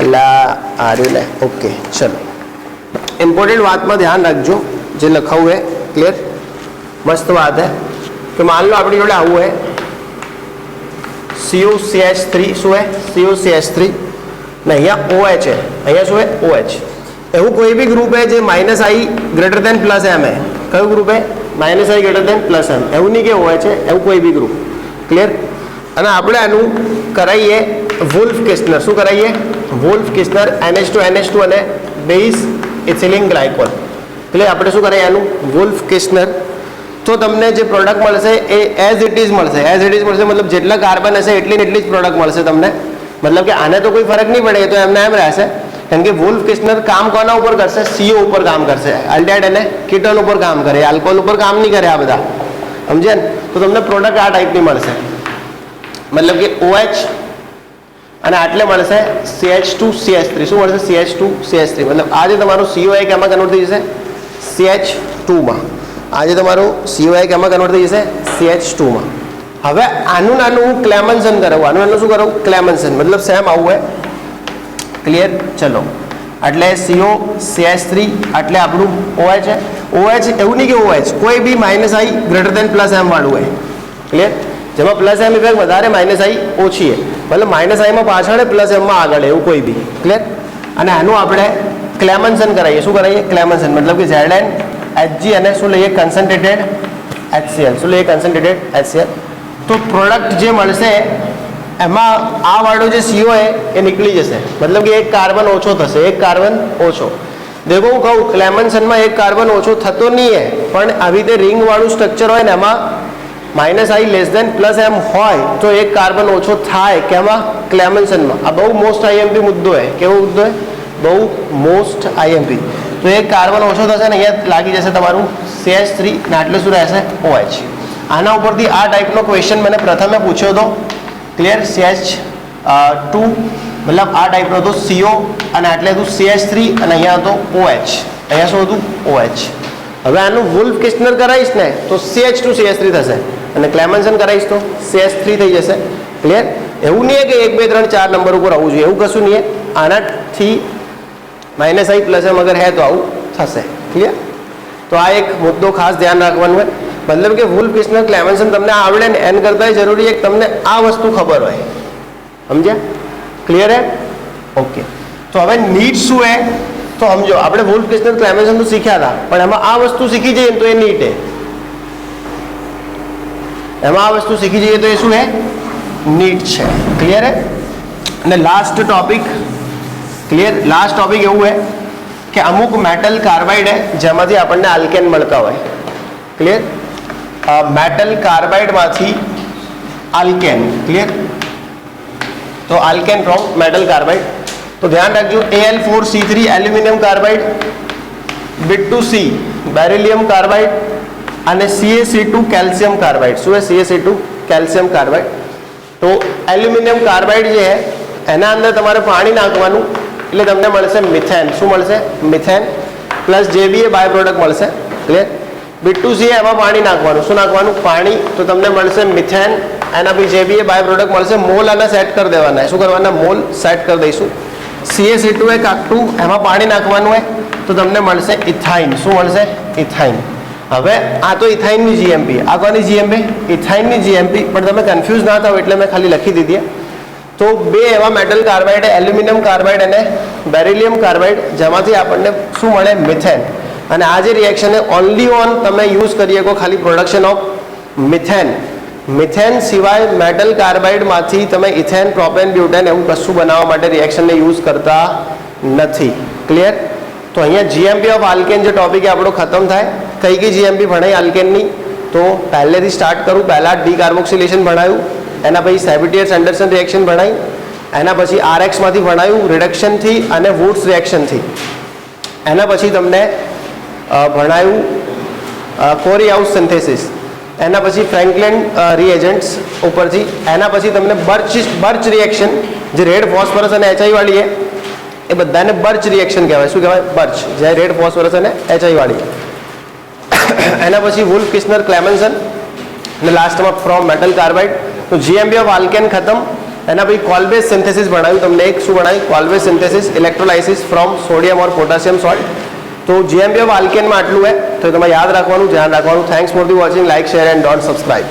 अल्लाह आ रही है ओके चलो इम्पोर्टेंट बात में ध्यान रखो जो लखा हुआ है क्लियर मस्त बात है कि मान लो अपनी जोड़े आવું है CuCH3 શું है CuCH3 ને અહીંયા OH है અહીંયા શું है OH એવું કોઈ બી ગ્રુપ है જે -I ગ્રેટર ધેન +M है કયું ગ્રુપ है -I ગ્રેટર ધેન +M એવું નહીં કે OH है એવું કોઈ બી ગ્રુપ ક્લિયર અને આપણે આનું કરાઈએ વુલ્ફ કિસ્નર શું કરાઈએ વુલ્ફ કિસ્નર NH2 અને બેઝ ઇથિલિન ગ્લાયકોલ ક્લિયર આપણે શું કરાઈએ આનું વુલ્ફ કિસ્નર તો તમને જે પ્રોડક્ટ મળશે એ એઝ ઇટ ઇઝ મળશે मतलब જેટલા કાર્બન હશે એટલી ને એટલી જ પ્રોડક્ટ મળશે તમને मतलब કે આને તો કોઈ ફરક નહીં પડે એ તો એમને એમ રહેશે કેમ કે વુલ્ફ કિસ્નર કામ કોના ઉપર કરશે CO ઉપર કામ કરશે એલ્ડિહાઇડ અને કીટોન ઉપર કામ કરે આલ્કોહોલ ઉપર કામ નહીં કરે આ બધા સમજે ને તો તમને પ્રોડક્ટ આ ટાઈપની મળશે मतलब કે OH અને આટલે મળશે CH2 CH3 શું મળશે CH2 CH3 मतलब આજે તમારું CO એક એમાં કન્વર્ટ થઈ જશે CH2 માં આજે તમારું CO એક એમાં કન્વર્ટ થઈ જશે CH2 માં હવે આનું નાનું હું ક્લેમેન્સન કરાવું આનું નાનું શું કરાવું ક્લેમેન્સન मतलब સેમ આવું है ક્લિયર ચલો એટલે CO CH3 એટલે આપણું OH છે OH એવું નહીં કે OH કોઈ બી -I ગ્રેટર ધેન +M વાળું હોય ક્લિયર જેમાં +M ઇફેક્ટ વધારે -I ઓછી है मतलब -I માં પાછળ +M માં આગળ એવું કોઈ બી ક્લિયર અને આનું આપણે ક્લેમેન્સન કરાવીએ શું કરાવીએ ક્લેમેન્સન मतलब કે ZnHG અને શું લઈએ કન્સન્ટ્રેટેડ HCl શું લઈએ કન્સન્ટ્રેટેડ HCl તો પ્રોડક્ટ જે મળશે એમાં આ વાળો જે CO है એ નીકળી જશે मतलब કે એક કાર્બન ઓછો થશે એક કાર્બન ઓછો देखो હું કહું ક્લેમેન્સનમાં એક કાર્બન ઓછો થતો નહીં है પણ આવી રીતે રિંગ વાળું સ્ટ્રક્ચર હોય ને એમાં -I લેસ ધેન +M હોય તો એક કાર્બન ઓછો થાય કેમાં ક્લેમેન્સનમાં આ બહુ મોસ્ટ IMP મુદ્દો है કેવો મુદ્દો है બહુ મોસ્ટ IMP તો એક કાર્બન ઓછો થશે ને અહીંયા લાગી જશે તમારું CH3 ને આટલે શું રહેશે OH આના ઉપરથી આ ટાઈપનો ક્વેશ્ચન મને પ્રથમે પૂછ્યો હતો ક્લિયર CH2 मतलब આ ટાઈપનો હતો CO અને આટલે હતું CH3 અને અહીંયા હતો OH અહીંયા શું હતું OH હવે આનું વુલ્ફ કિસ્નર કરાવીશ ને તો CH2 CH3 થશે અને ક્લેમેન્સન કરાવીશ તો CH3 થઈ જશે ક્લિયર એવું નહીં કે 1 2 3 4 નંબર ઉપર આવવું જોઈએ એવું કશું નહીં આનાથી -I +M अगर है तो આવું થશે ક્લિયર તો આ એક મુદ્દો ખાસ ધ્યાન રાખવાનું હોય मतलब કે વુલ્ફ કિસ્નર ક્લેમેન્સન તમને આવડે ને એન કરતાં જરૂરી છે કે તમને આ વસ્તુ ખબર હોય સમજ્યા ક્લિયર है ओके तो હવે નીટ શું है तो समझो આપણે વુલ્ફ કિસ્નર ક્લેમેન્સન તો શીખ્યા હતા પણ એમાં આ વસ્તુ શીખી જઈએ તો એ નીટ है એમાં આ વસ્તુ શીખી જઈએ તો એ શું है નીટ છે ક્લિયર है અને last topic clear last topic એવું है કે અમુક મેટલ કાર્બાઇડ है જેમાંથી આપણને આલ્કેન મળતા હોય ક્લિયર મેટલ કાર્બાઇડમાંથી આલ્કેન ક્લિયર तो आल्केन फ्रॉम मेटल कार्बाइड तो ध्यान रखियो Al4C3 aluminium carbide Bit2C beryllium carbide અને CaC2 कैल्शियम कार्बाइड શું है CaC2 कैल्शियम कार्बाइड तो एल्यूमिनियम कार्बाइड જે है એના અંદર તમારે પાણી નાખવાનું એટલે તમને મળશે મિથેન શું મળશે methane plus JBA by product મળશે ક્લિયર Bit2C એમાં પાણી નાખવાનું શું નાખવાનું પાણી તો તમને મળશે મિથેન એના પછી JBA બાય પ્રોડક્ટ મળશે મોલ આને સેટ કરી દેવાના શું કરવાના મોલ સેટ કરી દઈશું CaC2 એક આખું એમાં પાણી નાખવાનું હોય તો તમને મળશે ઇથાઇન શું મળશે ઇથાઇન હવે આ તો ઇથાઇનની GMP આ કોની GMP ઇથાઇનની GMP પણ તમે કન્ફ્યુઝ ના થાઓ એટલે મેં ખાલી લખી દીધી તો બે એવા મેટલ કાર્બાઇડ એલ્યુમિનિયમ કાર્બાઇડ અને બેરિલિયમ કાર્બાઇડ, જેમાંથી આપણને શું મળે? મિથેન. અને આ જે રિએક્શન છે ઓનલી ઓન તમે યુઝ કરી શકો ખાલી પ્રોડક્શન ઓફ મિથેન. મિથેન સિવાય મેટલ કાર્બાઇડમાંથી તમે ઇથેન, પ્રોપેન, બ્યુટેન એવું કશું બનાવવા માટે રિએક્શનને યુઝ કરતા નથી. ક્લિયર? તો અહીંયા જીએમપી ઓફ આલ્કેન જે ટોપિક આપણો ખતમ થાય. કઈ જીએમપી ભણાઈ આલ્કેનની? તો પહેલેથી સ્ટાર્ટ કરું. પહેલાં ડીકાર્બોક્સિલેશન ભણાયું, એના પછી સેબિટિયર્સ એન્ડરસન રિએક્શન ભણાઈ, એના પછી આરએક્સમાંથી ભણાયું રિડક્શનથી અને વુડ્સ રિએક્શનથી. એના પછી તમને ભણાયું કોરીહાઉસ સિન્થેસિસ, એના પછી ફ્રેન્કલિન રિએજન્ટ્સ ઉપરથી, એના પછી તમને બર્ચ રિએક્શન જે રેડ ફોસ્ફરસ અને એચઆઈ વાળી એ બધાને બર્ચ રિએક્શન કહેવાય. શું કહેવાય? બર્ચ, જે રેડ ફોસ્ફરસ અને એચઆઈ વાળી. એના પછી વુલ્ફ કિસ્નર ક્લેમેન્સન અને લાસ્ટમાં ફ્રોમ મેટલ કાર્બાઇડ. તો જીએમપી ઓફ આલ્કેન ખતમ. એના પછી કોલ્બેઝ સિન્થેસિસ ભણાવ્યું તમને. એક શું ભણાવ્યું? Kolbe's synthesis, electrolysis from sodium or potassium salt. તો જીએમપી ઓફ આલ્કેનમાં આટલું હે. તો તમારે યાદ રાખવાનું, ધ્યાન રાખવાનું. Thanks for the watching. Like, share and don't subscribe.